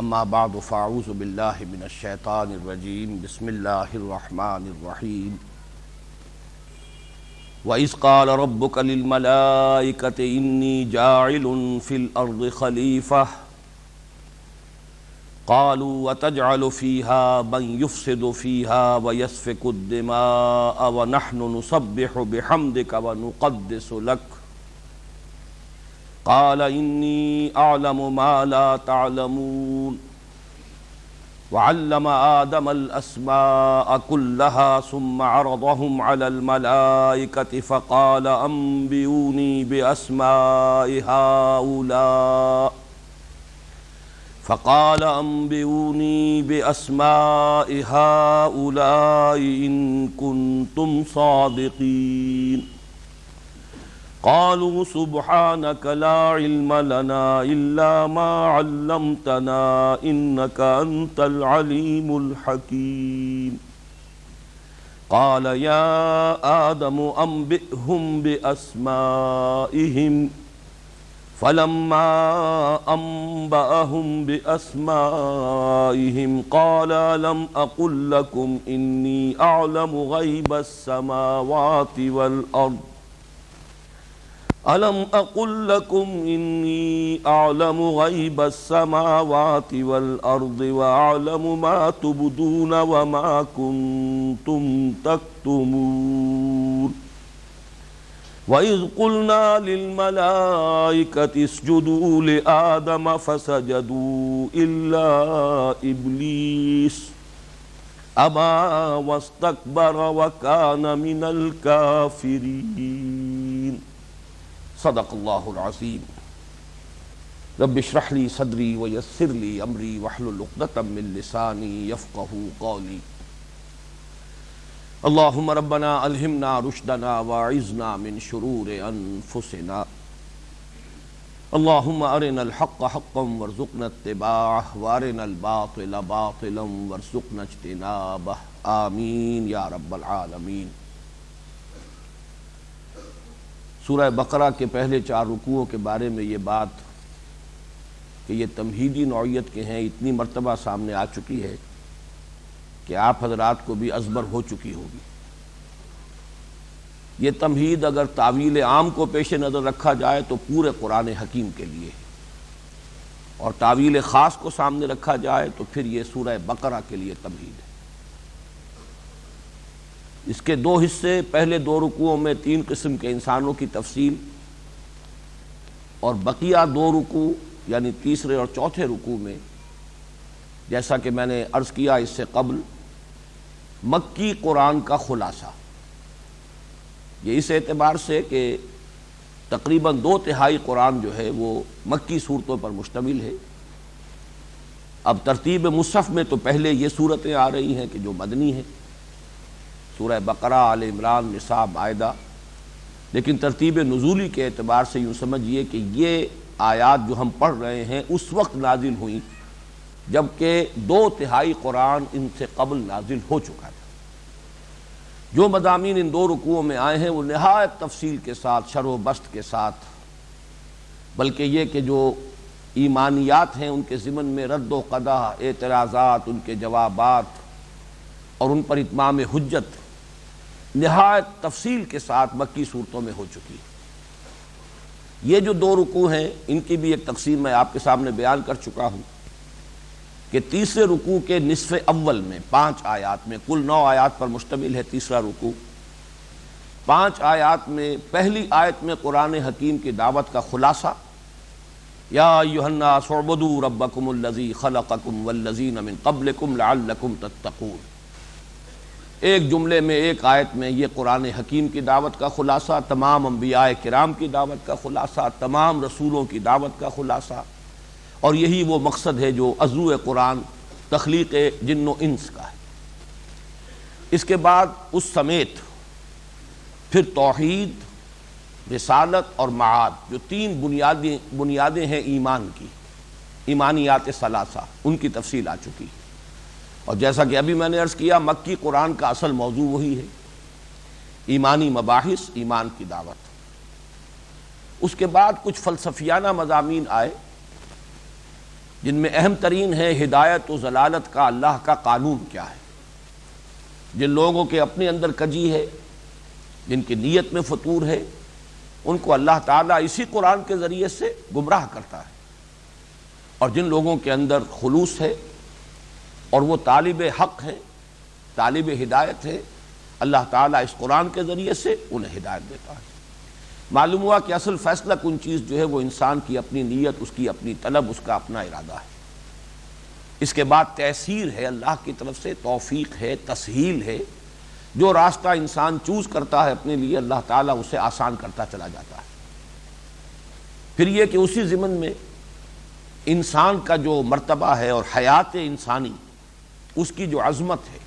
اما بعد فاعوذ باللہ من الشیطان الرجیم بسم اللہ الرحمن الرحیم وَإِذْ قَالَ رَبُّكَ لِلْمَلَائِكَةِ إِنِّي جَاعِلٌ فِي الْأَرْضِ خَلِيفَةً قَالُوا وَتَجْعَلُ فِيهَا مَن يُفْسِدُ فِيهَا وَيَسْفِكُ الدِّمَاءَ وَنَحْنُ نُسَبِّحُ بِحَمْدِكَ وَنُقَدِّسُ لَكَ قال إني أعلم ما لا تعلمون وعلم آدم الأسماء كلها ثم عرضهم على الملائكة فقال أنبئوني بأسماء هؤلاء إن كنتم صادقين قالوا سبحانك لا علم لنا إلا ما علمتنا إنك أنت العليم الحكيم قال يا آدم أنبئهم بأسمائهم فلما أنبأهم بأسمائهم قال ألم أقل لكم إني أعلم غيب السماوات والأرض أَلَمْ أَقُلْ لَكُمْ إِنِّي أَعْلَمُ غَيْبَ السَّمَاوَاتِ وَالْأَرْضِ وَأَعْلَمُ مَا تُبْدُونَ وَمَا كُنْتُمْ تَكْتُمُونَ وَإِذْ قُلْنَا لِلْمَلَائِكَةِ اسْجُدُوا لِآدَمَ فَسَجَدُوا إِلَّا إِبْلِيسَ أَبَى وَاسْتَكْبَرَ وَكَانَ مِنَ الْكَافِرِينَ صدق اللہ العظیم رب اشرح لی صدری ویسر لی امری واحلل عقدۃ من لسانی یفقہوا قولی اللہم ربنا الہمنا رشدنا واعذنا من شرور انفسنا اللہم ارنا الحق حقا وارزقنا اتباعہ وارنا الباطل باطلا وارزقنا اجتنابہ آمین یا رب العالمین۔ سورہ بقرہ کے پہلے 4 رکوعوں کے بارے میں یہ بات کہ یہ تمہیدی نوعیت کے ہیں اتنی مرتبہ سامنے آ چکی ہے کہ آپ حضرات کو بھی ازبر ہو چکی ہوگی۔ یہ تمہید اگر تعویل عام کو پیش نظر رکھا جائے تو پورے قرآن حکیم کے لیے ہے، اور تعویل خاص کو سامنے رکھا جائے تو پھر یہ سورہ بقرہ کے لیے تمہید ہے۔ اس کے 2 حصے، پہلے 2 رکوعوں میں 3 قسم کے انسانوں کی تفصیل، اور بقیہ 2 رکوع یعنی تیسرے اور چوتھے رکوع میں جیسا کہ میں نے عرض کیا اس سے قبل مکی قرآن کا خلاصہ۔ یہ اس اعتبار سے کہ تقریباً 2/3 قرآن جو ہے وہ مکی صورتوں پر مشتمل ہے۔ اب ترتیب مصحف میں تو پہلے یہ صورتیں آ رہی ہیں کہ جو مدنی ہیں، سورہ بقرہ، آل عمران، نساء، مائدہ، لیکن ترتیب نزولی کے اعتبار سے یوں سمجھیے کہ یہ آیات جو ہم پڑھ رہے ہیں اس وقت نازل ہوئیں جبکہ 2/3 قرآن ان سے قبل نازل ہو چکا تھا۔ جو مضامین ان 2 رکوعوں میں آئے ہیں وہ نہایت تفصیل کے ساتھ، شرح و بسط کے ساتھ، بلکہ یہ کہ جو ایمانیات ہیں ان کے ضمن میں رد و قدح، اعتراضات، ان کے جوابات اور ان پر اتمام حجت نہایت تفصیل کے ساتھ مکی صورتوں میں ہو چکی ہے۔ یہ جو 2 رکوع ہیں ان کی بھی ایک تقسیم میں آپ کے سامنے بیان کر چکا ہوں کہ تیسرے رکوع کے نصف اول میں 5 آیات میں، کل 9 آیات پر مشتمل ہے تیسرا رکوع، 5 آیات میں پہلی آیت میں قرآن حکیم کی دعوت کا خلاصہ، یا ایھا الناس اعبدوا ربکم الذی خلقکم والذین من قبلکم لعلکم تتقون۔ ایک جملے میں، ایک آیت میں یہ قرآن حکیم کی دعوت کا خلاصہ، تمام انبیاء کرام کی دعوت کا خلاصہ، تمام رسولوں کی دعوت کا خلاصہ، اور یہی وہ مقصد ہے جو عضو قرآن تخلیق جن و انس کا ہے۔ اس کے بعد اس سمیت پھر توحید، رسالت اور معاد جو 3 بنیادیں ہیں ایمان کی، ایمانیات ثلاثہ، ان کی تفصیل آ چکی ہے۔ اور جیسا کہ ابھی میں نے عرض کیا مکی قرآن کا اصل موضوع وہی ہے، ایمانی مباحث، ایمان کی دعوت۔ اس کے بعد کچھ فلسفیانہ مضامین آئے جن میں اہم ترین ہے ہدایت و ضلالت کا اللہ کا قانون کیا ہے۔ جن لوگوں کے اپنے اندر کجی ہے، جن کی نیت میں فطور ہے، ان کو اللہ تعالیٰ اسی قرآن کے ذریعے سے گمراہ کرتا ہے، اور جن لوگوں کے اندر خلوص ہے اور وہ طالب حق ہے، طالب ہدایت ہے، اللہ تعالیٰ اس قرآن کے ذریعے سے انہیں ہدایت دیتا ہے۔ معلوم ہوا کہ اصل فیصلہ کن چیز جو ہے وہ انسان کی اپنی نیت، اس کی اپنی طلب، اس کا اپنا ارادہ ہے۔ اس کے بعد تیسیر ہے اللہ کی طرف سے، توفیق ہے، تسہیل ہے۔ جو راستہ انسان چوز کرتا ہے اپنے لیے، اللہ تعالیٰ اسے آسان کرتا چلا جاتا ہے۔ پھر یہ کہ اسی ضمن میں انسان کا جو مرتبہ ہے اور حیات انسانی، اس کی جو عظمت ہے،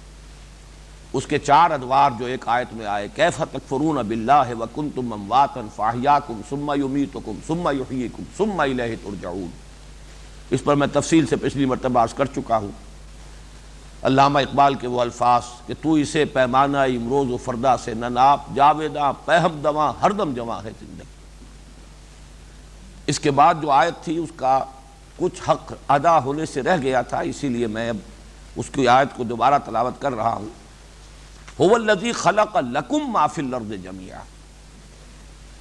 اس کے چار ادوار جو ایک آیت میں آئے، کیف تکفرون باللہ وکنتم امواتا فاحیاکم ثم یمیتکم ثم یحییکم ثم الیہ ترجعون، اس پر میں تفصیل سے پچھلی مرتبہ عرض کر چکا ہوں۔ علامہ اقبال کے وہ الفاظ کہ تو اسے پیمانہ امروز و فردا سے نہ ناپ، جاویداں پہم دواں ہر دم جواں ہے زندگی۔ اس کے بعد جو آیت تھی اس کا کچھ حق ادا ہونے سے رہ گیا تھا، اسی لیے میں اب اس کی آیت کو دوبارہ تلاوت کر رہا ہوں۔ هو الذی خلق لکم ما فی الارض جمیعا،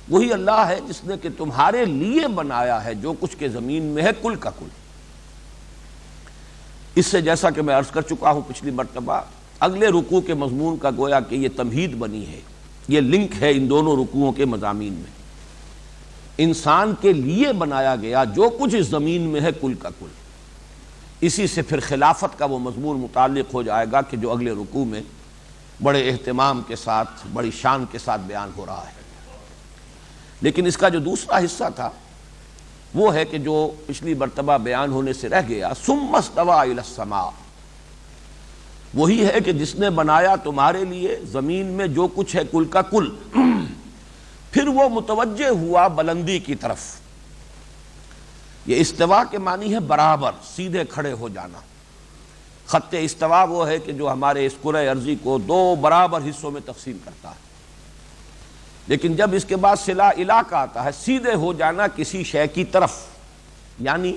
وہی اللہ ہے جس نے کہ تمہارے لیے بنایا ہے جو کچھ کے زمین میں ہے کل کا کل۔ اس سے جیسا کہ میں عرض کر چکا ہوں پچھلی مرتبہ، اگلے رکوع کے مضمون کا گویا کہ یہ تمہید بنی ہے، یہ لنک ہے ان دونوں رکوعوں کے مضامین میں۔ انسان کے لیے بنایا گیا جو کچھ اس زمین میں ہے کل کا کل، اسی سے پھر خلافت کا وہ مضمون متعلق ہو جائے گا کہ جو اگلے رکوع میں بڑے اہتمام کے ساتھ، بڑی شان کے ساتھ بیان ہو رہا ہے۔ لیکن اس کا جو دوسرا حصہ تھا وہ ہے کہ جو پچھلی مرتبہ بیان ہونے سے رہ گیا، ثم استوى الى السماء، وہی ہے کہ جس نے بنایا تمہارے لیے زمین میں جو کچھ ہے کل کا کل، پھر وہ متوجہ ہوا بلندی کی طرف۔ یہ استوا کے معنی ہے برابر، سیدھے کھڑے ہو جانا۔ خط استوا وہ ہے کہ جو ہمارے اس کرۂ ارضی کو دو برابر حصوں میں تقسیم کرتا ہے، لیکن جب اس کے بعد صلہ الی کا آتا ہے، سیدھے ہو جانا کسی شے کی طرف، یعنی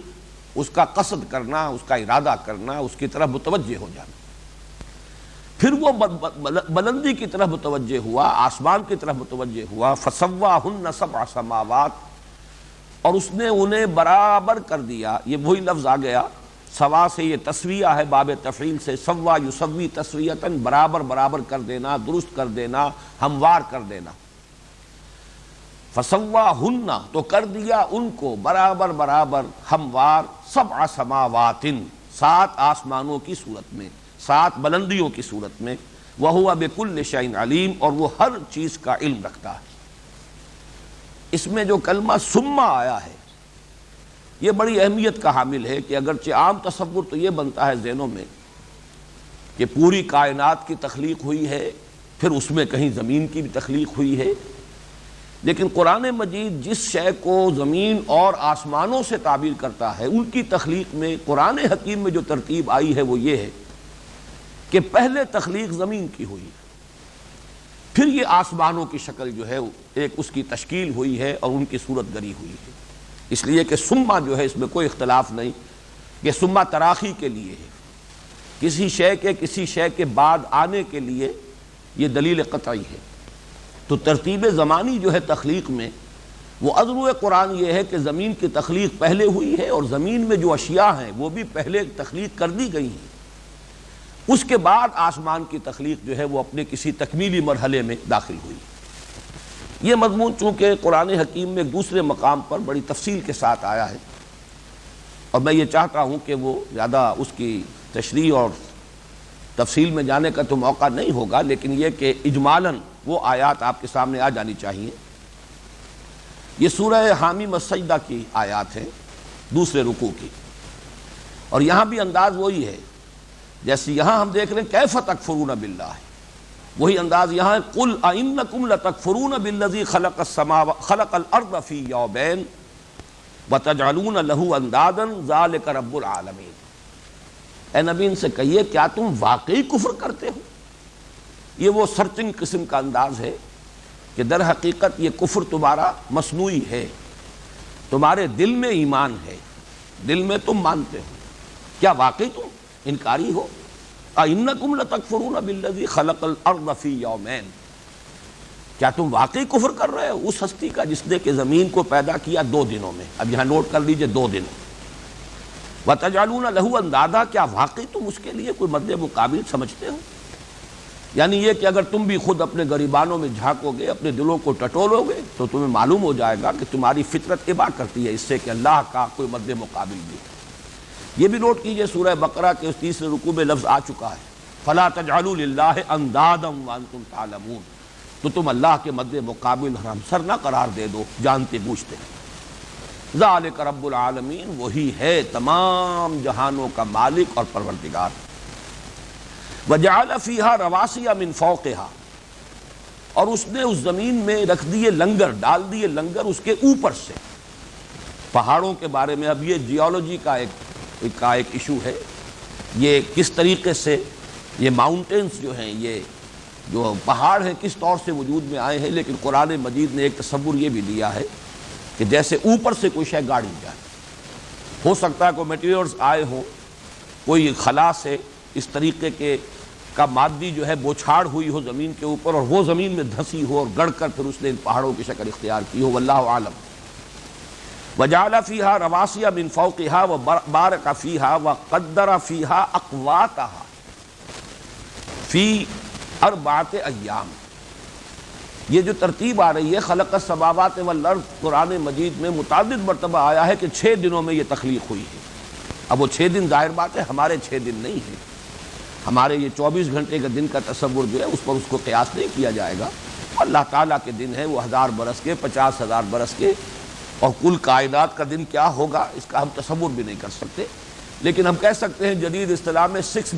اس کا قصد کرنا، اس کا ارادہ کرنا، اس کی طرف متوجہ ہو جانا۔ پھر وہ بلندی کی طرف متوجہ ہوا، آسمان کی طرف متوجہ ہوا، فسواہن سبع سماوات، اور اس نے انہیں برابر کر دیا۔ یہ وہی لفظ آ گیا، سوا سے یہ تسویہ ہے، باب تفعیل سے، سوا یسوی تسویتاً، برابر برابر کر دینا، درست کر دینا، ہموار کر دینا۔ فسواہن، تو کر دیا ان کو برابر برابر، ہموار، سبع سماوات، 7 آسمانوں کی صورت میں، 7 بلندیوں کی صورت میں، وَهُوَ بِكُلِّ شَيْءٍ عَلِيمٌ، اور وہ ہر چیز کا علم رکھتا ہے۔ اس میں جو کلمہ ثم آیا ہے یہ بڑی اہمیت کا حامل ہے کہ اگرچہ عام تصور تو یہ بنتا ہے ذہنوں میں کہ پوری کائنات کی تخلیق ہوئی ہے، پھر اس میں کہیں زمین کی بھی تخلیق ہوئی ہے، لیکن قرآن مجید جس شے کو زمین اور آسمانوں سے تعبیر کرتا ہے، ان کی تخلیق میں قرآن حکیم میں جو ترتیب آئی ہے وہ یہ ہے کہ پہلے تخلیق زمین کی ہوئی، پھر یہ آسمانوں کی شکل جو ہے ایک اس کی تشکیل ہوئی ہے اور ان کی صورت گری ہوئی ہے۔ اس لیے کہ ثم جو ہے اس میں کوئی اختلاف نہیں کہ ثم تراخی کے لیے ہے، کسی شے کے بعد آنے کے لیے یہ دلیل قطعی ہے۔ تو ترتیب زمانی جو ہے تخلیق میں، وہ عذر قرآن یہ ہے کہ زمین کی تخلیق پہلے ہوئی ہے، اور زمین میں جو اشیاء ہیں وہ بھی پہلے تخلیق کر دی گئی ہیں، اس کے بعد آسمان کی تخلیق جو ہے وہ اپنے کسی تکمیلی مرحلے میں داخل ہوئی۔ یہ مضمون چونکہ قرآن حکیم میں ایک دوسرے مقام پر بڑی تفصیل کے ساتھ آیا ہے، اور میں یہ چاہتا ہوں کہ وہ زیادہ اس کی تشریح اور تفصیل میں جانے کا تو موقع نہیں ہوگا، لیکن یہ کہ اجمالاً وہ آیات آپ کے سامنے آ جانی چاہیے۔ یہ سورہ حامیم السجدہ کی آیات ہیں، دوسرے رکوع کی، اور یہاں بھی انداز وہی ہے جیسے یہاں ہم دیکھ رہے ہیں کیف تکفرون باللہ، وہی انداز یہاں ہے، قل ائنکم لتکفرون بالذی خلق الارض فی یومین وتجعلون له اندادا ذلک رب العالمین۔ اے نبی ان سے کہیے کیا تم واقعی کفر کرتے ہو؟ یہ وہ سرچنگ قسم کا انداز ہے کہ در حقیقت یہ کفر تمہارا مصنوعی ہے، تمہارے دل میں ایمان ہے، دل میں تم مانتے ہو، کیا واقعی تم انکاری ہو؟ اَإِنَّكُمْ لَتَكْفُرُونَ بِالَّذِي خَلَقَ الْأَرْضَ فِي يَوْمَيْنِ، کیا تم واقعی کفر کر رہے ہو اس ہستی کا جس نے کہ زمین کو پیدا کیا 2 دنوں میں؟ اب یہاں نوٹ کر لیجئے 2 دن۔ وَتَجْعَلُونَ لَهُ أَندَادًا، کیا واقعی تم اس کے لیے کوئی مد مقابل سمجھتے ہو؟ یعنی یہ کہ اگر تم بھی خود اپنے گریبانوں میں جھانکو گے، اپنے دلوں کو ٹٹولو گے، تو تمہیں معلوم ہو جائے گا کہ تمہاری فطرت ابا کرتی ہے اس سے کہ اللہ کا کوئی مد مقابل بھی ہے۔ یہ بھی نوٹ کیجئے سورہ بقرہ کے اس 3 رکوع میں لفظ آ چکا ہے، فَلَا تَجْعَلُوا لِلَّهِ أَندَادًا وَأَنْتُمْ تَعْلَمُونَ، تو تم اللہ کے مد مقابل ہمسر نہ قرار دے دو جانتے بوجھتے۔ ذَلِكَ رَبُّ الْعَالَمِينَ، وہی ہے تمام جہانوں کا مالک اور پروردگار۔ وَجَعَلَ فِيهَا رَوَاسِيَ مِن فَوْقِهَا، اور اس نے اس زمین میں رکھ دیے لنگر، ڈال دیے لنگر اس کے اوپر سے۔ پہاڑوں کے بارے میں اب یہ جیولوجی کا ایک ایشو ہے، یہ کس طریقے سے یہ ماؤنٹینز جو ہیں، یہ جو پہاڑ ہیں کس طور سے وجود میں آئے ہیں، لیکن قرآن مجید نے ایک تصور یہ بھی لیا ہے کہ جیسے اوپر سے کوئی شے گاڑی جائے، ہو سکتا ہے کوئی میٹیریلز آئے ہوں، کوئی خلا سے اس طریقے کے کا مادی جو ہے بوچھاڑ ہوئی ہو زمین کے اوپر، اور وہ زمین میں دھسی ہو اور گڑ کر پھر اس نے ان پہاڑوں کی شکل اختیار کی ہو، واللہ عالم۔ وَجَعَلَ فِيهَا رَوَاسِيَ مِن فَوْقِهَا وَبَارَكَ فِيهَا وَقَدَّرَ فِيهَا أَقْوَاتَهَا فِي 4 أَيَّامٍ۔ یہ جو ترتیب آ رہی ہے خلق السماوات والارض، قرآن مجید میں متعدد مرتبہ آیا ہے کہ 6 دنوں میں یہ تخلیق ہوئی ہے۔ اب وہ 6 دن ظاہر بات ہے ہمارے 6 دن نہیں ہیں، ہمارے یہ 24 گھنٹے کا دن کا تصور جو ہے اس پر اس کو قیاس نہیں کیا جائے گا۔ اللہ تعالیٰ کے دن ہیں وہ 1000 برس کے، 50,000 برس کے، اور کل کائنات کا دن کیا ہوگا اس کا ہم تصور بھی نہیں کر سکتے، لیکن ہم کہہ سکتے ہیں جدید اصطلاح میں 6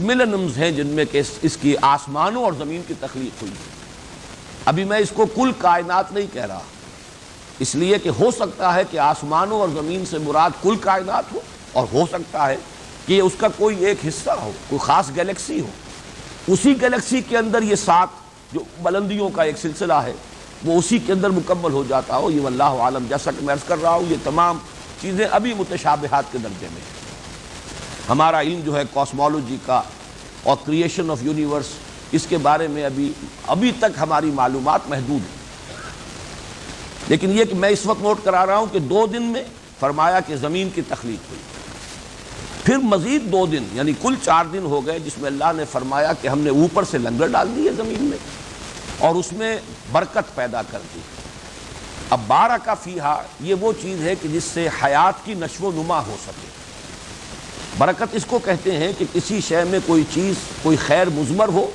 ملینمز ہیں جن میں کہ اس کی آسمانوں اور زمین کی تخلیق ہوئی ہے۔ ابھی میں اس کو کل کائنات نہیں کہہ رہا، اس لیے کہ ہو سکتا ہے کہ آسمانوں اور زمین سے مراد کل کائنات ہو، اور ہو سکتا ہے کہ اس کا کوئی ایک حصہ ہو، کوئی خاص گیلیکسی ہو، اسی گیلیکسی کے اندر یہ 7 جو بلندیوں کا ایک سلسلہ ہے وہ اسی کے اندر مکمل ہو جاتا ہو، یہ واللہ عالم۔ جیسا کہ میں عرض کر رہا ہوں یہ تمام چیزیں ابھی متشابہات کے درجے میں ہیں۔ ہمارا علم جو ہے کاسمولوجی کا اور کریشن آف یونیورس، اس کے بارے میں ابھی تک ہماری معلومات محدود ہیں، لیکن یہ کہ میں اس وقت نوٹ کرا رہا ہوں کہ 2 دن میں فرمایا کہ زمین کی تخلیق ہوئی، پھر مزید 2 دن یعنی کل 4 دن ہو گئے جس میں اللہ نے فرمایا کہ ہم نے اوپر سے لنگر ڈال دیے زمین میں اور اس میں برکت پیدا کر دی۔ اب بارک فیہا یہ وہ چیز ہے کہ جس سے حیات کی نشو و نما ہو سکے۔ برکت اس کو کہتے ہیں کہ کسی شے میں کوئی چیز کوئی خیر مضمر ہو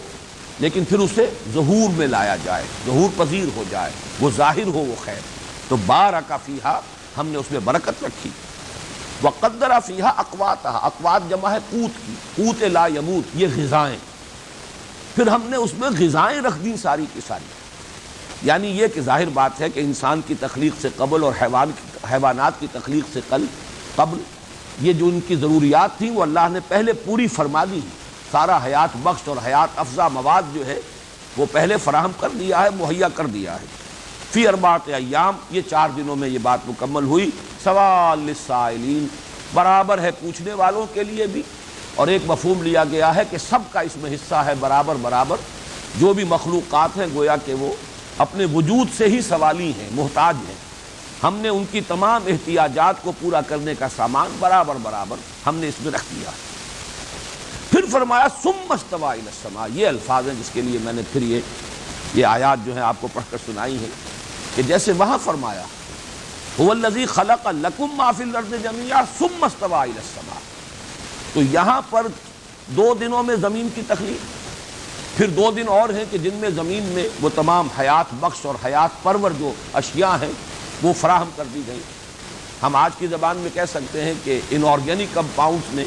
لیکن پھر اسے ظہور میں لایا جائے، ظہور پذیر ہو جائے، وہ ظاہر ہو وہ خیر، تو بارک فیہا ہم نے اس میں برکت رکھی۔ وقدر فیہا اقواتہا، اقوات جمع ہے قوت کی، قوت لا یموت، یہ غذائیں، پھر ہم نے اس میں غذائیں رکھ دیں ساری کی ساری۔ یعنی یہ کہ ظاہر بات ہے کہ انسان کی تخلیق سے قبل اور حیوانات کی تخلیق سے قبل یہ جو ان کی ضروریات تھیں وہ اللہ نے پہلے پوری فرما دی، سارا حیات بخش اور حیات افزا مواد جو ہے وہ پہلے فراہم کر دیا ہے، مہیا کر دیا ہے۔ فی 4 ایام، یہ 4 دنوں میں یہ بات مکمل ہوئی۔ سوال للسائلین، برابر ہے پوچھنے والوں کے لیے بھی، اور ایک مفہوم لیا گیا ہے کہ سب کا اس میں حصہ ہے برابر برابر، جو بھی مخلوقات ہیں گویا کہ وہ اپنے وجود سے ہی سوالی ہیں، محتاج ہیں، ہم نے ان کی تمام احتیاجات کو پورا کرنے کا سامان برابر برابر ہم نے اس میں رکھ دیا۔ پھر فرمایا ثم استوى الى السماء، یہ الفاظ ہیں جس کے لیے میں نے پھر یہ آیات جو ہیں آپ کو پڑھ کر سنائی ہیں کہ جیسے وہاں فرمایا هو الذی خلق لکم ما فی الارض جميعا ثم استوى الى السماء، تو یہاں پر 2 دنوں میں زمین کی تخلیق، پھر 2 دن اور ہیں کہ جن میں زمین میں وہ تمام حیات بخش اور حیات پرور جو اشیاء ہیں وہ فراہم کر دی گئی۔ ہم آج کی زبان میں کہہ سکتے ہیں کہ ان آرگینک کمپاؤنڈز نے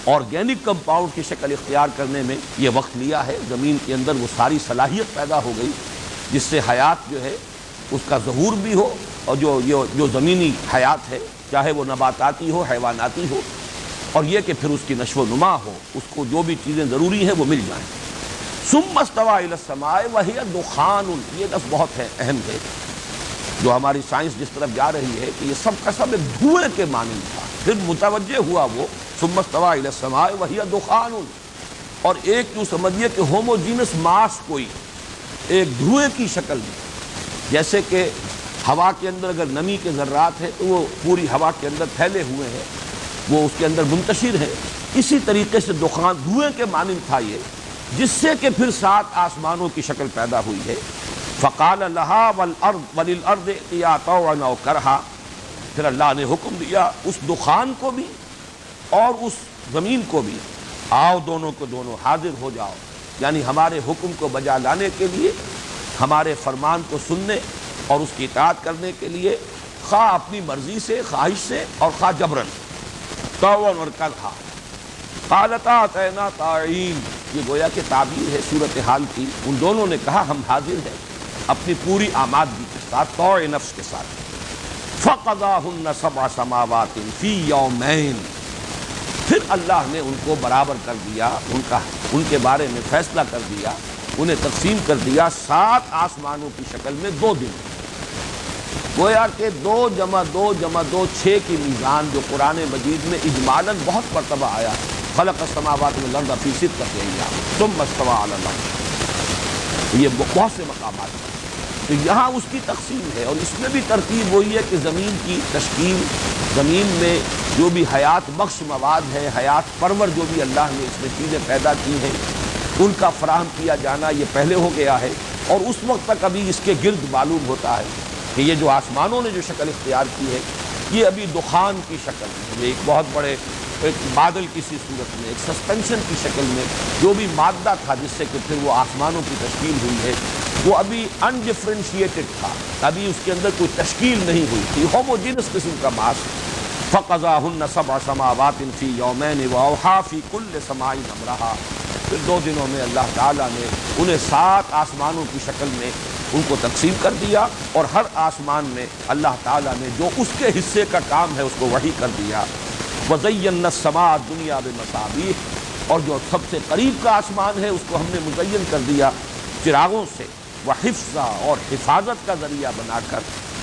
آرگینک کمپاؤنڈ کی شکل اختیار کرنے میں یہ وقت لیا ہے، زمین کے اندر وہ ساری صلاحیت پیدا ہو گئی جس سے حیات جو ہے اس کا ظہور بھی ہو، اور جو زمینی حیات ہے چاہے وہ نباتاتی ہو حیواناتی ہو، اور یہ کہ پھر اس کی نشو و نما ہو، اس کو جو بھی چیزیں ضروری ہیں وہ مل جائیں۔ ثم استوى الى السماء وهي دخان، یہ لفظ بہت ہے اہم ہے، جو ہماری سائنس جس طرف جا رہی ہے کہ یہ سب کا سب ایک دھوئیں کے مانند تھا، پھر متوجہ ہوا وہ ثم استوى الى السماء وهي دخان، اور ایک جو سمجھیے کہ ہوموجینس ماس کوئی ایک دھوئیں کی شکل میں، جیسے کہ ہوا کے اندر اگر نمی کے ذرات ہیں تو وہ پوری ہوا کے اندر پھیلے ہوئے ہیں، وہ اس کے اندر منتشر ہے، اسی طریقے سے دخان دھوئیں کے مانند تھا یہ، جس سے کہ پھر 7 آسمانوں کی شکل پیدا ہوئی ہے۔ فقال لها والارض وللارض ائتيا طوعا او كرها، پھر اللہ نے حکم دیا اس دخان کو بھی اور اس زمین کو بھی، آؤ دونوں کو دونوں حاضر ہو جاؤ، یعنی ہمارے حکم کو بجا لانے کے لیے، ہمارے فرمان کو سننے اور اس کی اطاعت کرنے کے لیے، خواہ اپنی مرضی سے، خواہش سے اور خواہ جبرن، طوعا اور کرہا۔ قالتا اتینا طاعین، یہ گویا کہ تعبیر ہے صورتحال کی، ان دونوں نے کہا ہم حاضر ہیں اپنی پوری آمادگی کے ساتھ، طوع نفس کے ساتھ۔ فقضاہن 7 سماوات فی یومین، پھر اللہ نے ان کو برابر کر دیا، ان کے بارے میں فیصلہ کر دیا، انہیں تقسیم کر دیا 7 آسمانوں کی شکل میں 2 دن۔ گویا کہ 2 + 2 + 2 6 کی میزان جو قرآن مجید میں اجمالاً بہت مرتبہ آیا ہے، خلق السماوات والارض فی 6 ایام ثم استوى علی العرش، یہ بہت سے مقامات ہیں۔ تو یہاں اس کی تقسیم ہے، اور اس میں بھی ترتیب وہی ہے کہ زمین کی تشکیل، زمین میں جو بھی حیات بخش مواد ہے، حیات پرور جو بھی اللہ نے اس میں چیزیں پیدا کی ہیں، ان کا فراہم کیا جانا یہ پہلے ہو گیا ہے، اور اس وقت تک ابھی اس کے گرد معلوم ہوتا ہے کہ یہ جو آسمانوں نے جو شکل اختیار کی ہے یہ ابھی دخان کی شکل میں، یہ ایک بہت بڑے ایک بادل کسی صورت میں، ایک سسپینشن کی شکل میں جو بھی مادہ تھا جس سے کہ پھر وہ آسمانوں کی تشکیل ہوئی ہے، وہ ابھی انڈیفرینشیٹڈ تھا، ابھی اس کے اندر کوئی تشکیل نہیں ہوئی تھی، ہوموجینس قسم کا ماس۔ فقضاہن 7 سماوات فی یومین واوحی فی کل سماء امرہا، پھر 2 دنوں میں اللہ تعالیٰ نے انہیں 7 آسمانوں کی شکل میں ان کو تقسیم کر دیا، اور ہر آسمان میں اللہ تعالیٰ نے جو اس کے حصے کا کام ہے اس کو وحی کر دیا۔ وَزَيَّنَّا السَّمَاءَ الدُّنْيَا بِمَصَابِيحَ، اور جو سب سے قریب کا آسمان ہے اس کو ہم نے مزین کر دیا چراغوں سے، وحفظا، اور حفاظت کا ذریعہ بنا کر،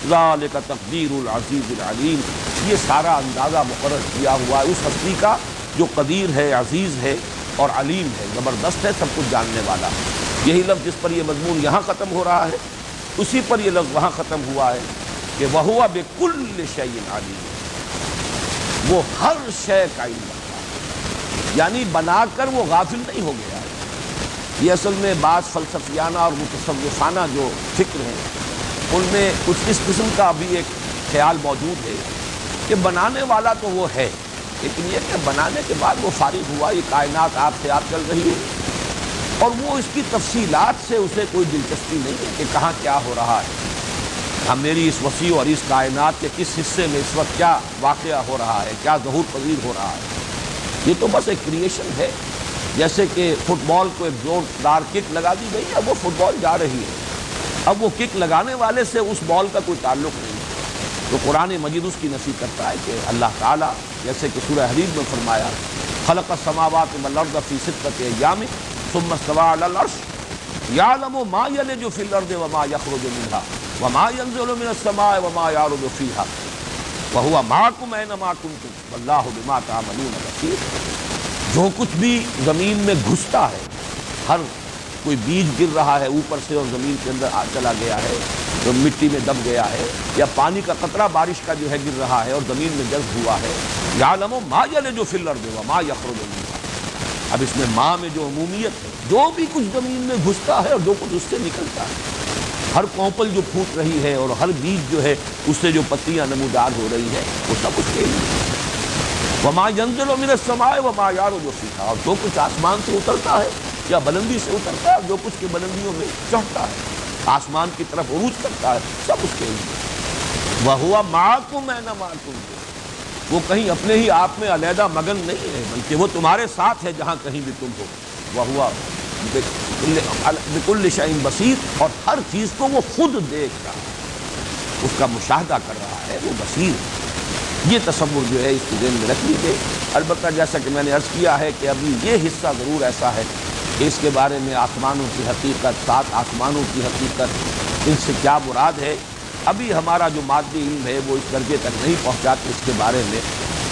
ذَلِكَ تَقْدِيرُ الْعَزِيزِ الْعَلِيمِ، یہ سارا اندازہ مقرر کیا ہوا ہے اس ہستی کا جو قدیر ہے، عزیز ہے اور علیم ہے، زبردست ہے، سب کچھ جاننے والا۔ یہی لفظ جس پر یہ مضمون یہاں ختم ہو رہا ہے اسی پر یہ لفظ وہاں ختم ہوا ہے کہ وَهُوَ بِكُلِّ شَيْءٍ عَلِيمٌ، وہ ہر شے کا علم رکھتا ہے، یعنی بنا کر وہ غافل نہیں ہو گیا ہے۔ یہ اصل میں بعض فلسفیانہ اور متصوفانہ جو فکر ہیں ان میں کچھ اس قسم کا بھی ایک خیال موجود ہے کہ بنانے والا تو وہ ہے، لیکن یہ کہ بنانے کے بعد وہ فارغ ہوا، یہ کائنات آپ سے آپ چل رہی ہے اور وہ اس کی تفصیلات سے اسے کوئی دلچسپی نہیں ہے کہ کہاں کیا ہو رہا ہے، ہم میری اس وسیع اور اس کائنات کے کس حصے میں اس وقت کیا واقعہ ہو رہا ہے، کیا ظہور پذیر ہو رہا ہے۔ یہ تو بس ایک کریشن ہے، جیسے کہ فٹ بال کو ایک زوردار کک لگا دی گئی، اب وہ فٹ بال جا رہی ہے، اب وہ کک لگانے والے سے اس بال کا کوئی تعلق نہیں ہے۔ تو قرآن مجید اس کی نفی کرتا ہے کہ اللہ تعالیٰ جیسے کہ سورہ حدید میں فرمایا خلق السماوات والارض فی 6 ایام ثم استوى علی العرش یعلم ما یلج فی الارض وما یخرج منها وما ينزل من السماء وما يعرج فيها وهو معكم اينما كنتم والله بما تعملون بصير، جو کچھ بھی زمین میں گھستا ہے، ہر کوئی بیج گر رہا ہے اوپر سے اور زمین کے اندر چلا گیا ہے، جو مٹی میں دب گیا ہے، یا پانی کا قطرہ بارش کا جو ہے گر رہا ہے اور زمین میں جذب ہوا ہے، یعلم ما یلج فی الارض وما یخرج منها، اب اس میں ماں میں جو عمومیت ہے، جو بھی کچھ زمین میں گھستا ہے اور جو کچھ اس سے نکلتا ہے، ہر کونپل جو پھوٹ رہی ہے اور ہر بیج جو ہے اس سے جو پتیاں نمودار ہو رہی ہے، وہ سب اس کے لیے۔ وما ينزل من السماء وما يعرج فيها، اور جو کچھ آسمان سے اترتا ہے یا بلندی سے اترتا ہے، جو کچھ کے بلندیوں میں چڑھتا ہے، آسمان کی طرف عروج کرتا ہے، سب اس کے لیے۔ وَهُوَ مَعَكُمْ أَيْنَمَا كُنتُمْ، وہ کہیں اپنے ہی آپ میں علیحدہ مگن نہیں ہے، بلکہ وہ تمہارے ساتھ ہے جہاں کہیں بھی تم ہو۔ وَهُوَ بِكُلِّ شَيْءٍ بَصِيرٌ، اور ہر چیز کو وہ خود دیکھ رہا ہے، اس کا مشاہدہ کر رہا ہے، وہ بصیر ہے۔ یہ تصور جو ہے اس کو ذہن میں رکھ لیجیے۔ البتہ جیسا کہ میں نے عرض کیا ہے کہ ابھی یہ حصہ ضرور ایسا ہے کہ اس کے بارے میں آسمانوں کی حقیقت، 7 آسمانوں کی حقیقت، ان سے کیا مراد ہے، ابھی ہمارا جو مادی علم ہے وہ اس درجے تک نہیں پہنچا کہ اس کے بارے میں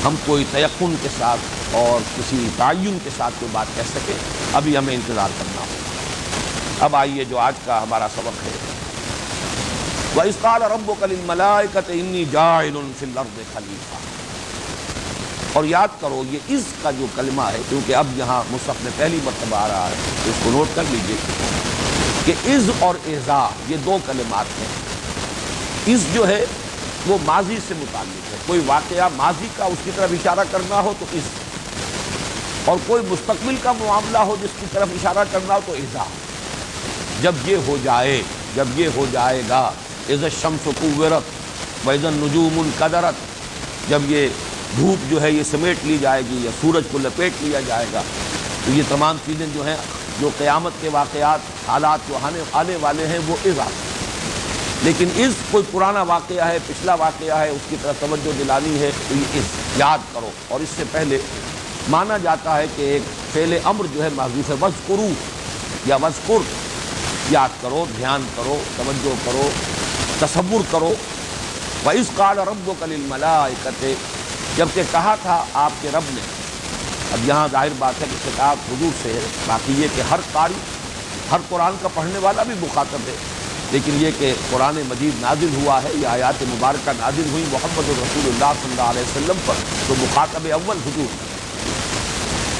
ہم کوئی تیقن کے ساتھ اور کسی تعین کے ساتھ کوئی بات کہہ سکیں. ابھی ہمیں انتظار کرنا ہوگا. اب آئیے جو آج کا ہمارا سبق ہے. وَإِذْ قَالَ رَبُّكَ لِلْمَلَائِكَةِ إِنِّي جَاعِلٌ فِي الْأَرْضِ خَلِيفَةً. اور یاد کرو یہ از کا جو کلمہ ہے، کیونکہ اب یہاں مصحف میں پہلی مرتبہ آ رہا ہے تو اس کو نوٹ کر لیجئے کہ از اور اذا یہ دو کلمات ہیں. از جو ہے وہ ماضی سے متعلق ہے، کوئی واقعہ ماضی کا اس کی طرف اشارہ کرنا ہو تو از، اور کوئی مستقبل کا معاملہ ہو جس کی طرف اشارہ کرنا ہو تو اذا. جب یہ ہو جائے، جب یہ ہو جائے گا، اذا الشمس کورت واذا النجوم انکدرت، جب یہ دھوپ جو ہے یہ سمیٹ لی جائے گی یا سورج کو لپیٹ لیا جائے گا، تو یہ تمام چیزیں جو ہیں جو قیامت کے واقعات حالات جو آنے والے ہیں وہ اذا. لیکن از کوئی پرانا واقعہ ہے، پچھلا واقعہ ہے، اس کی طرف توجہ دلانی ہے تو یہ از یاد کرو. اور اس سے پہلے مانا جاتا ہے کہ ایک فعل امر جو ہے محذوف ہے، وذکروا یا وذکر، یاد کرو، دھیان کرو، توجہ کرو، تصور کرو. وَإِذْ قَالَ رَبُّكَ لِلْمَلَائِكَةِ، جبکہ کہا تھا آپ کے رب نے. اب یہاں ظاہر بات ہے کہ خطاب حضور سے ہے، باقی یہ کہ ہر قاری، ہر قرآن کا پڑھنے والا بھی مخاطب ہے، لیکن یہ کہ قرآن مجید نازل ہوا ہے، یہ آیات مبارکہ نازل ہوئی محمد رسول اللہ صلی اللہ علیہ وسلم پر، تو مخاطب اول حضور.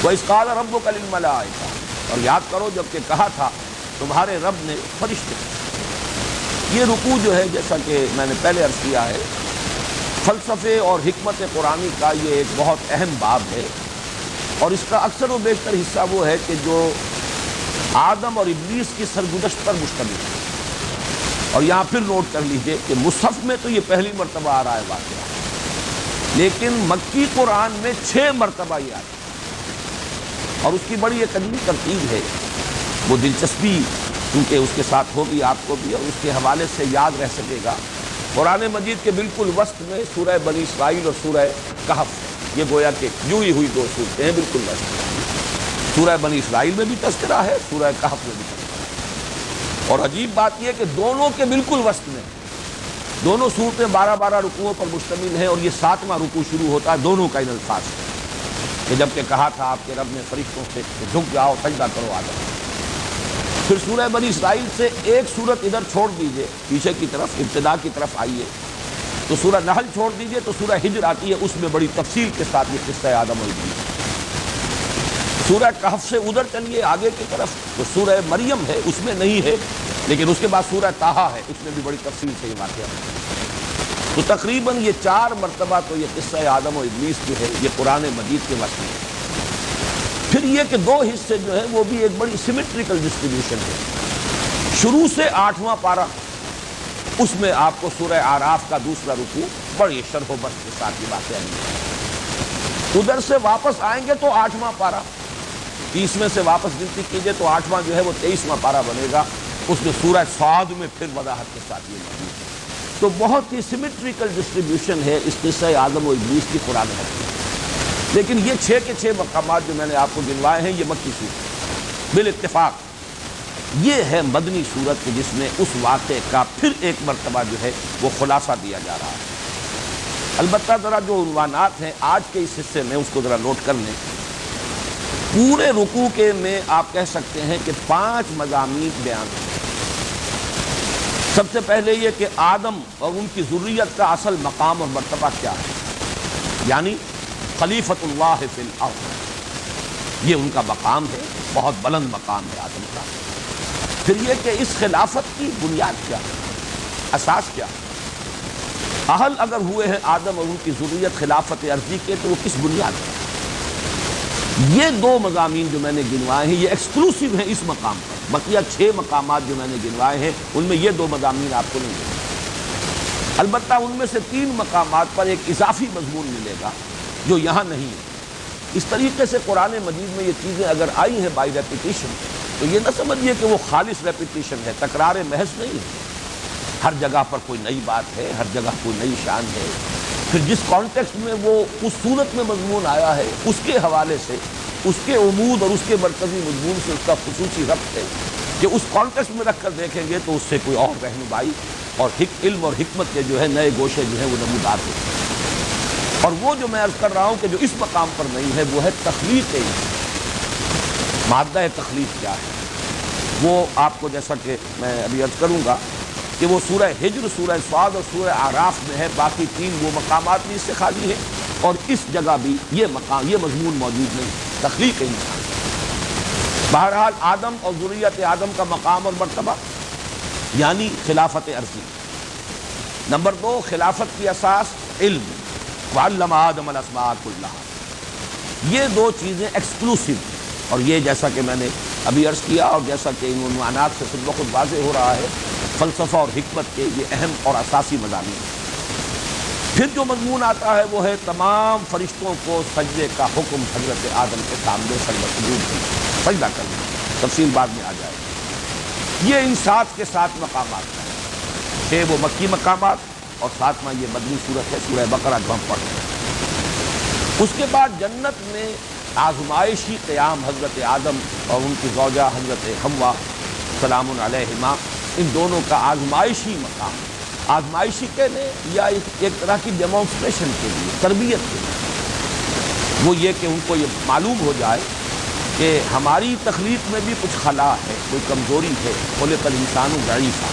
وَإِذْ قَالَ رَبُّكَ لِلْمَلَائِكَةِ، اور یاد کرو جبکہ کہا تھا تمہارے رب نے فرشتے. یہ رکوع جو ہے جیسا کہ میں نے پہلے عرض کیا ہے، فلسفے اور حکمت قرآنی کا یہ ایک بہت اہم باب ہے، اور اس کا اکثر و بیشتر حصہ وہ ہے کہ جو آدم اور ابلیس کی سرگزشت پر مشتمل ہے. اور یہاں پھر نوٹ کر لیجئے کہ مصحف میں تو یہ پہلی مرتبہ آ رہا ہے واقعہ، لیکن مکی قرآن میں 6 مرتبہ یہ آتا ہے. اور اس کی بڑی ایک عجیب ترتیب ہے، وہ دلچسپی کیونکہ اس کے ساتھ ہوگی آپ کو بھی، اور اس کے حوالے سے یاد رہ سکے گا. قرآن مجید کے بالکل وسط میں سورہ بنی اسرائیل اور سورہ کہف، یہ گویا کہ جوئی ہوئی دو صورتیں ہیں بالکل وسط. سورہ بنی اسرائیل میں بھی تذکرہ ہے، سورہ کہف میں بھی تذکرہ ہے. اور عجیب بات یہ کہ دونوں کے بالکل وسط میں دونوں صورتیں 12 رکوعوں پر مشتمل ہیں، اور یہ 7واں رکوع شروع ہوتا ہے دونوں کا ان الفاظ سے کہ جبکہ کہا تھا آپ کے رب نے فرشتوں سے کہ جھک جاؤ، سجدہ کرو آدم. پھر سورہ بنی اسرائیل سے ایک سورت ادھر چھوڑ دیجئے پیچھے کی طرف، ابتدا کی طرف آئیے تو سورہ نحل چھوڑ دیجئے تو سورہ ہجر آتی ہے، اس میں بڑی تفصیل کے ساتھ یہ قصہ آدم اور ابلیس. سورہ کہف سے ادھر چلیے آگے کی طرف تو سورہ مریم ہے، اس میں نہیں ہے، لیکن اس کے بعد سورہ طٰہٰ ہے، اس میں بھی بڑی تفصیل سے یہ واقعہ ہے. تو تقریباً یہ 4 مرتبہ تو یہ قصہ آدم و ابلیس جو ہے یہ قرآن مجید کے وسط میں ہے. پھر یہ کہ 2 حصے جو ہیں وہ بھی ایک بڑی سیمیٹریکل ڈسٹریبیوشن ہے. شروع سے 8واں پارہ، اس میں آپ کو سورہ اعراف کا دوسرا رکوع بڑی شرح و بسط کے ساتھ یہ واقعہ ہے. ادھر سے واپس آئیں گے تو 8واں پارہ، 30ویں سے واپس گنتی کیجئے تو 8واں جو ہے وہ 23واں پارہ بنے گا. اس میں سورہ صاد میں پھر وضاحت کے ساتھ یہ موجود ہے. تو بہت ہی سیمیٹریکل ڈسٹریبیوشن ہے اس قصہ آدم و ابلیس کی قرآن میں. لیکن یہ 6 کے 6 مقامات جو میں نے آپ کو گنوائے ہیں یہ مکی صورت بالاتفاق یہ ہے مدنی صورت کہ جس میں اس واقعے کا پھر ایک مرتبہ جو ہے وہ خلاصہ دیا جا رہا ہے. البتہ ذرا جو عنوانات ہیں آج کے اس حصے میں اس کو ذرا نوٹ کر لیں. پورے رکوع کے میں آپ کہہ سکتے ہیں کہ 5 مضامین بیان ہیں. سب سے پہلے یہ کہ آدم اور ان کی ذریت کا اصل مقام اور مرتبہ کیا ہے، یعنی خلیفۃ اللہ فی الارض، یہ ان کا مقام ہے، بہت بلند مقام ہے آدم کا. پھر یہ کہ اس خلافت کی بنیاد کیا ہے، اساس کیا ہے. اہل اگر ہوئے ہیں آدم اور ان کی ذریت خلافت ارضی کے تو وہ کس بنیاد پر. یہ 2 مضامین جو میں نے گنوائے ہیں یہ ایکسکلوسیو ہیں اس مقام پر. بقیہ 6 مقامات جو میں نے گنوائے ہیں ان میں یہ 2 مضامین آپ کو نہیں ملیں. البتہ ان میں سے 3 مقامات پر ایک اضافی مضمون ملے گا جو یہاں نہیں ہے. اس طریقے سے قرآن مجید میں یہ چیزیں اگر آئی ہیں بائی ریپیٹیشن تو یہ نہ سمجھیے کہ وہ خالص ریپیٹیشن ہے، تکرار محض نہیں ہے. ہر جگہ پر کوئی نئی بات ہے، ہر جگہ کوئی نئی شان ہے. پھر جس کانٹیکسٹ میں وہ اس صورت میں مضمون آیا ہے اس کے حوالے سے، اس کے عمود اور اس کے مرکزی مضمون سے اس کا خصوصی ربط ہے. کہ اس کانٹیکسٹ میں رکھ کر دیکھیں گے تو اس سے کوئی اور رہنمائی اور علم اور حکمت کے جو ہے نئے گوشے جو ہیں وہ نمودار ہوتے ہیں۔ اور وہ جو میں عرض کر رہا ہوں کہ جو اس مقام پر نہیں ہے وہ ہے تخلیق انسان۔ مادہ تخلیق کیا ہے وہ آپ کو جیسا کہ میں ابھی عرض کروں گا کہ وہ سورہ ہجر، سورہ صاد اور سورہ اعراف میں ہے، باقی تین وہ مقامات بھی اس سے خالی ہیں اور اس جگہ بھی یہ مضمون موجود نہیں، تخلیق انسان۔ بہرحال آدم اور ذریت آدم کا مقام اور مرتبہ یعنی خلافت عرضی۔ نمبر 2 خلافت کی اساس علم، وعلم آدم الاسماء کلھا۔ یہ دو چیزیں ایکسکلوسیو، اور یہ جیسا کہ میں نے ابھی عرض کیا اور جیسا کہ ان عنوانات سے خود بخود واضح ہو رہا ہے، فلسفہ اور حکمت کے یہ اہم اور اساسی مضامین ہیں۔ پھر جو مضمون آتا ہے وہ ہے تمام فرشتوں کو سجدے کا حکم حضرت آدم کے سامنے سجدہ کرنا، تفصیل بعد میں آ جائے گی۔ یہ ان 7 کے 7 مقامات ہیں، 6 وہ مکی مقامات اور 7واں یہ مدنی صورت ہے سورہ بقرہ جو ہم پڑھ رہے ہیں۔ اس کے بعد جنت میں آزمائشی قیام حضرت آدم اور ان کی زوجہ حضرت حوا سلام علیہما، ان دونوں کا آزمائشی مقام، آزمائشی کہنے یا ایک طرح کی ڈیمانسٹریشن کے لیے، تربیت کے لیے، وہ یہ کہ ان کو یہ معلوم ہو جائے کہ ہماری تخلیق میں بھی کچھ خلا ہے، کوئی کمزوری ہے، خلق الانسان ضعیفا،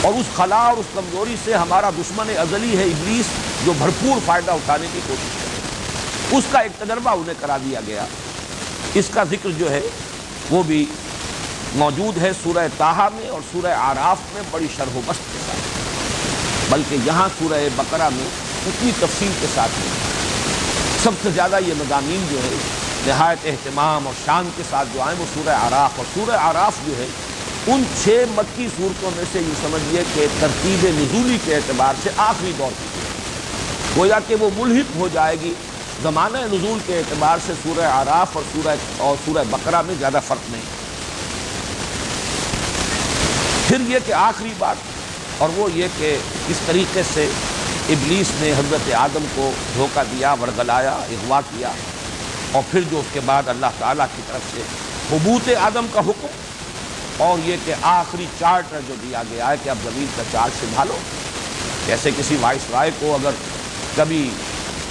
اور اس خلا اور اس کمزوری سے ہمارا دشمن ازلی ہے ابلیس، جو بھرپور فائدہ اٹھانے کی کوشش کرے۔ اس کا ایک تجربہ انہیں کرا دیا گیا۔ اس کا ذکر جو ہے وہ بھی موجود ہے سورہ طٰہٰ میں اور سورہ اعراف میں بڑی شرح و بسط کے ساتھ، بلکہ یہاں سورہ بقرہ میں اتنی تفصیل کے ساتھ نہیں۔ سب سے زیادہ یہ مضامین جو ہے نہایت اہتمام اور شان کے ساتھ جو آئیں وہ سورہ اعراف، اور سورہ اعراف جو ہے ان 6 مکی صورتوں میں سے یہ سمجھیے کہ ترتیب نزولی کے اعتبار سے آخری دور کی ہے، گویا کہ وہ ملحق ہو جائے گی زمانہ نزول کے اعتبار سے سورہ اعراف اور سورہ بقرہ میں زیادہ فرق نہیں۔ پھر یہ کہ آخری بات اور وہ یہ کہ کس طریقے سے ابلیس نے حضرت آدم کو دھوکہ دیا، ورگلایا، اغوا کیا، اور پھر جو اس کے بعد اللہ تعالیٰ کی طرف سے حبوط آدم کا حکم، اور یہ کہ آخری چارٹر جو دیا گیا ہے کہ اب زمین کا چارج سنبھالو۔ جیسے کسی وائس رائے کو اگر کبھی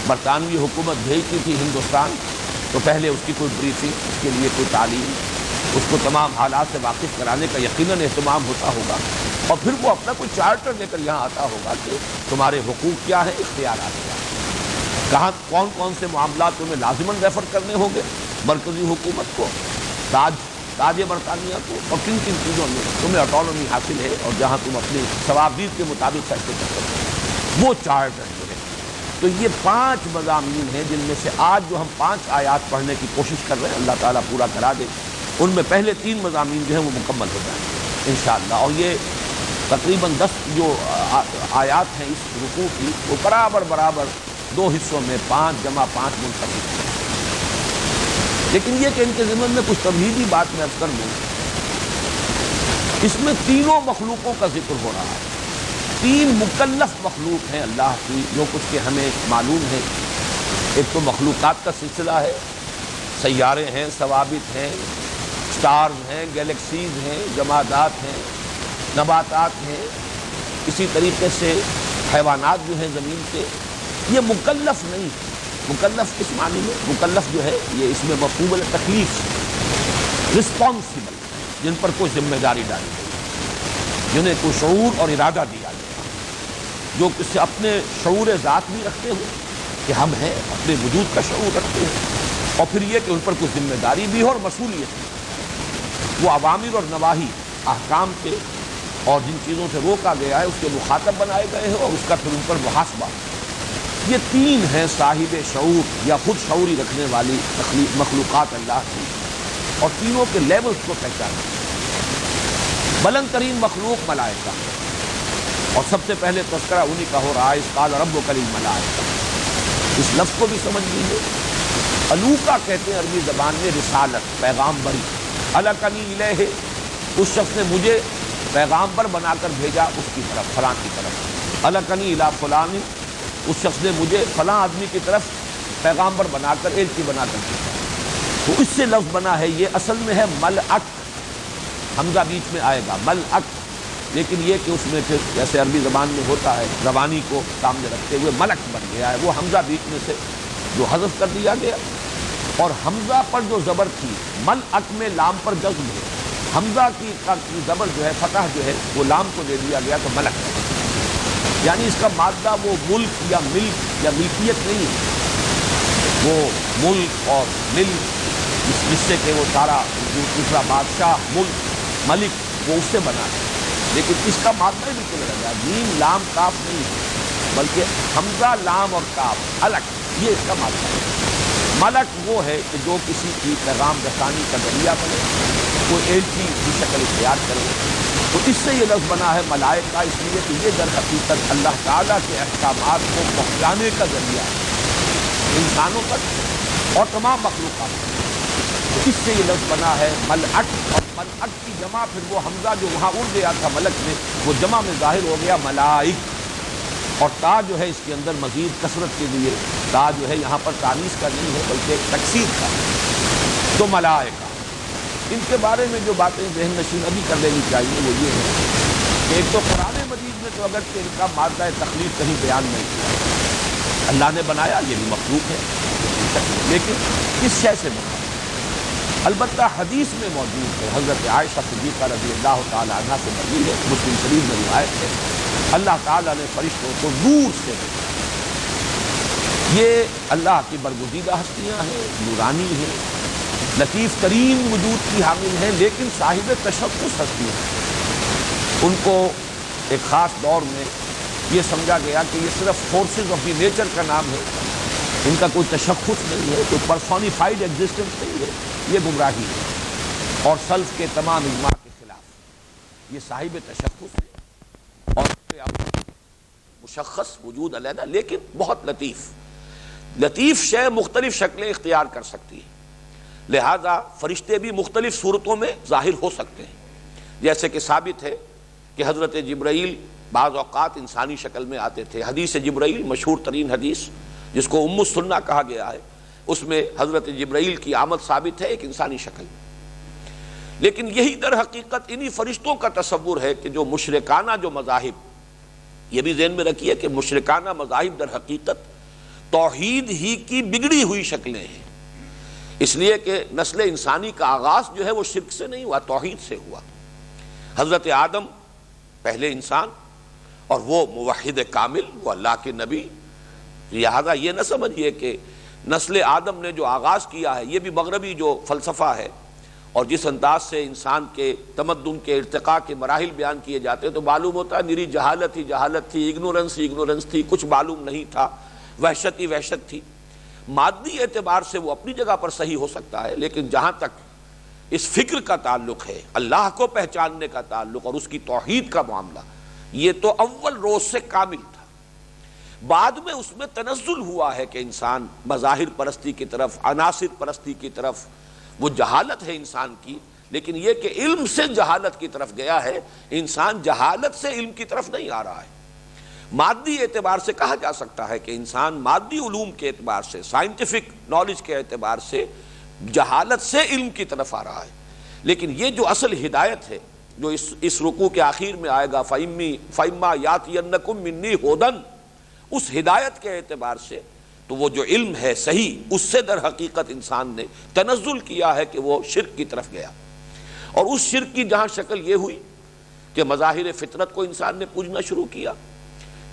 برطانوی حکومت بھیجتی تھی ہندوستان تو پہلے اس کی کوئی بریفنگ، اس کے لیے کوئی تعلیم، اس کو تمام حالات سے واقف کرانے کا یقیناً اہتمام ہوتا ہوگا، اور پھر وہ اپنا کوئی چارٹر لے کر یہاں آتا ہوگا کہ تمہارے حقوق کیا ہیں، اختیارات کیا ہیں، کہاں کون کون سے معاملات تمہیں لازماً ریفر کرنے ہوں گے مرکزی حکومت کو، تاج برطانیہ کو، اور کن کن چیزوں میں تمہیں آٹونومی حاصل ہے اور جہاں تم اپنی ثوابدید کے مطابق فیصلے کر سکتے ہو، وہ چارٹر جو ہے۔ تو یہ 5 مضامین ہیں جن میں سے آج جو ہم 5 آیات پڑھنے کی کوشش کر رہے ہیں، اللہ تعالیٰ پورا کرا دے، ان میں پہلے 3 مضامین جو ہیں وہ مکمل ہو جائیں گے انشاءاللہ، اور یہ تقریباً 10 جو آیات ہیں اس رکوع کی وہ برابر 2 حصوں میں 5 جمع 5 منتقل ہیں۔ لیکن یہ کہ ان کے ضمن میں کچھ تمہیدی بات میں عرض کر دوں، اس میں تینوں مخلوقوں کا ذکر ہو رہا ہے۔ 3 مکلف مخلوق ہیں اللہ کی، جو کچھ کہ ہمیں معلوم ہے۔ ایک تو مخلوقات کا سلسلہ ہے، سیارے ہیں، ثوابت ہیں، سٹارز ہیں، گیلیکسیز ہیں، جمادات ہیں، نباتات ہیں، اسی طریقے سے حیوانات جو ہیں زمین کے، یہ مکلف نہیں۔ مکلف کس معنی میں؟ مکلف جو ہے یہ اس میں مفہوم تکلیف، رسپانسبل، جن پر کوئی ذمہ داری ڈالی گئی، جنہیں کوئی شعور اور ارادہ دیا گیا، جو کسی اپنے شعور ذات بھی رکھتے ہوئے کہ ہم ہیں، اپنے وجود کا شعور رکھتے ہیں، اور پھر یہ کہ ان پر کوئی ذمہ داری بھی ہو اور مسئولیت بھی۔ وہ عوامر اور نواہی، احکام کے اور جن چیزوں سے روکا گیا ہے اس کے مخاطب بنائے گئے ہیں، اور اس کا پھر ان پر محاسبہ۔ یہ 3 ہیں صاحب شعور یا خود شعوری رکھنے والی مخلوقات اللہ کی، اور تینوں کے لیولز کو پہچانا۔ بلند ترین مخلوق ملائکہ، اور سب سے پہلے تذکرہ انہی کا ہو رہا ہے، اذ قال ربک للملائکہ، اس لفظ کو بھی سمجھ لیجیے۔ الوکا کہتے ہیں عربی زبان میں رسالت، پیغامبری۔ الکنی الیہ، اس شخص نے مجھے پیغامبر بنا کر بھیجا اس کی طرف، فلاں کی طرف۔ الکنی الی فلان، اس شخص نے مجھے فلاں آدمی کی طرف پیغامبر بنا کر، ایلچی بنا کر بھیجا۔ تو اس سے لفظ بنا ہے، یہ اصل میں ہے ملعک، حمزہ بیچ میں آئے گا ملعق، لیکن یہ کہ اس میں پھر جیسے عربی زبان میں ہوتا ہے زبانی کو سامنے رکھتے ہوئے ملک بن گیا ہے، وہ حمزہ بیچ میں سے جو حذف کر دیا گیا، اور حمزہ پر جو زبر تھی ملعق میں لام پر جزم ہے، حمزہ کی زبر جو ہے فتح جو ہے وہ لام کو دے دیا گیا تو ملک، یعنی اس کا مادہ وہ ملک یا ملک یا ملکیت نہیں ہے، وہ ملک اور ملک اس سے کہ وہ سارا دوسرا بادشاہ ملک ملک وہ اس سے بنا ہے، لیکن اس کا مادہ ہی بالکل الگ ہے، میم لام کاف نہیں ہے بلکہ حمزہ لام اور کاف الگ، یہ اس کا مادہ ہے۔ ملک وہ ہے کہ جو کسی کی پیغام رسانی کا ذریعہ بنے، کوئی ایلچی کی شکل اختیار کرے، تو اس سے یہ لفظ بنا ہے ملائکہ، اس لیے کہ یہ در حقیقت اللہ تعالیٰ کے احکامات کو پہنچانے کا ذریعہ ہے انسانوں تک اور تمام مخلوقات تک، تو اس سے یہ لفظ بنا ہے ملعق، اور ملعق کی جمع پھر وہ حمزہ جو وہاں اڑ گیا تھا ملک میں وہ جمع میں ظاہر ہو گیا ملائک، اور تا جو ہے اس کے اندر مزید کثرت کے لیے تا جو ہے یہاں پر تانیث کا نہیں ہے بلکہ تکسیر کا، تو ملائکہ ان کے بارے میں جو باتیں ذہن نشین ابھی کر لینی چاہیے وہ یہ ہے کہ ایک تو قرآن مجید میں تو اگر کہ ان کا مادہ تخلیق کہیں بیان نہیں کیا، اللہ نے بنایا یہ بھی مخلوق ہے لیکن کس شے سے بنایا، البتہ حدیث میں موجود ہے، حضرت عائشہ صدیقہ رضی اللہ تعالی عنہا سے مروی ہے، مسلم شریف میں روایت ہے، اللہ تعالیٰ نے فرشتوں کو نور سے بنایا، یہ اللہ کی برگزیدہ ہستیاں ہیں، نورانی ہیں، لطیف ترین وجود کی حامل ہیں، لیکن صاحب تشخص ہستیاں ہیں، ان کو ایک خاص دور میں یہ سمجھا گیا کہ یہ صرف فورسز آف دی نیچر کا نام ہے، ان کا کوئی تشخص نہیں ہے، کوئی پرسونیفائڈ ایگزسٹنس نہیں ہے، یہ گمراہی ہے اور سلف کے تمام اجماع کے خلاف، یہ صاحب تشخص ہے اور مشخص وجود علیحدہ لیکن بہت لطیف شے مختلف شکلیں اختیار کر سکتی ہے، لہذا فرشتے بھی مختلف صورتوں میں ظاہر ہو سکتے ہیں، جیسے کہ ثابت ہے کہ حضرت جبرائیل بعض اوقات انسانی شکل میں آتے تھے، حدیث جبرائیل مشہور ترین حدیث جس کو ام السنہ کہا گیا ہے، اس میں حضرت جبرائیل کی آمد ثابت ہے ایک انسانی شکل میں، لیکن یہی در حقیقت انہی فرشتوں کا تصور ہے کہ جو مشرکانہ جو مذاہب، یہ بھی ذہن میں رکھیے کہ مشرکانہ مذاہب در حقیقت توحید ہی کی بگڑی ہوئی شکلیں ہیں، اس لیے کہ نسل انسانی کا آغاز جو ہے وہ شرک سے نہیں ہوا، توحید سے ہوا، حضرت آدم پہلے انسان اور وہ موحد کامل، وہ اللہ کے نبی، لہذا یہ نہ سمجھیے کہ نسل آدم نے جو آغاز کیا ہے، یہ بھی مغربی جو فلسفہ ہے اور جس انداز سے انسان کے تمدن کے ارتقاء کے مراحل بیان کیے جاتے ہیں تو معلوم ہوتا ہے نری جہالت ہی جہالت تھی، اگنورنس تھی، کچھ معلوم نہیں تھا، وحشت ہی وحشت تھی، مادی اعتبار سے وہ اپنی جگہ پر صحیح ہو سکتا ہے، لیکن جہاں تک اس فکر کا تعلق ہے، اللہ کو پہچاننے کا تعلق اور اس کی توحید کا معاملہ، یہ تو اول روز سے کامل تھا، بعد میں اس میں تنزل ہوا ہے کہ انسان مظاہر پرستی کی طرف، عناصر پرستی کی طرف، وہ جہالت ہے انسان کی، لیکن یہ کہ علم سے جہالت کی طرف گیا ہے، انسان جہالت سے علم کی طرف نہیں آ رہا ہے، مادی اعتبار سے کہا جا سکتا ہے کہ انسان مادی علوم کے اعتبار سے، سائنٹیفک نالج کے اعتبار سے جہالت سے علم کی طرف آ رہا ہے، لیکن یہ جو اصل ہدایت ہے جو اس رکوع کے آخر میں آئے گا فَإِمَّا يَأْتِيَنَّكُم مِّنِّي هُدًى، اس ہدایت کے اعتبار سے تو وہ جو علم ہے صحیح، اس سے در حقیقت انسان نے تنزل کیا ہے کہ وہ شرک کی طرف گیا، اور اس شرک کی جہاں شکل یہ ہوئی کہ مظاہر فطرت کو انسان نے پوجنا شروع کیا،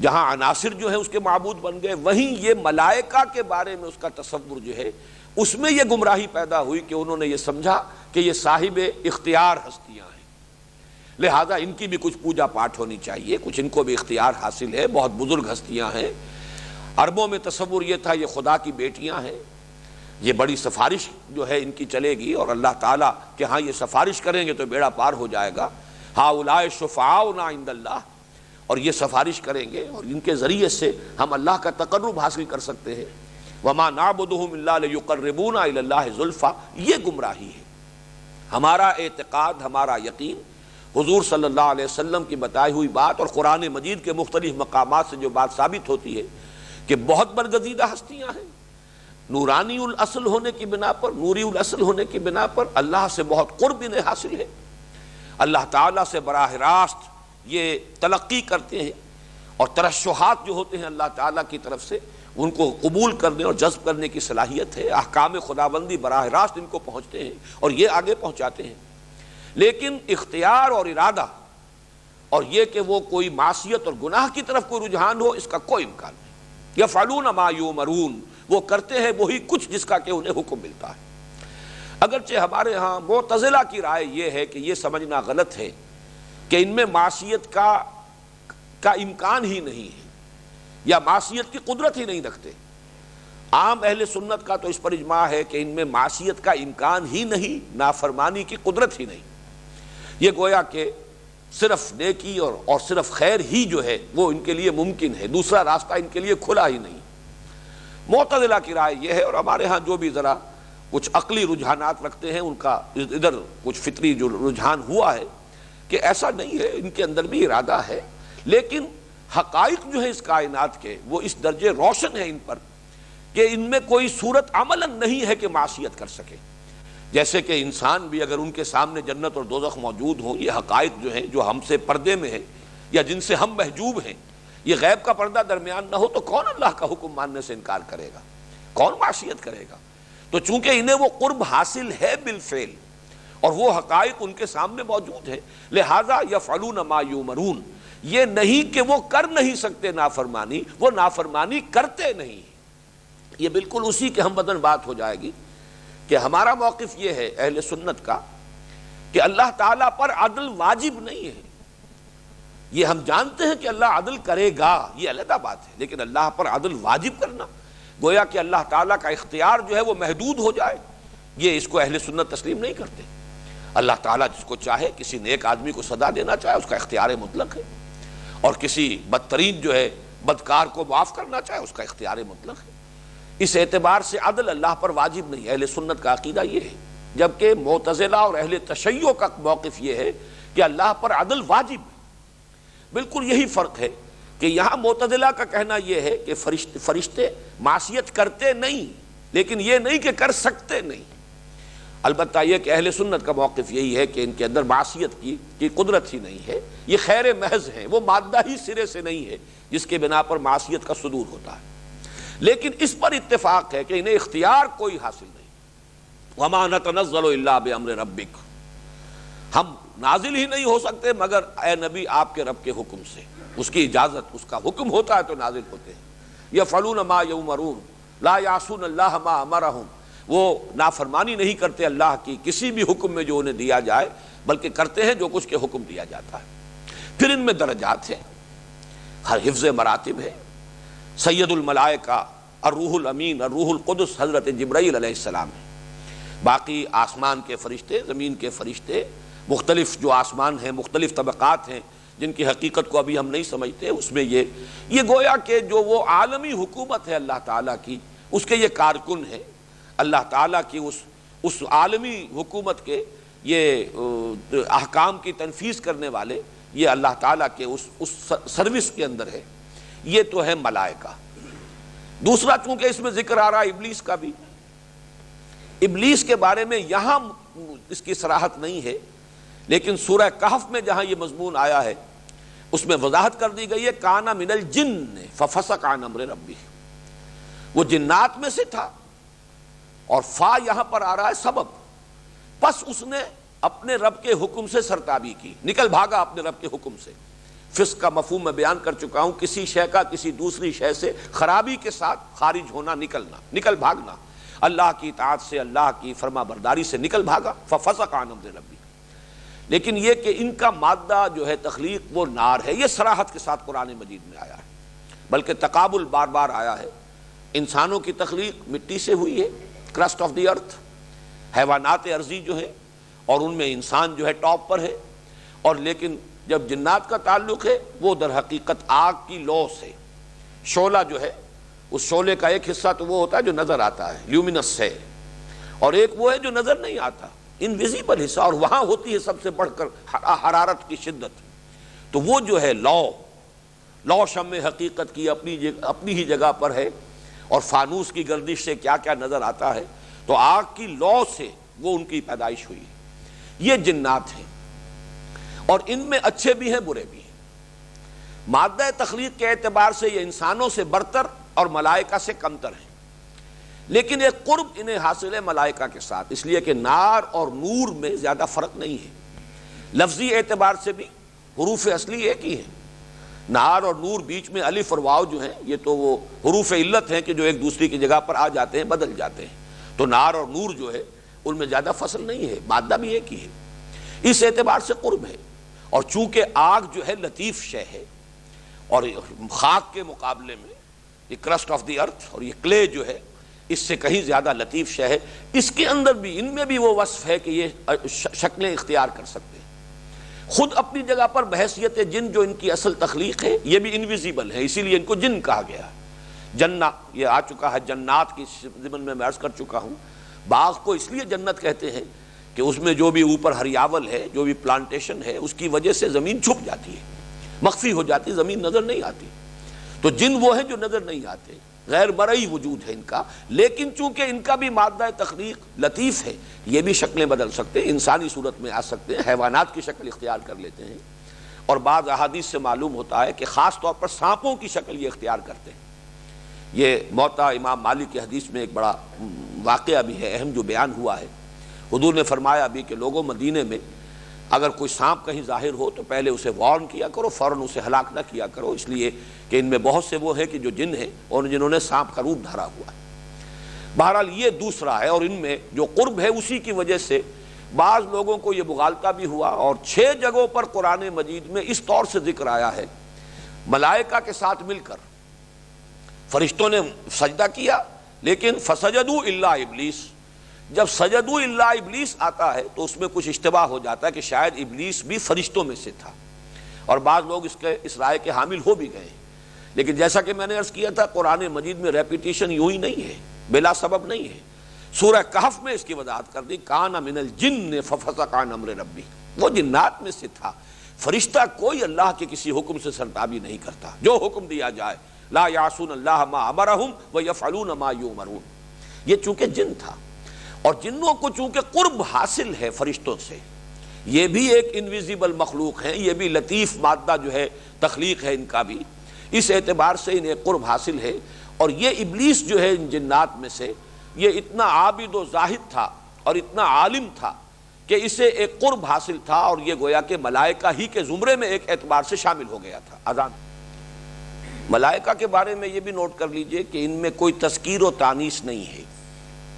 جہاں عناصر جو ہے اس کے معبود بن گئے، وہیں یہ ملائکہ کے بارے میں اس کا تصور جو ہے اس میں یہ گمراہی پیدا ہوئی کہ انہوں نے یہ سمجھا کہ یہ صاحب اختیار ہستیاں ہیں، لہذا ان کی بھی کچھ پوجا پاٹ ہونی چاہیے، کچھ ان کو بھی اختیار حاصل ہے، بہت بزرگ ہستیاں ہیں، عربوں میں تصور یہ تھا یہ خدا کی بیٹیاں ہیں، یہ بڑی سفارش جو ہے ان کی چلے گی اور اللہ تعالیٰ کہ ہاں یہ سفارش کریں گے تو بیڑا پار ہو جائے گا، ہؤلاء شفعاؤنا عند اللہ، اور یہ سفارش کریں گے اور ان کے ذریعے سے ہم اللہ کا تقرب حاصل کر سکتے ہیں، وما نعبدهم الا ليقربونا الى الله زلفى، یہ گمراہی ہے۔ ہمارا اعتقاد، ہمارا یقین حضور صلی اللہ علیہ وسلم کی بتائی ہوئی بات اور قرآن مجید کے مختلف مقامات سے جو بات ثابت ہوتی ہے کہ بہت برگزیدہ ہستیاں ہیں، نورانی الاصل ہونے کی بنا پر، نوری الاصل ہونے کی بنا پر اللہ سے بہت قرب انہیں حاصل ہے، اللہ تعالیٰ سے براہ راست یہ تلقی کرتے ہیں، اور ترشحات جو ہوتے ہیں اللہ تعالیٰ کی طرف سے ان کو قبول کرنے اور جذب کرنے کی صلاحیت ہے۔ احکام خداوندی براہ راست ان کو پہنچتے ہیں اور یہ آگے پہنچاتے ہیں، لیکن اختیار اور ارادہ اور یہ کہ وہ کوئی معصیت اور گناہ کی طرف کوئی رجحان ہو، اس کا کوئی امکان نہیں۔ یفعلون ما یؤمرون، وہ کرتے ہیں وہی کچھ جس کا کہ انہیں حکم ملتا ہے۔ اگرچہ ہمارے ہاں معتزلہ کی رائے یہ ہے کہ یہ سمجھنا غلط ہے کہ ان میں معصیت کا امکان ہی نہیں ہے یا معصیت کی قدرت ہی نہیں رکھتے۔ عام اہل سنت کا تو اس پر اجماع ہے کہ ان میں معصیت کا امکان ہی نہیں، نافرمانی کی قدرت ہی نہیں۔ یہ گویا کہ صرف نیکی اور صرف خیر ہی جو ہے وہ ان کے لیے ممکن ہے، دوسرا راستہ ان کے لیے کھلا ہی نہیں۔ معتزلہ کی رائے یہ ہے، اور ہمارے ہاں جو بھی ذرا کچھ عقلی رجحانات رکھتے ہیں ان کا ادھر کچھ فطری جو رجحان ہوا ہے کہ ایسا نہیں ہے، ان کے اندر بھی ارادہ ہے، لیکن حقائق جو ہیں اس کائنات کے وہ اس درجے روشن ہیں ان پر کہ ان میں کوئی صورت عملاً نہیں ہے کہ معصیت کر سکے۔ جیسے کہ انسان بھی اگر ان کے سامنے جنت اور دوزخ موجود ہوں، یہ حقائق جو ہیں جو ہم سے پردے میں ہیں یا جن سے ہم محجوب ہیں، یہ غیب کا پردہ درمیان نہ ہو تو کون اللہ کا حکم ماننے سے انکار کرے گا، کون معصیت کرے گا؟ تو چونکہ انہیں وہ قرب حاصل ہے بالفعل اور وہ حقائق ان کے سامنے موجود ہے، لہذا یفعلون ما یؤمرون، یہ نہیں کہ وہ کر نہیں سکتے نافرمانی، وہ نافرمانی کرتے نہیں۔ یہ بالکل اسی کے ہم بدن بات ہو جائے گی کہ ہمارا موقف یہ ہے اہل سنت کا کہ اللہ تعالیٰ پر عدل واجب نہیں ہے۔ یہ ہم جانتے ہیں کہ اللہ عدل کرے گا، یہ علیحدہ بات ہے، لیکن اللہ پر عدل واجب کرنا گویا کہ اللہ تعالیٰ کا اختیار جو ہے وہ محدود ہو جائے، یہ اس کو اہل سنت تسلیم نہیں کرتے۔ اللہ تعالیٰ جس کو چاہے، کسی نیک آدمی کو سزا دینا چاہے، اس کا اختیار مطلق ہے، اور کسی بدترین جو ہے بدکار کو معاف کرنا چاہے اس کا اختیار مطلق ہے۔ اس اعتبار سے عدل اللہ پر واجب نہیں، اہل سنت کا عقیدہ یہ ہے، جبکہ معتزلہ اور اہل تشیع کا موقف یہ ہے کہ اللہ پر عدل واجب ہے۔ بالکل یہی فرق ہے کہ یہاں معتزلہ کا کہنا یہ ہے کہ فرشتے معصیت کرتے نہیں، لیکن یہ نہیں کہ کر سکتے نہیں۔ البتہ یہ کہ اہل سنت کا موقف یہی ہے کہ ان کے اندر معصیت کی قدرت ہی نہیں ہے، یہ خیر محض ہے، وہ مادہ ہی سرے سے نہیں ہے جس کے بنا پر معصیت کا صدور ہوتا ہے۔ لیکن اس پر اتفاق ہے کہ انہیں اختیار کوئی حاصل نہیں۔ وَمَا نَتَنَزَّلُ إِلَّا بِأَمْرِ رَبِّكَ، ہم نازل ہی نہیں ہو سکتے مگر اے نبی آپ کے رب کے حکم سے، اس کی اجازت، اس کا حکم ہوتا ہے تو نازل ہوتے ہیں۔ یفعلون ما یؤمرون لا یعصون اللہ ما امرہم، وہ نافرمانی نہیں کرتے اللہ کی کسی بھی حکم میں جو انہیں دیا جائے، بلکہ کرتے ہیں جو کچھ کے حکم دیا جاتا ہے۔ پھر ان میں درجات ہیں، ہر حفظ مراتب ہے۔ سید الملائکہ الروح الامین الروح القدس حضرت جبرائیل علیہ السلام ہے۔ باقی آسمان کے فرشتے، زمین کے فرشتے، مختلف جو آسمان ہیں، مختلف طبقات ہیں جن کی حقیقت کو ابھی ہم نہیں سمجھتے، اس میں یہ گویا کہ جو وہ عالمی حکومت ہے اللہ تعالیٰ کی، اس کے یہ کارکن ہیں۔ اللہ تعالیٰ کی اس عالمی حکومت کے یہ احکام کی تنفیذ کرنے والے، یہ اللہ تعالیٰ کے اس سروس کے اندر ہے۔ یہ تو ہے ملائکہ۔ دوسرا چونکہ اس میں ذکر آ رہا ہے ابلیس کا بھی، ابلیس کے بارے میں یہاں اس کی صراحت نہیں ہے، لیکن سورہ کہف میں جہاں یہ مضمون آیا ہے اس میں وضاحت کر دی گئی ہے، کانا من الجن ففسق عن امر ربی، وہ جنات میں سے تھا، اور فا یہاں پر آ رہا ہے سبب، پس اس نے اپنے رب کے حکم سے سرتابی کی، نکل بھاگا اپنے رب کے حکم سے۔ فسق کا مفہوم میں بیان کر چکا ہوں، کسی شے کا کسی دوسری شے سے خرابی کے ساتھ خارج ہونا، نکلنا، نکل بھاگنا، اللہ کی اطاعت سے، اللہ کی فرما برداری سے نکل بھاگا، ففسق عن امر ربی۔ لیکن یہ کہ ان کا مادہ جو ہے تخلیق وہ نار ہے، یہ صراحت کے ساتھ قرآن مجید میں آیا ہے، بلکہ تقابل بار بار آیا ہے۔ انسانوں کی تخلیق مٹی سے ہوئی ہے، کرسٹ آف دی ارتھ، حیوانات ارضی جو ہے، اور ان میں انسان جو ہے ٹاپ پر ہے، اور لیکن جب جنات کا تعلق ہے وہ در حقیقت آگ کی لو سے، شعلہ جو ہے، اس شعلے کا ایک حصہ تو وہ ہوتا ہے جو نظر آتا ہے، لیومینس ہے، اور ایک وہ ہے جو نظر نہیں آتا، انویزیبل حصہ، اور وہاں ہوتی ہے سب سے بڑھ کر حرارت کی شدت۔ تو وہ جو ہے لو شمع حقیقت کی اپنی ہی جگہ پر ہے، اور فانوس کی گردش سے کیا کیا نظر آتا ہے، تو آگ کی لو سے وہ ان کی پیدائش ہوئی۔ یہ جنات ہیں۔ اور ان میں اچھے بھی ہیں برے بھی ہیں۔ مادہ تخلیق کے اعتبار سے یہ انسانوں سے برتر اور ملائکہ سے کمتر ہیں، لیکن ایک قرب انہیں حاصل ہے ملائکہ کے ساتھ، اس لیے کہ نار اور نور میں زیادہ فرق نہیں ہے۔ لفظی اعتبار سے بھی حروف اصلی ایک ہی ہیں، نار اور نور بیچ میں الف اور واو جو ہیں یہ تو وہ حروف علت ہیں کہ جو ایک دوسری کی جگہ پر آ جاتے ہیں، بدل جاتے ہیں، تو نار اور نور جو ہے ان میں زیادہ فصل نہیں ہے، مادہ بھی ایک ہی ہے، اس اعتبار سے قرب ہے۔ اور چونکہ آگ جو ہے لطیف شے ہے، اور خاک کے مقابلے میں یہ کرسٹ آف دی ارتھ اور یہ کلے جو ہے اس سے کہیں زیادہ لطیف شے ہے، اس کے اندر بھی ان میں بھی وہ وصف ہے کہ یہ شکلیں اختیار کر سکتے ہیں، خود اپنی جگہ پر بحیثیت جن جو ان کی اصل تخلیق ہے یہ بھی انویزیبل ہے، اسی لیے ان کو جن کہا گیا ہے۔ جنہ یہ آ چکا ہے، جنات کی ضمن میں عرض کر چکا ہوں، باغ کو اس لیے جنت کہتے ہیں کہ اس میں جو بھی اوپر ہریاول ہے، جو بھی پلانٹیشن ہے، اس کی وجہ سے زمین چھپ جاتی ہے، مخفی ہو جاتی، زمین نظر نہیں آتی، تو جن وہ ہیں جو نظر نہیں آتے، غیر مرئی وجود ہے ان کا، لیکن چونکہ ان کا بھی مادہ تخلیق لطیف ہے، یہ بھی شکلیں بدل سکتے ہیں، انسانی صورت میں آ سکتے ہیں، حیوانات کی شکل اختیار کر لیتے ہیں، اور بعض احادیث سے معلوم ہوتا ہے کہ خاص طور پر سانپوں کی شکل یہ اختیار کرتے ہیں۔ یہ موطا امام مالک کی حدیث میں ایک بڑا واقعہ بھی ہے اہم جو بیان ہوا ہے، حضور نے فرمایا بھی کہ لوگوں مدینے میں اگر کوئی سانپ کہیں ظاہر ہو تو پہلے اسے وارن کیا کرو، فوراً اسے ہلاک نہ کیا کرو، اس لیے کہ ان میں بہت سے وہ ہیں کہ جو جن ہیں اور جنہوں نے سانپ کا روپ دھرا ہوا ہے۔ بہرحال یہ دوسرا ہے، اور ان میں جو قرب ہے اسی کی وجہ سے بعض لوگوں کو یہ مغالطہ بھی ہوا، اور 6 جگہوں پر قرآن مجید میں اس طور سے ذکر آیا ہے ملائکہ کے ساتھ مل کر فرشتوں نے سجدہ کیا، لیکن فسجدوا الا ابلیس، جب سجدوا الا ابلیس آتا ہے تو اس میں کچھ اشتباہ ہو جاتا ہے کہ شاید ابلیس بھی فرشتوں میں سے تھا، اور بعض لوگ اس رائے کے حامل ہو بھی گئے، لیکن جیسا کہ میں نے عرض کیا تھا قرآن مجید میں ریپیٹیشن یوں ہی نہیں ہے، بلا سبب نہیں ہے۔ سورہ کہف میں اس کی وضاحت کر دی، کان من الجن ففسق عن امر ربی، وہ جنات میں سے تھا، فرشتہ کوئی اللہ کے کسی حکم سے سرتابی نہیں کرتا، جو حکم دیا جائے، لا یعصون اللہ ما امرہم ویفعلون ما یؤمرون، یہ چونکہ جن تھا، اور جنوں کو چونکہ قرب حاصل ہے فرشتوں سے، یہ بھی ایک انویزیبل مخلوق ہیں، یہ بھی لطیف مادہ جو ہے تخلیق ہے ان کا بھی، اس اعتبار سے انہیں قرب حاصل ہے۔ اور یہ ابلیس جو ہے ان جنات میں سے یہ اتنا عابد و زاہد تھا اور اتنا عالم تھا کہ اسے ایک قرب حاصل تھا، اور یہ گویا کہ ملائکہ ہی کے زمرے میں ایک اعتبار سے شامل ہو گیا تھا۔ اذان ملائکہ کے بارے میں یہ بھی نوٹ کر لیجئے کہ ان میں کوئی تذکیر و تانیث نہیں ہے،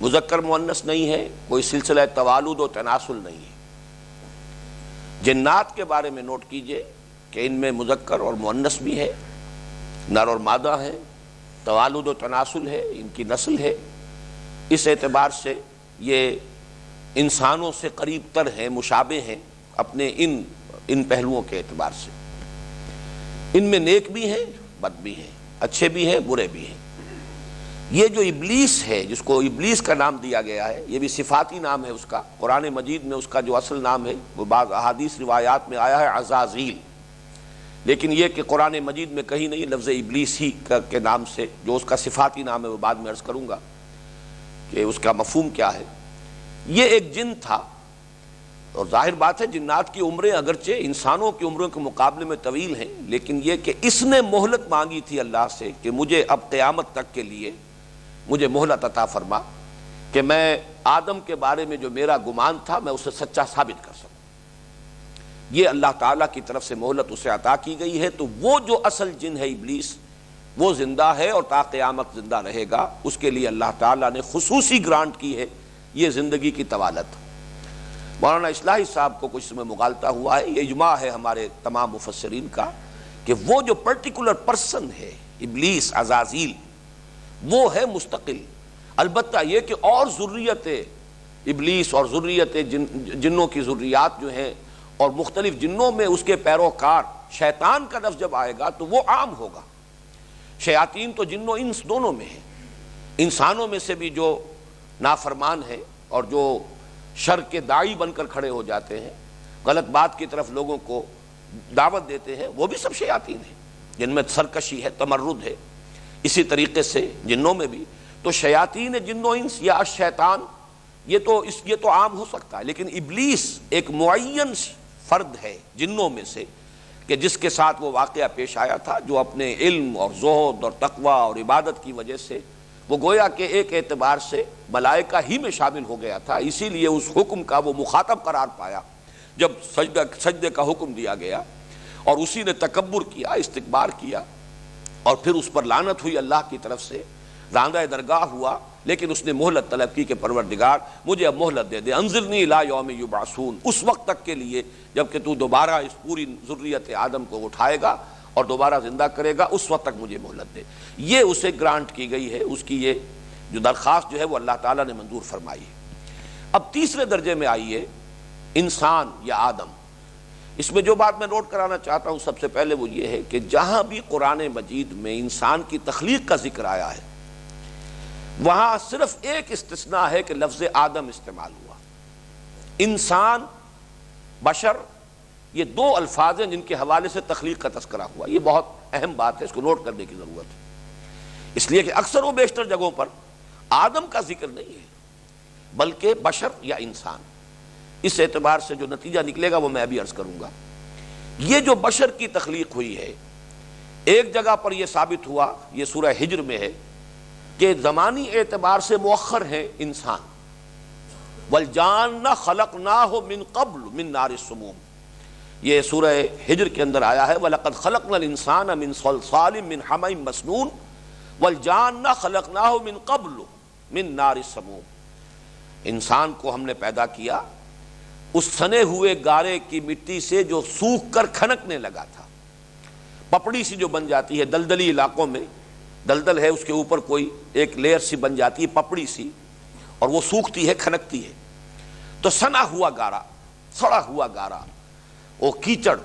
مذکر مؤنث نہیں ہے، کوئی سلسلہ توالد و تناسل نہیں ہے۔ جنات کے بارے میں نوٹ کیجئے کہ ان میں مذکر اور مؤنث بھی ہے، نر اور مادہ ہے، توالد و تناسل ہے، ان کی نسل ہے، اس اعتبار سے یہ انسانوں سے قریب تر ہیں، مشابہ ہیں اپنے ان پہلوؤں کے اعتبار سے۔ ان میں نیک بھی ہیں، بد بھی ہیں، اچھے بھی ہیں، برے بھی ہیں۔ یہ جو ابلیس ہے، جس کو ابلیس کا نام دیا گیا ہے، یہ بھی صفاتی نام ہے اس کا، قرآن مجید میں اس کا جو اصل نام ہے وہ بعض احادیث روایات میں آیا ہے عزازیل، لیکن یہ کہ قرآن مجید میں کہیں نہیں، لفظ ابلیس ہی کے نام سے، جو اس کا صفاتی نام ہے وہ بعد میں عرض کروں گا کہ اس کا مفہوم کیا ہے۔ یہ ایک جن تھا، اور ظاہر بات ہے جنات کی عمریں اگرچہ انسانوں کی عمروں کے مقابلے میں طویل ہیں، لیکن یہ کہ اس نے مہلت مانگی تھی اللہ سے کہ مجھے اب قیامت تک کے لیے مجھے مہلت عطا فرما کہ میں آدم کے بارے میں جو میرا گمان تھا میں اسے سچا ثابت کر سکوں۔ یہ اللہ تعالیٰ کی طرف سے مہلت اسے عطا کی گئی ہے، تو وہ جو اصل جن ہے ابلیس وہ زندہ ہے اور تا قیامت زندہ رہے گا، اس کے لیے اللہ تعالیٰ نے خصوصی گرانٹ کی ہے یہ زندگی کی طوالت۔ مولانا اصلاحی صاحب کو کچھ اس میں مغالطہ ہوا ہے، یہ اجماع ہے ہمارے تمام مفسرین کا کہ وہ جو پرٹیکولر پرسن ہے ابلیس عزازیل وہ ہے مستقل، البتہ یہ کہ اور ذریت ابلیس اور ذریت جنوں کی ذریات جو ہیں اور مختلف جنوں میں اس کے پیروکار شیطان کا لفظ جب آئے گا تو وہ عام ہوگا۔ شیاطین تو جن و انس دونوں میں ہیں، انسانوں میں سے بھی جو نافرمان ہیں اور جو شر کے داعی بن کر کھڑے ہو جاتے ہیں، غلط بات کی طرف لوگوں کو دعوت دیتے ہیں، وہ بھی سب شیاطین ہیں جن میں سرکشی ہے، تمرد ہے۔ اسی طریقے سے جنوں میں بھی تو شیاطین جن و انس یا الشیطان یہ تو عام ہو سکتا ہے، لیکن ابلیس ایک معین فرد ہے جنوں میں سے کہ جس کے ساتھ وہ واقعہ پیش آیا تھا، جو اپنے علم اور زہد اور تقویٰ اور عبادت کی وجہ سے وہ گویا کہ ایک اعتبار سے ملائکہ ہی میں شامل ہو گیا تھا، اسی لیے اس حکم کا وہ مخاطب قرار پایا جب سجدے کا حکم دیا گیا، اور اسی نے تکبر کیا، استکبار کیا، اور پھر اس پر لعنت ہوئی اللہ کی طرف سے، راندہ درگاہ ہوا، لیکن اس نے مہلت طلب کی کہ پروردگار مجھے اب مہلت دے دے، انظرنی الی یوم یبعثون، اس وقت تک کے لیے جب کہ تو دوبارہ اس پوری ذریت آدم کو اٹھائے گا اور دوبارہ زندہ کرے گا، اس وقت تک مجھے مہلت دے۔ یہ اسے گرانٹ کی گئی ہے، اس کی یہ جو درخواست جو ہے وہ اللہ تعالیٰ نے منظور فرمائی ہے۔ اب تیسرے درجے میں آئیے، انسان یا آدم۔ اس میں جو بات میں نوٹ کرانا چاہتا ہوں سب سے پہلے وہ یہ ہے کہ جہاں بھی قرآن مجید میں انسان کی تخلیق کا ذکر آیا ہے وہاں صرف ایک استثناء ہے کہ لفظ آدم استعمال ہوا۔ انسان، بشر، یہ دو الفاظ ہیں جن کے حوالے سے تخلیق کا تذکرہ ہوا۔ یہ بہت اہم بات ہے، اس کو نوٹ کرنے کی ضرورت ہے، اس لیے کہ اکثر و بیشتر جگہوں پر آدم کا ذکر نہیں ہے بلکہ بشر یا انسان۔ اس اعتبار سے جو نتیجہ نکلے گا وہ میں ابھی عرض کروں گا۔ یہ جو بشر کی تخلیق ہوئی ہے، ایک جگہ پر یہ ثابت ہوا، یہ سورہ ہجر میں ہے، کہ زمانی اعتبار سے مؤخر ہے انسان۔ وَالْجَانَّ خَلَقْنَاهُ مِن قَبْلُ مِن نَارِ السُّمُومِ، یہ سورہ ہجر کے اندر آیا ہے، وَلَقَدْ خَلَقْنَا الْإِنسَانَ مِن صَلْصَالٍ مِن حَمَإٍ مَسْنُونٍ وَالْجَانَّ خَلَقْنَاهُ مِن قَبْلُ مِن نَارِ السَّمُومِ، انسان کو ہم نے پیدا کیا اس سنے ہوئے گارے کی مٹی سے جو سوکھ کر کھنکنے لگا تھا، پپڑی سی جو بن جاتی ہے دلدلی علاقوں میں، دلدل ہے اس کے اوپر کوئی ایک لیئر سی بن جاتی ہے پپڑی سی، اور وہ سوکھتی ہے، کھنکتی ہے، تو سنا ہوا گارا، سڑا ہوا گارا، وہ کیچڑ،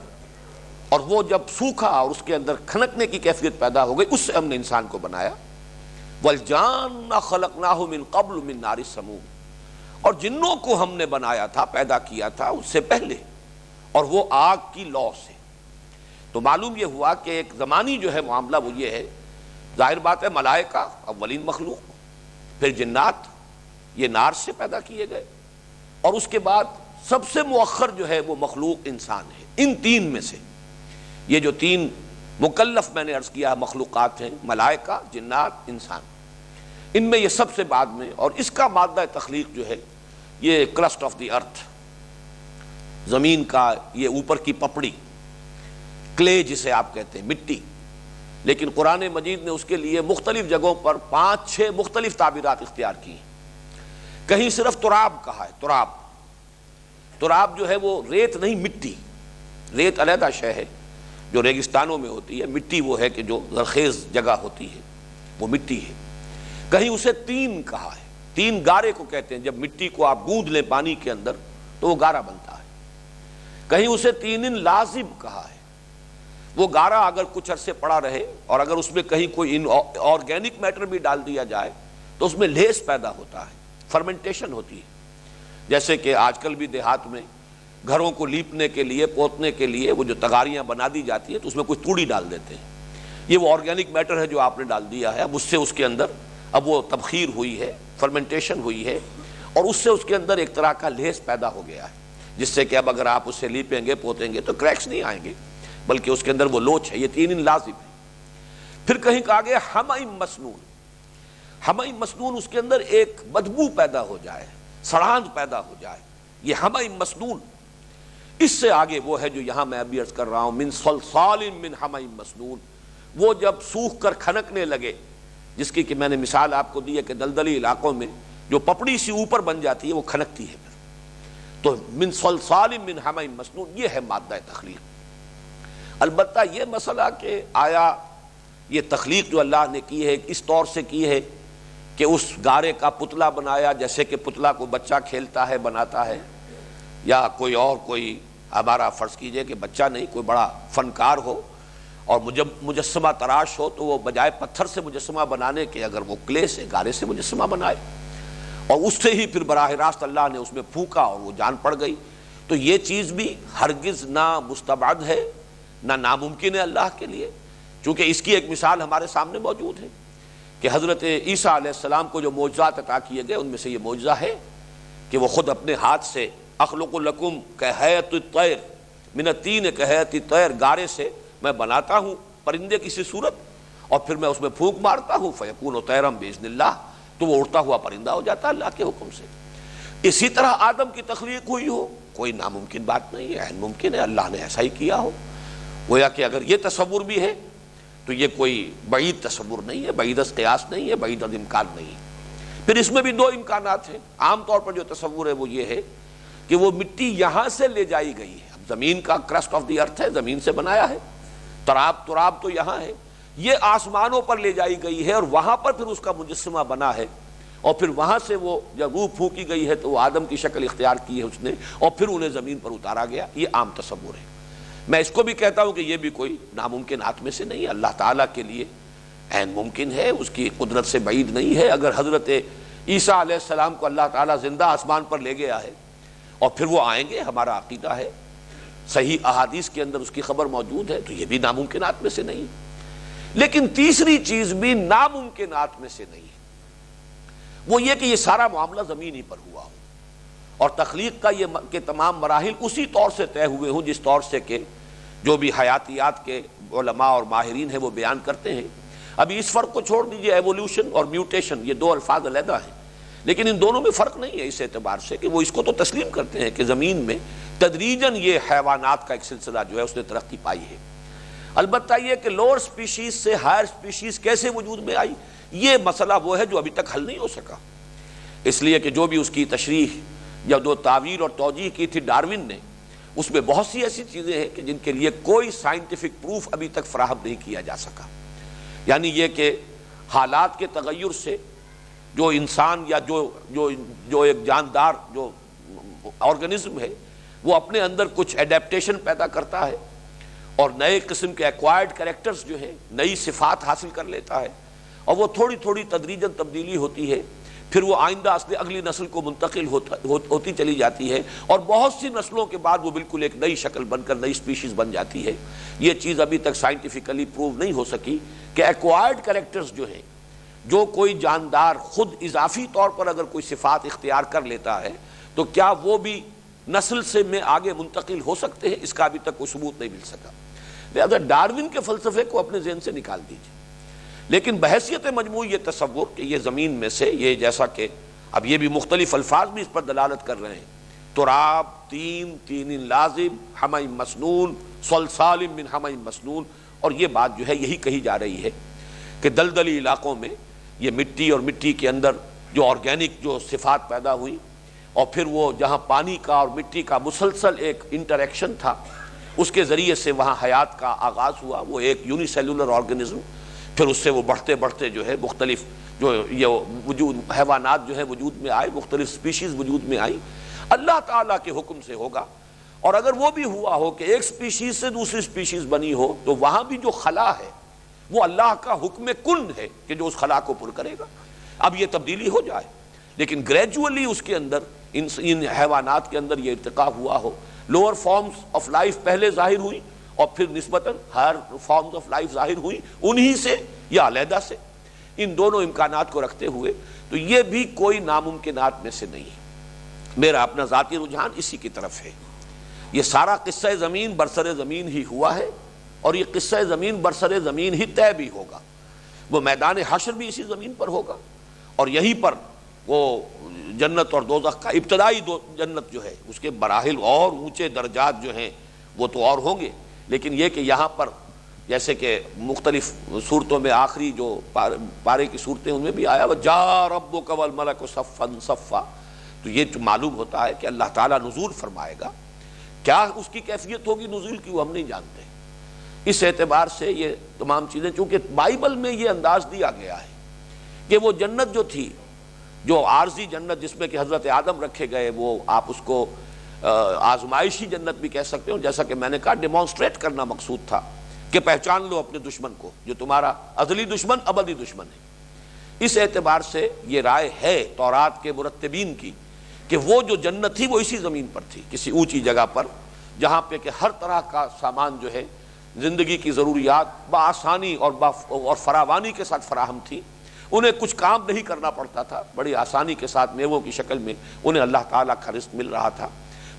اور وہ جب سوکھا اور اس کے اندر کھنکنے کی کیفیت پیدا ہو گئی، اس سے ہم نے انسان کو بنایا۔ وَالْجَانَّ خَلَقْنَاهُ مِن قَبْلُ مِن نَارِ السَّمُومِ، اور جنوں کو ہم نے بنایا تھا، پیدا کیا تھا اس سے پہلے، اور وہ آگ کی لو سے۔ تو معلوم یہ ہوا کہ ایک زمانی جو ہے معاملہ وہ یہ ہے، ظاہر بات ہے ملائکہ اولین مخلوق، پھر جنات، یہ نار سے پیدا کیے گئے، اور اس کے بعد سب سے مؤخر جو ہے وہ مخلوق انسان ہے۔ ان تین میں سے یہ جو تین مکلف میں نے عرض کیا مخلوقات ہیں، ملائکہ، جنات، انسان، ان میں یہ سب سے بعد میں، اور اس کا مادہ تخلیق جو ہے یہ کرسٹ آف دی ارتھ، زمین کا یہ اوپر کی پپڑی، کلے جسے آپ کہتے ہیں، مٹی۔ لیکن قرآن مجید نے اس کے لیے مختلف جگہوں پر 5-6 مختلف تعبیرات اختیار کی ہیں۔ کہیں صرف تراب کہا ہے، تراب، تراب جو ہے وہ ریت نہیں، مٹی، ریت علیحدہ شے ہے جو ریگستانوں میں ہوتی ہے، مٹی وہ ہے کہ جو زرخیز جگہ ہوتی ہے وہ مٹی ہے۔ کہیں اسے تین کہا ہے، تین گارے کو کہتے ہیں، جب مٹی کو آپ گوندھ لیں پانی کے اندر تو وہ گارا بنتا ہے۔ کہیں اسے تین لازم کہا ہے، وہ گارا اگر کچھ عرصے پڑا رہے اور اگر اس میں کہیں کوئی آرگینک میٹر بھی ڈال دیا جائے تو اس میں لیس پیدا ہوتا ہے، فرمنٹیشن ہوتی ہے۔ جیسے کہ آج کل بھی دیہات میں گھروں کو لیپنے کے لیے، پوتنے کے لیے وہ جو تغاریاں بنا دی جاتی ہیں تو اس میں کچھ توڑی ڈال دیتے ہیں، یہ وہ آرگینک میٹر ہے جو آپ نے ڈال دیا ہے، اب اس سے اس کے اندر اب وہ تبخیر ہوئی ہے، فرمنٹیشن ہوئی ہے، اور اس سے اس کے اندر ایک طرح کا لیس پیدا ہو گیا ہے، جس سے کہ اب اگر آپ اسے لیپیں گے، پوتیں گے تو کریکس نہیں آئیں گے، بلکہ اس کے اندر وہ لوچ ہے۔ یہ تین لازم ہے۔ پھر کہیں کہا گیا حمأ مسنون، حمأ مسنون، اس کے اندر ایک بدبو پیدا ہو جائے، سڑاند پیدا ہو جائے، یہ حمأ مسنون۔ اس سے آگے وہ ہے جو یہاں میں ابھی عرض کر رہا ہوں، من صلصال من حمأ مسنون، وہ جب سوکھ کر کھنکنے لگے، جس کی کہ میں نے مثال آپ کو دی ہے کہ دلدلی علاقوں میں جو پپڑی سی اوپر بن جاتی ہے وہ کھنکتی ہے، پھر تو من صلصال من حمأ مسنون، یہ ہے مادہ تخلیق۔ البتہ یہ مسئلہ کہ آیا یہ تخلیق جو اللہ نے کی ہے اس طور سے کی ہے کہ اس گارے کا پتلا بنایا، جیسے کہ پتلا کو بچہ کھیلتا ہے، بناتا ہے، یا کوئی اور کوئی ہمارا فرض کیجئے کہ بچہ نہیں، کوئی بڑا فنکار ہو اور مجسمہ تراش ہو تو وہ بجائے پتھر سے مجسمہ بنانے کے اگر وہ کلے سے، گارے سے مجسمہ بنائے اور اس سے ہی پھر براہ راست اللہ نے اس میں پھونکا اور وہ جان پڑ گئی، تو یہ چیز بھی ہرگز نہ مستبعد ہے نہ ناممکن ہے اللہ کے لیے، چونکہ اس کی ایک مثال ہمارے سامنے موجود ہے کہ حضرت عیسیٰ علیہ السلام کو جو معجزات عطا کیے گئے ان میں سے یہ معجزہ ہے کہ وہ خود اپنے ہاتھ سے اخلق لکم کہیئۃ الطیر، من الطین کہیت طیر، گارے سے میں بناتا ہوں پرندے کی سی صورت، اور پھر میں اس میں پھونک مارتا ہوں، فیکون طیرا باذن اللہ، تو وہ اڑتا ہوا پرندہ ہو جاتا ہے اللہ کے حکم سے۔ اسی طرح آدم کی تخلیق ہوئی ہو، کوئی ناممکن بات نہیں ہے، عین ممکن ہے، اللہ نے ایسا ہی کیا ہو۔ گویا کہ اگر یہ تصور بھی ہے تو یہ کوئی بعید تصور نہیں ہے، بعید از قیاس نہیں ہے، بعید از امکان نہیں ہے۔ پھر اس میں بھی دو امکانات ہیں۔ عام طور پر جو تصور ہے وہ یہ ہے کہ وہ مٹی یہاں سے لے جائی گئی ہے، اب زمین کا کرسٹ آف دی ارتھ ہے، زمین سے بنایا ہے، تراب تو یہاں ہے، یہ آسمانوں پر لے جائی گئی ہے اور وہاں پر پھر اس کا مجسمہ بنا ہے، اور پھر وہاں سے وہ جب روح پھونکی گئی ہے تو وہ آدم کی شکل اختیار کی ہے اس نے، اور پھر انہیں زمین پر اتارا گیا۔ یہ عام تصور ہے۔ میں اس کو بھی کہتا ہوں کہ یہ بھی کوئی ناممکنات میں سے نہیں ہے، اللہ تعالیٰ کے لیے عین ممکن ہے، اس کی قدرت سے بعید نہیں ہے۔ اگر حضرت عیسیٰ علیہ السلام کو اللہ تعالیٰ زندہ آسمان پر لے گیا ہے اور پھر وہ آئیں گے، ہمارا عقیدہ ہے، صحیح احادیث کے اندر اس کی خبر موجود ہے، تو یہ بھی ناممکنات میں سے نہیں۔ لیکن تیسری چیز بھی ناممکنات میں سے نہیں ہے، وہ یہ کہ یہ سارا معاملہ زمین ہی پر ہوا ہو اور تخلیق کا یہ کہ تمام مراحل اسی طور سے طے ہوئے ہوں جس طور سے کہ جو بھی حیاتیات کے علماء اور ماہرین ہیں وہ بیان کرتے ہیں۔ ابھی اس فرق کو چھوڑ دیجئے، ایولیوشن اور میوٹیشن، یہ دو الفاظ علیحدہ ہیں، لیکن ان دونوں میں فرق نہیں ہے اس اعتبار سے کہ وہ اس کو تو تسلیم کرتے ہیں کہ زمین میں تدریجاً یہ حیوانات کا ایک سلسلہ جو ہے اس نے ترقی پائی ہے۔ البتہ یہ کہ لوور سپیشیز سے ہائر سپیشیز کیسے وجود میں آئی، یہ مسئلہ وہ ہے جو ابھی تک حل نہیں ہو سکا، اس لیے کہ جو بھی اس کی تشریح یا جو تعویل اور توجیہ کی تھی ڈارون نے، اس میں بہت سی ایسی چیزیں ہیں کہ جن کے لیے کوئی سائنٹیفک پروف ابھی تک فراہم نہیں کیا جا سکا۔ یعنی یہ کہ حالات کے تغیر سے جو انسان یا جو ایک جاندار جو آرگنزم ہے وہ اپنے اندر کچھ ایڈیپٹیشن پیدا کرتا ہے اور نئے قسم کے ایکوائرڈ کریکٹرز جو ہیں، نئی صفات حاصل کر لیتا ہے، اور وہ تھوڑی تھوڑی تدریجاً تبدیلی ہوتی ہے، پھر وہ آئندہ اگلی نسل کو منتقل ہوتی چلی جاتی ہے، اور بہت سی نسلوں کے بعد وہ بالکل ایک نئی شکل بن کر نئی سپیشیز بن جاتی ہے۔ یہ چیز ابھی تک سائنٹیفکلی پروو نہیں ہو سکی کہ ایکوائرڈ کریکٹرز جو ہیں، جو کوئی جاندار خود اضافی طور پر اگر کوئی صفات اختیار کر لیتا ہے تو کیا وہ بھی نسل سے میں آگے منتقل ہو سکتے ہیں، اس کا ابھی تک کوئی ثبوت نہیں مل سکا۔ لہذا ڈارون کے فلسفے کو اپنے ذہن سے نکال دیجیے، لیکن بحیثیت مجموعی یہ تصور کہ یہ زمین میں سے یہ، جیسا کہ اب یہ بھی مختلف الفاظ بھی اس پر دلالت کر رہے ہیں، تراب، تین لازم، حمأ مسنون، صلصال من حمأ مسنون، اور یہ بات جو ہے یہی کہی جا رہی ہے کہ دلدلی علاقوں میں یہ مٹی اور مٹی کے اندر جو آرگینک جو صفات پیدا ہوئی، اور پھر وہ جہاں پانی کا اور مٹی کا مسلسل ایک انٹریکشن تھا، اس کے ذریعے سے وہاں حیات کا آغاز ہوا، وہ ایک یونی سیلولر آرگنزم، پھر اس سے وہ بڑھتے بڑھتے جو ہے مختلف جو یہ وجود حیوانات جو ہے وجود میں آئے، مختلف سپیشیز وجود میں آئی، اللہ تعالیٰ کے حکم سے ہوگا۔ اور اگر وہ بھی ہوا ہو کہ ایک سپیشیز سے دوسری سپیشیز بنی ہو تو وہاں بھی جو خلا ہے وہ اللہ کا حکم کن ہے کہ جو اس خلا کو پر کرے گا۔ اب یہ تبدیلی ہو جائے، لیکن گریجولی اس کے اندر ان حیوانات کے اندر یہ ارتقا ہوا ہو، لوور فارمز آف لائف پہلے ظاہر ہوئی اور پھر نسبتاً ہائر فارمز آف لائف ظاہر ہوئی، انہی سے یا علیحدہ سے، ان دونوں امکانات کو رکھتے ہوئے تو یہ بھی کوئی ناممکنات میں سے نہیں ہے۔ میرا اپنا ذاتی رجحان اسی کی طرف ہے۔ یہ سارا قصہ زمین برسر زمین ہی ہوا ہے، اور یہ قصہ زمین برسر زمین ہی طے بھی ہوگا، وہ میدان حشر بھی اسی زمین پر ہوگا، اور یہیں پر وہ جنت اور دوزخ کا ابتدائی جنت جو ہے اس کے مراحل اور اونچے درجات جو ہیں وہ تو اور ہوں گے، لیکن یہ کہ یہاں پر جیسے کہ مختلف صورتوں میں آخری جو پارے کی صورتیں ان میں بھی آیا وَجَاءَ رَبُّكَ وَالْمَلَكُ صَفًّا صَفًّا، تو یہ جو معلوم ہوتا ہے کہ اللہ تعالیٰ نزول فرمائے گا، کیا اس کی کیفیت ہوگی نزول کی وہ ہم نہیں جانتے۔ اس اعتبار سے یہ تمام چیزیں، چونکہ بائبل میں یہ انداز دیا گیا ہے کہ وہ جنت جو تھی، جو عارضی جنت جس میں کہ حضرت آدم رکھے گئے، وہ آپ اس کو آزمائشی جنت بھی کہہ سکتے ہو، جیسا کہ میں نے کہا ڈیمانسٹریٹ کرنا مقصود تھا کہ پہچان لو اپنے دشمن کو، جو تمہارا ازلی دشمن ابدی دشمن ہے۔ اس اعتبار سے یہ رائے ہے تورات کے مرتبین کی کہ وہ جو جنت تھی وہ اسی زمین پر تھی، کسی اونچی جگہ پر، جہاں پہ کہ ہر طرح کا سامان جو ہے زندگی کی ضروریات بآسانی اور فراوانی کے ساتھ فراہم تھی، انہیں کچھ کام نہیں کرنا پڑتا تھا، بڑی آسانی کے ساتھ میووں کی شکل میں انہیں اللہ تعالیٰ کا رزق مل رہا تھا۔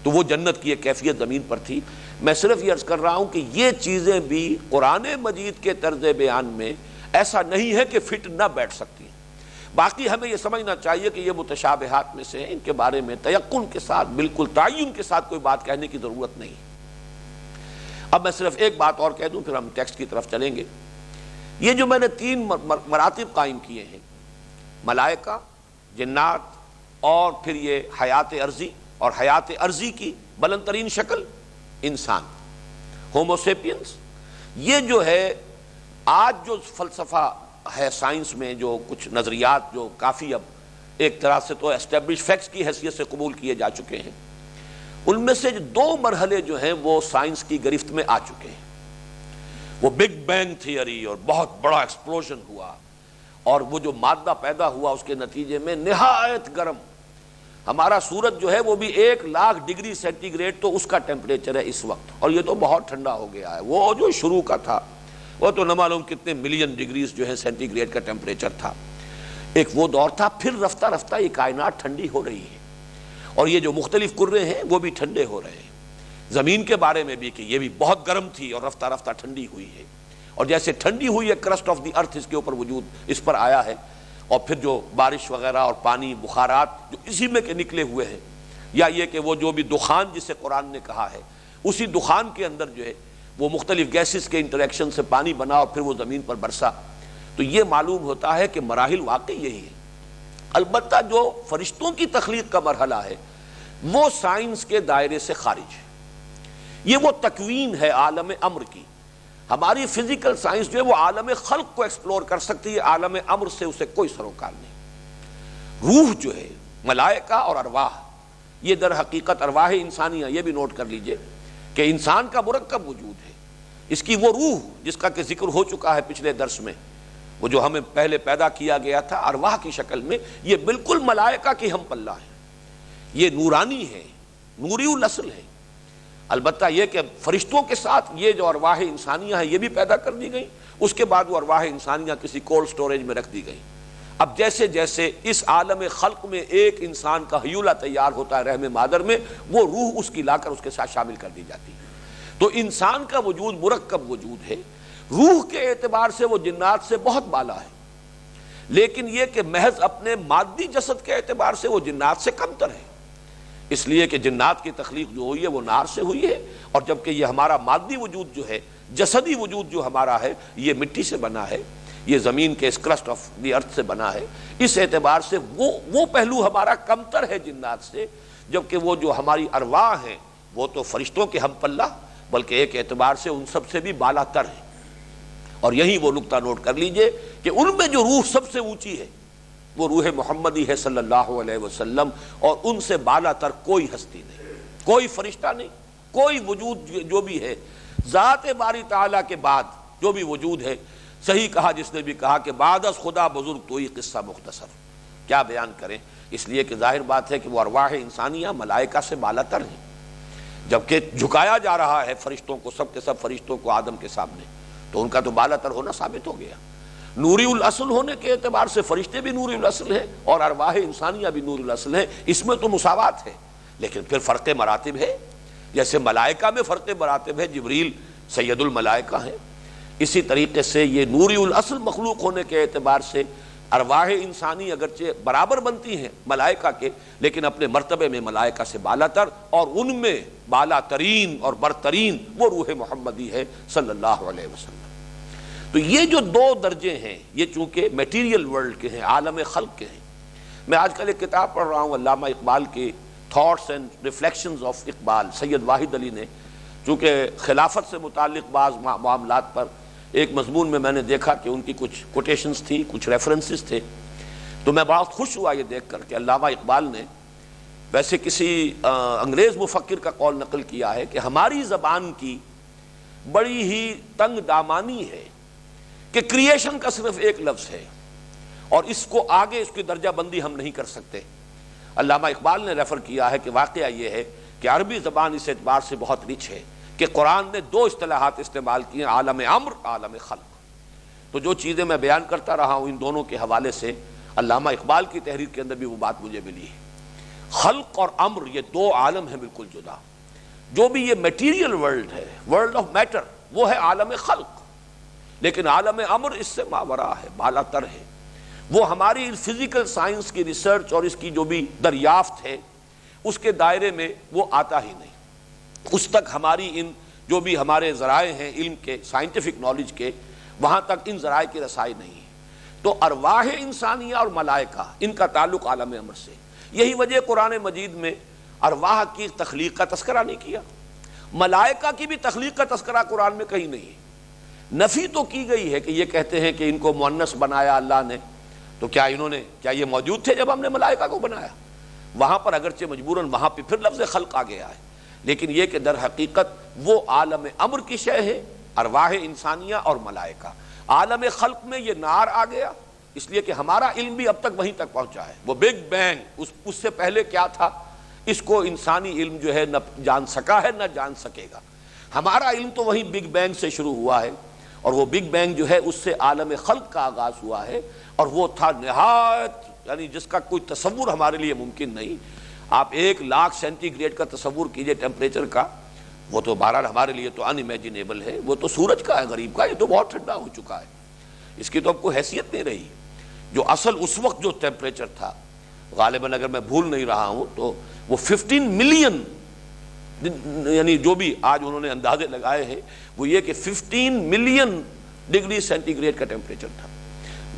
تو وہ جنت کی ایک کیفیت زمین پر تھی۔ میں صرف یہ عرض کر رہا ہوں کہ یہ چیزیں بھی قرآن مجید کے طرز بیان میں ایسا نہیں ہے کہ فٹ نہ بیٹھ سکتی ہیں۔ باقی ہمیں یہ سمجھنا چاہیے کہ یہ متشابہات میں سے ہیں، ان کے بارے میں تیقن کے ساتھ، بالکل تعین کے ساتھ کوئی بات کہنے کی ضرورت نہیں۔ اب میں صرف ایک بات اور کہہ دوں پھر ہم ٹیکسٹ کی طرف چلیں گے۔ یہ جو میں نے 3 مراتب قائم کیے ہیں، ملائکہ، جنات اور پھر یہ حیات عرضی، اور حیات عرضی کی بلند ترین شکل انسان، ہومو سیپینس، یہ جو ہے آج جو فلسفہ ہے سائنس میں، جو کچھ نظریات جو کافی اب ایک طرح سے تو اسٹیبلش فیکٹس کی حیثیت سے قبول کیے جا چکے ہیں، ان میں سے 2 مرحلے جو ہیں وہ سائنس کی گرفت میں آ چکے ہیں۔ وہ بگ بینگ تھیوری اور بہت بڑا ایکسپلوژن ہوا، اور وہ جو مادہ پیدا ہوا اس کے نتیجے میں نہایت گرم، ہمارا سورج جو ہے وہ بھی 1,00,000 ڈگری سینٹی گریڈ تو اس کا ٹیمپریچر ہے اس وقت، اور یہ تو بہت ٹھنڈا ہو گیا ہے۔ وہ جو شروع کا تھا وہ تو نہ معلوم کتنے ملین ڈگریز جو ہے سینٹی گریڈ کا ٹیمپریچر تھا، ایک وہ دور تھا۔ پھر رفتہ رفتہ یہ کائنات ٹھنڈی ہو رہی ہے، اور یہ جو مختلف کرے ہیں وہ بھی ٹھنڈے ہو رہے ہیں۔ زمین کے بارے میں بھی کہ یہ بھی بہت گرم تھی اور رفتہ رفتہ ٹھنڈی ہوئی ہے، اور جیسے ٹھنڈی ہوئی ہے کرسٹ آف دی ارتھ اس کے اوپر وجود اس پر آیا ہے، اور پھر جو بارش وغیرہ اور پانی بخارات جو اسی میں کے نکلے ہوئے ہیں، یا یہ کہ وہ جو بھی دخان جسے قرآن نے کہا ہے، اسی دخان کے اندر جو ہے وہ مختلف گیسز کے انٹریکشن سے پانی بنا اور پھر وہ زمین پر برسا، تو یہ معلوم ہوتا ہے کہ مراحل واقعی یہی ہے۔ البتہ جو فرشتوں کی تخلیق کا مرحلہ ہے وہ سائنس کے دائرے سے خارج ہے، یہ وہ تکوین ہے عالم امر کی۔ ہماری فزیکل سائنس جو ہے وہ عالم خلق کو ایکسپلور کر سکتی ہے، عالم امر سے اسے کوئی سروکار نہیں۔ روح جو ہے، ملائکہ اور ارواح، یہ در حقیقت ارواح انسانیہ، یہ بھی نوٹ کر لیجئے کہ انسان کا مرکب وجود ہے، اس کی وہ روح جس کا کہ ذکر ہو چکا ہے پچھلے درس میں، وہ جو ہمیں پہلے پیدا کیا گیا تھا ارواح کی شکل میں، یہ بالکل ملائکہ کی ہم پلہ ہے، یہ نورانی ہے، نوری الاصل ہے۔ البتہ یہ کہ فرشتوں کے ساتھ یہ جو ارواح انسانیہ ہیں یہ بھی پیدا کر دی گئی، اس کے بعد وہ ارواح انسانیہ کسی کولڈ سٹوریج میں رکھ دی گئی۔ اب جیسے جیسے اس عالم خلق میں ایک انسان کا حیولہ تیار ہوتا ہے رحم مادر میں، وہ روح اس کی لا کر اس کے ساتھ شامل کر دی جاتی ہے۔ تو انسان کا وجود مرکب وجود ہے، روح کے اعتبار سے وہ جنات سے بہت بالا ہے، لیکن یہ کہ محض اپنے مادی جسد کے اعتبار سے وہ جنات سے کمتر ہے، اس لیے کہ جنات کی تخلیق جو ہوئی ہے وہ نار سے ہوئی ہے، اور جبکہ یہ ہمارا مادی وجود جو ہے، جسدی وجود جو ہمارا ہے، یہ مٹی سے بنا ہے، یہ زمین کے اس کرسٹ آف دی ارتھ سے بنا ہے۔ اس اعتبار سے وہ پہلو ہمارا کمتر ہے جنات سے، جبکہ وہ جو ہماری ارواح ہیں وہ تو فرشتوں کے ہم پلہ، بلکہ ایک اعتبار سے ان سب سے بھی بالا تر ہے۔ اور یہی وہ نقطہ نوٹ کر لیجئے کہ ان میں جو روح سب سے اونچی ہے وہ روح محمدی ہے صلی اللہ علیہ وسلم، اور ان سے بالا تر کوئی ہستی نہیں، کوئی فرشتہ نہیں، کوئی وجود جو بھی ہے ذات باری تعالیٰ کے بعد جو بھی وجود ہے۔ صحیح کہا جس نے بھی کہا کہ بعد از خدا بزرگ تو ہی قصہ مختصر، کیا بیان کریں، اس لیے کہ ظاہر بات ہے کہ وہ ارواح انسانیہ ملائکہ سے بالا تر ہیں، جبکہ جھکایا جا رہا ہے فرشتوں کو، سب کے سب فرشتوں کو آدم کے سامنے، تو ان کا تو بالا تر ہونا ثابت ہو گیا۔ نوری الاصل ہونے کے اعتبار سے فرشتے بھی نوری الاصل ہیں اور ارواح انسانیہ بھی نوری الاصل ہیں، اس میں تو مساوات ہے، لیکن پھر فرق مراتب ہے۔ جیسے ملائکہ میں فرق مراتب ہے، جبریل سید الملائکہ ہیں، اسی طریقے سے یہ نوری الاصل مخلوق ہونے کے اعتبار سے ارواح انسانی اگرچہ برابر بنتی ہیں ملائکہ کے، لیکن اپنے مرتبے میں ملائکہ سے بالا تر، اور ان میں بالا ترین اور برترین وہ روح محمدی ہے صلی اللہ علیہ وسلم۔ تو یہ جو 2 درجے ہیں، یہ چونکہ میٹیریل ورلڈ کے ہیں، عالم خلق کے ہیں۔ میں آج کل ایک کتاب پڑھ رہا ہوں علامہ اقبال کے thoughts and reflections of Iqbal, Syed Wahid Ali نے، چونکہ خلافت سے متعلق بعض معاملات پر ایک مضمون میں نے دیکھا کہ ان کی کچھ کوٹیشنز تھی، کچھ ریفرنسز تھے، تو میں بہت خوش ہوا یہ دیکھ کر کہ علامہ اقبال نے ویسے کسی انگریز مفکر کا قول نقل کیا ہے کہ ہماری زبان کی بڑی ہی تنگ دامانی ہے کہ کریشن کا صرف ایک لفظ ہے، اور اس کو آگے اس کی درجہ بندی ہم نہیں کر سکتے۔ علامہ اقبال نے ریفر کیا ہے کہ واقعہ یہ ہے کہ عربی زبان اس اعتبار سے بہت رچ ہے کہ قرآن نے 2 اصطلاحات استعمال کی ہیں، عالم امر، عالم خلق۔ تو جو چیزیں میں بیان کرتا رہا ہوں ان دونوں کے حوالے سے علامہ اقبال کی تحریر کے اندر بھی وہ بات مجھے ملی ہے، خلق اور امر یہ دو عالم ہیں بالکل جدا. جو بھی یہ میٹیریل ورلڈ ہے، ورلڈ آف میٹر، وہ ہے عالم خلق، لیکن عالم امر اس سے ماورا ہے، بالا تر ہے. وہ ہماری فزیکل سائنس کی ریسرچ اور اس کی جو بھی دریافت ہے اس کے دائرے میں وہ آتا ہی نہیں. اس تک ہماری ان جو بھی ہمارے ذرائع ہیں علم کے، سائنٹیفک نالج کے، وہاں تک ان ذرائع کی رسائی نہیں ہے. تو ارواح انسانیہ اور ملائکہ ان کا تعلق عالم امر سے. یہی وجہ قرآن مجید میں ارواح کی تخلیق کا تذکرہ نہیں کیا، ملائکہ کی بھی تخلیق کا تذکرہ قرآن میں کہیں نہیں ہے. نفی تو کی گئی ہے کہ یہ کہتے ہیں کہ ان کو مؤنث بنایا اللہ نے، تو کیا یہ موجود تھے جب ہم نے ملائکہ کو بنایا؟ وہاں پر اگرچہ مجبوراً وہاں پہ پھر لفظ خلق آ گیا ہے، لیکن یہ کہ در حقیقت وہ عالم امر کی شے ہے، ارواح انسانیہ اور ملائکہ. عالم خلق میں یہ نار آ گیا، اس لیے کہ ہمارا علم بھی اب تک وہیں تک پہنچا ہے. وہ بگ بینگ، اس سے پہلے کیا تھا اس کو انسانی علم جو ہے نہ جان سکا ہے نہ جان سکے گا. ہمارا علم تو وہیں بگ بینگ سے شروع ہوا ہے، اور وہ بگ بینگ جو ہے اس سے عالم خلق کا آغاز ہوا ہے، اور وہ تھا نہایت، یعنی جس کا کوئی تصور ہمارے لیے ممکن نہیں. آپ 1,00,000 سینٹی گریڈ کا تصور کیجئے ٹیمپریچر کا، وہ تو بہرحال ہمارے لیے تو ان امیجنیبل ہے. وہ تو سورج کا ہے غریب کا، یہ تو بہت ٹھنڈا ہو چکا ہے، اس کی تو اب کوئی حیثیت نہیں رہی. جو اصل اس وقت جو ٹیمپریچر تھا غالباً اگر میں بھول نہیں رہا ہوں تو وہ 15 ملین، یعنی جو بھی آج انہوں نے اندازے لگائے ہیں وہ یہ کہ 15 ملین ڈگری سینٹی گریڈ کا ٹیمپریچر تھا.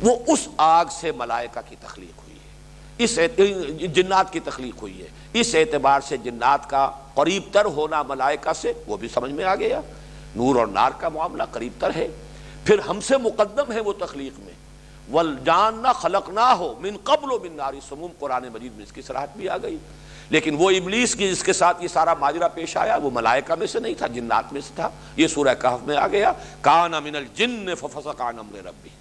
وہ اس آگ سے ملائکہ کی تخلیق ہوئی ہے، اس جنات کی تخلیق ہوئی ہے. اس اعتبار سے جنات کا قریب تر ہونا ملائکہ سے وہ بھی سمجھ میں آ گیا. نور اور نار کا معاملہ قریب تر ہے، پھر ہم سے مقدم ہے وہ تخلیق میں. وَالْجَانَّ خَلَقْنَاهُ مِن قَبْلُ مِن نَارِ السَّمُومِ، قرآن مجید میں اس کی صراحت بھی آ گئی. لیکن وہ ابلیس کی جس کے ساتھ یہ سارا ماجرا پیش آیا وہ ملائکہ میں سے نہیں تھا، جنات میں سے تھا. یہ سورہ کہف میں آ گیا، کَانَ مِنَ الْجِنِّ فَفَسَقَ عَنْ أَمْرِ رَبِّهِ.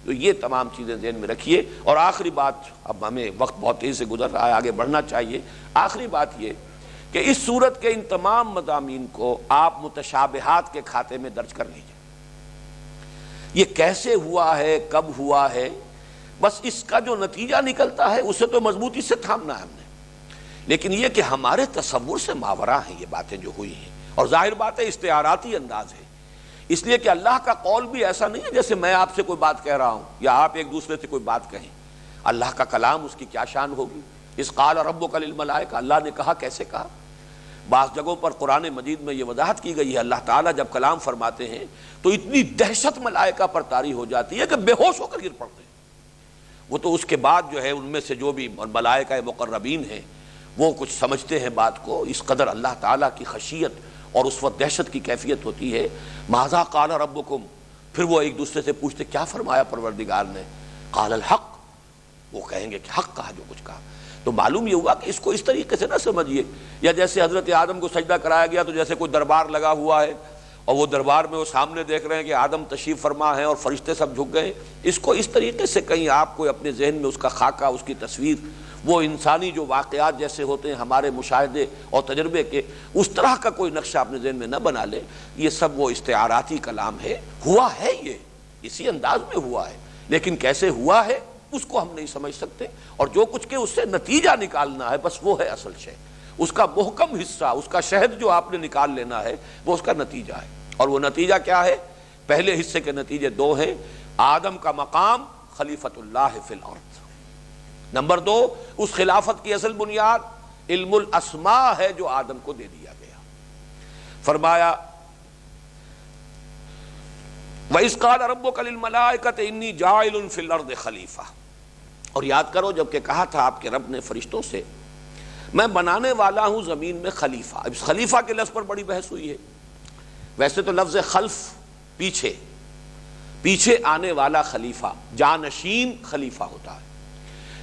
تو یہ تمام چیزیں ذہن میں رکھیے. اور آخری بات، اب ہمیں وقت بہت تیز سے گزر رہا ہے، آگے بڑھنا چاہیے. آخری بات یہ کہ اس سورت کے ان تمام مضامین کو آپ متشابہات کے کھاتے میں درج کر لیجئے. یہ کیسے ہوا ہے، کب ہوا ہے، بس اس کا جو نتیجہ نکلتا ہے اسے تو مضبوطی سے تھامنا ہے ہم نے. لیکن یہ کہ ہمارے تصور سے ماورا ہیں یہ باتیں جو ہوئی ہیں، اور ظاہر بات ہے استعاراتی انداز ہے، اس لیے کہ اللہ کا قول بھی ایسا نہیں ہے جیسے میں آپ سے کوئی بات کہہ رہا ہوں یا آپ ایک دوسرے سے کوئی بات کہیں. اللہ کا کلام، اس کی کیا شان ہوگی. اس قال ربک للملائکہ، اللہ نے کہا، کیسے کہا. بعض جگہوں پر قرآن مجید میں یہ وضاحت کی گئی ہے، اللہ تعالیٰ جب کلام فرماتے ہیں تو اتنی دہشت ملائکہ پر طاری ہو جاتی ہے کہ بے ہوش ہو کر گر پڑتے ہیں. وہ تو اس کے بعد جو ہے ان میں سے جو بھی ملائکہ مقربین ہیں وہ کچھ سمجھتے ہیں بات کو. اس قدر اللہ تعالیٰ کی خشیت اور اس وقت دہشت کی کیفیت ہوتی ہے. ماذا قال ربکم، پھر وہ ایک دوسرے سے پوچھتے کیا فرمایا پروردگار نے. قال الحق، وہ کہیں گے کہ حق کہا جو کچھ کہا. تو معلوم یہ ہوا کہ اس کو اس طریقے سے نہ سمجھیے، یا جیسے حضرت آدم کو سجدہ کرایا گیا تو جیسے کوئی دربار لگا ہوا ہے اور وہ دربار میں وہ سامنے دیکھ رہے ہیں کہ آدم تشریف فرما ہے اور فرشتے سب جھک گئے. اس کو اس طریقے سے کہیں آپ کو اپنے ذہن میں اس کا خاکہ، اس کی تصویر، وہ انسانی جو واقعات جیسے ہوتے ہیں ہمارے مشاہدے اور تجربے کے، اس طرح کا کوئی نقشہ اپنے ذہن میں نہ بنا لے. یہ سب وہ استعاراتی کلام ہے. ہوا ہے یہ اسی انداز میں ہوا ہے، لیکن کیسے ہوا ہے اس کو ہم نہیں سمجھ سکتے. اور جو کچھ کہ اس سے نتیجہ نکالنا ہے بس وہ ہے اصل شے. اس کا محکم حصہ، اس کا شہد جو آپ نے نکال لینا ہے وہ اس کا نتیجہ ہے. اور وہ نتیجہ کیا ہے؟ پہلے حصے کے نتیجے دو ہیں. آدم کا مقام خلیفۃ اللہ فی الارض. نمبر دو، اس خلافت کی اصل بنیاد علم الاسماء ہے جو آدم کو دے دیا گیا. فرمایا وَإِذْ قَالَ رَبُّكَ لِلْمَلَائِكَةِ إِنِّي جَاعِلٌ فِي الْأَرْضِ خَلِيفَةً. اور یاد کرو جب کہ کہا تھا آپ کے رب نے فرشتوں سے میں بنانے والا ہوں زمین میں خلیفہ. اب اس خلیفہ کے لفظ پر بڑی بحث ہوئی ہے. ویسے تو لفظ خلف پیچھے آنے والا خلیفہ، جانشین خلیفہ ہوتا ہے،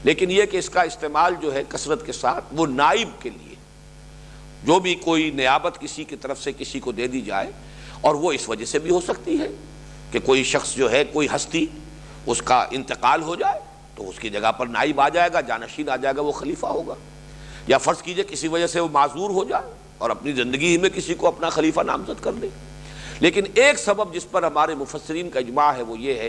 لیکن یہ کہ اس کا استعمال جو ہے کثرت کے ساتھ وہ نائب کے لیے، جو بھی کوئی نیابت کسی کی طرف سے کسی کو دے دی جائے، اور وہ اس وجہ سے بھی ہو سکتی ہے کہ کوئی شخص جو ہے، کوئی ہستی، اس کا انتقال ہو جائے تو اس کی جگہ پر نائب آ جائے گا، جانشین آ جائے گا، وہ خلیفہ ہوگا. یا فرض کیجئے کسی وجہ سے وہ معذور ہو جائے اور اپنی زندگی ہی میں کسی کو اپنا خلیفہ نامزد کر دے. لیکن ایک سبب جس پر ہمارے مفسرین کا اجماع ہے وہ یہ ہے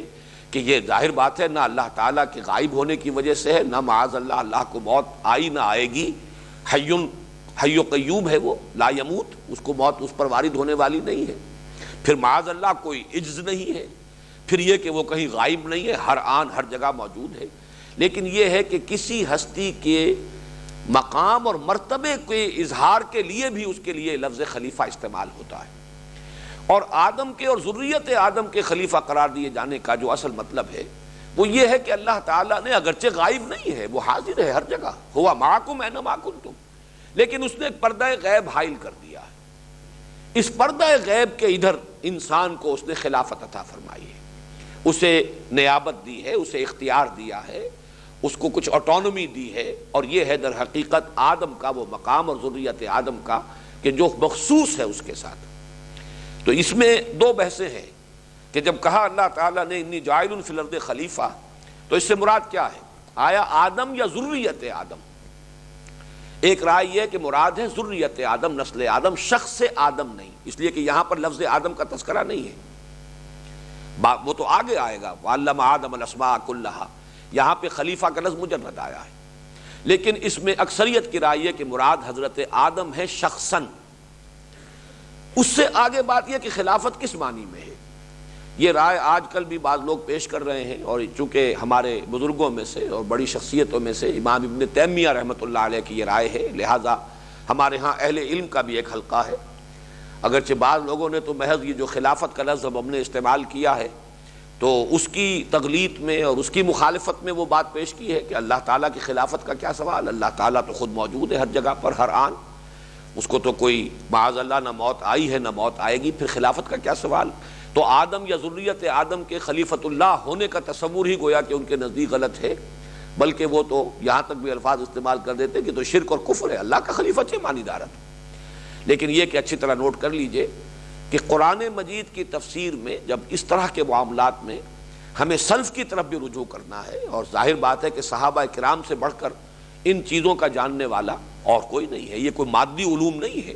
کہ یہ ظاہر بات ہے نہ اللہ تعالیٰ کے غائب ہونے کی وجہ سے ہے، نہ معاذ اللہ اللہ کو موت آئی نہ آئے گی، حی و قیوم ہے، وہ لا یموت، اس کو موت اس پر وارد ہونے والی نہیں ہے۔ پھر معاذ اللہ کوئی عجز نہیں ہے، پھر یہ کہ وہ کہیں غائب نہیں ہے، ہر آن ہر جگہ موجود ہے۔ لیکن یہ ہے کہ کسی ہستی کے مقام اور مرتبے کے اظہار کے لیے بھی اس کے لیے لفظ خلیفہ استعمال ہوتا ہے، اور آدم کے اور ذریت آدم کے خلیفہ قرار دیے جانے کا جو اصل مطلب ہے وہ یہ ہے کہ اللہ تعالیٰ نے اگرچہ غائب نہیں ہے، وہ حاضر ہے ہر جگہ، ہوا معکم اینما کنتم، لیکن اس نے ایک پردہ غیب حائل کر دیا ہے۔ اس پردہ غیب کے ادھر انسان کو اس نے خلافت عطا فرمائی ہے، اسے نیابت دی ہے، اسے اختیار دیا ہے، اس کو کچھ آٹونومی دی ہے، اور یہ ہے در حقیقت آدم کا وہ مقام اور ذریت آدم کا کہ جو مخصوص ہے اس کے ساتھ۔ تو اس میں دو بحثیں ہیں کہ جب کہا اللہ تعالیٰ نے انی جاعل فی الارض خلیفہ، تو اس سے مراد کیا ہے؟ آیا آدم یا ذریت آدم؟ ایک رائے یہ ہے کہ مراد ہے ذریت آدم، نسل آدم، شخص آدم نہیں، اس لیے کہ یہاں پر لفظ آدم کا تذکرہ نہیں ہے، وہ تو آگے آئے گا، وعلم آدم الاسماء کلھا، یہاں پہ خلیفہ کا لفظ مجرد آیا ہے۔ لیکن اس میں اکثریت کی رائے ہے کہ مراد حضرت آدم ہے شخصاً۔ اس سے آگے بات یہ کہ خلافت کس معنی میں ہے، یہ رائے آج کل بھی بعض لوگ پیش کر رہے ہیں، اور چونکہ ہمارے بزرگوں میں سے اور بڑی شخصیتوں میں سے امام ابن تیمیہ رحمۃ اللہ علیہ کی یہ رائے ہے، لہٰذا ہمارے ہاں اہل علم کا بھی ایک حلقہ ہے، اگرچہ بعض لوگوں نے تو محض یہ جو خلافت کا لفظ ہم نے استعمال کیا ہے تو اس کی تغلیط میں اور اس کی مخالفت میں وہ بات پیش کی ہے کہ اللہ تعالیٰ کی خلافت کا کیا سوال، اللہ تعالیٰ تو خود موجود ہے ہر جگہ پر، ہر آن، اس کو تو کوئی معاذ اللہ نہ موت آئی ہے نہ موت آئے گی، پھر خلافت کا کیا سوال؟ تو آدم یا ذریت آدم کے خلیفۃ اللہ ہونے کا تصور ہی گویا کہ ان کے نزدیک غلط ہے، بلکہ وہ تو یہاں تک بھی الفاظ استعمال کر دیتے کہ تو شرک اور کفر ہے، اللہ کا خلیفہ سے مانی دارت۔ لیکن یہ کہ اچھی طرح نوٹ کر لیجئے کہ قرآن مجید کی تفسیر میں جب اس طرح کے معاملات میں ہمیں سلف کی طرف بھی رجوع کرنا ہے، اور ظاہر بات ہے کہ صحابہ کرام سے بڑھ کر ان چیزوں کا جاننے والا اور کوئی نہیں ہے، یہ کوئی مادی علوم نہیں ہے،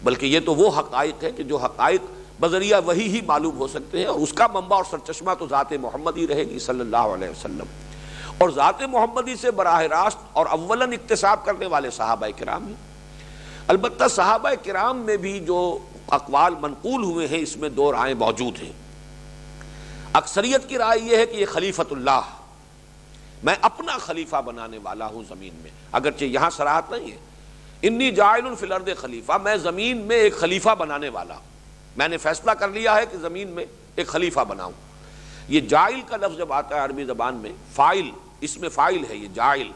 بلکہ یہ تو وہ حقائق ہے کہ جو حقائق بذریعہ وحی ہی معلوم ہو سکتے ہیں، اور اس کا منبع اور سرچشمہ تو ذات محمد ہی رہے گی صلی اللہ علیہ وسلم، اور ذات محمدی سے براہ راست اور اولاً اکتساب کرنے والے صحابہ کرام ہی۔ البتہ صحابہ کرام میں بھی جو اقوال منقول ہوئے ہیں اس میں دو رائے موجود ہیں۔ اکثریت کی رائے یہ ہے کہ یہ خلیفۃ اللہ، میں اپنا خلیفہ بنانے والا ہوں زمین میں، اگرچہ یہاں صراحت نہیں ہے، انی جاعل فی الارض خلیفہ، میں زمین میں ایک خلیفہ بنانے والا ہوں، میں نے فیصلہ کر لیا ہے کہ زمین میں ایک خلیفہ بناؤں۔ یہ جاعل کا لفظ جب آتا ہے عربی زبان میں، فاعل، اس میں فاعل ہے یہ جاعل،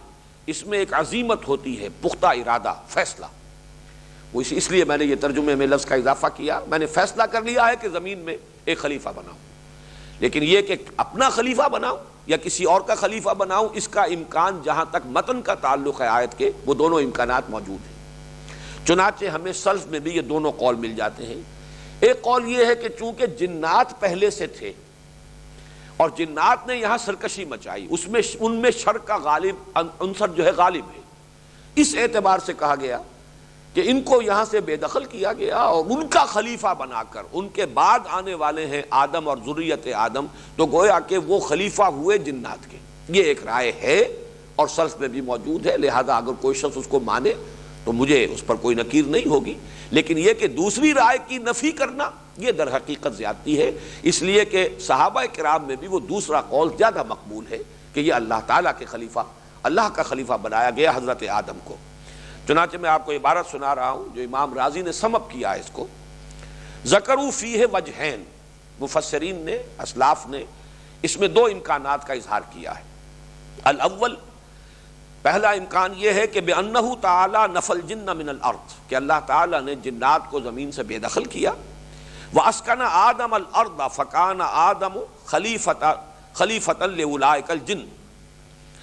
اس میں ایک عزیمت ہوتی ہے، پختہ ارادہ، فیصلہ، وہ اس لیے میں نے یہ ترجمے میں لفظ کا اضافہ کیا، میں نے فیصلہ کر لیا ہے کہ زمین میں ایک خلیفہ بناؤں۔ لیکن یہ کہ اپنا خلیفہ بناؤں یا کسی اور کا خلیفہ بناؤں، اس کا امکان جہاں تک متن کا تعلق ہے آیت کے، وہ دونوں امکانات موجود ہیں۔ چنانچہ ہمیں سلف میں بھی یہ دونوں قول مل جاتے ہیں۔ ایک قول یہ ہے کہ چونکہ جنات پہلے سے تھے اور جنات نے یہاں سرکشی مچائی، ان میں شر کا غالب عنصر جو ہے غالب ہے، اس اعتبار سے کہا گیا کہ ان کو یہاں سے بے دخل کیا گیا، اور ان کا خلیفہ بنا کر ان کے بعد آنے والے ہیں آدم اور ذریت آدم، تو گویا کہ وہ خلیفہ ہوئے جنات کے۔ یہ ایک رائے ہے اور سلف میں بھی موجود ہے، لہذا اگر کوئی شخص اس کو مانے تو مجھے اس پر کوئی نکیر نہیں ہوگی، لیکن یہ کہ دوسری رائے کی نفی کرنا یہ در حقیقت زیادتی ہے، اس لیے کہ صحابہ کرام میں بھی وہ دوسرا قول زیادہ مقبول ہے کہ یہ اللہ تعالیٰ کے خلیفہ، اللہ کا خلیفہ بنایا گیا حضرت آدم کو۔ چنانچہ میں آپ کو عبارت سنا رہا ہوں جو امام رازی نے سمپ کیا ہے اس کو، ذکروا فیہ وجہین، مفسرین نے، اسلاف نے اس میں دو امکانات کا اظہار کیا ہے۔ الاول، پہلا امکان یہ ہے کہ بِأَنَّهُ تَعَالَى نَفَى الْجِنَّ مِنَ الْأَرْضِ، کہ اللہ تعالیٰ نے جنات کو زمین سے بے دخل کیا، وَأَسْكَنَ آدَمَ الْأَرْضَ فَكَانَ آدَمُ خَلِيفَةً لِأُولَٰئِكَ الْجِنِّ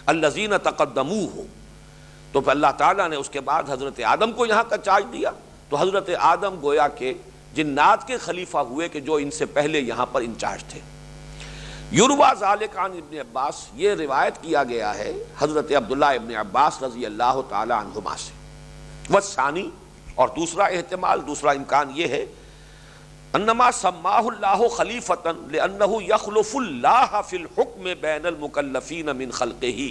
الَّذِينَ تَقَدَّمُوهُ، تو پھر اللہ تعالیٰ نے اس کے بعد حضرت آدم کو یہاں کا چارج دیا، تو حضرت آدم گویا کہ جنات کے خلیفہ ہوئے کہ جو ان سے پہلے یہاں پر انچارج تھے۔ یروی ذالک عن ابن عباس، یہ روایت کیا گیا ہے حضرت عبداللہ ابن عباس رضی اللہ تعالی عنہما سے۔ والثانی، اور دوسرا احتمال، دوسرا امکان یہ ہے، انما سماہ اللہ خلیفۃ لانہ یخلف اللہ فی الحکم بین المکلفین من خلقہ،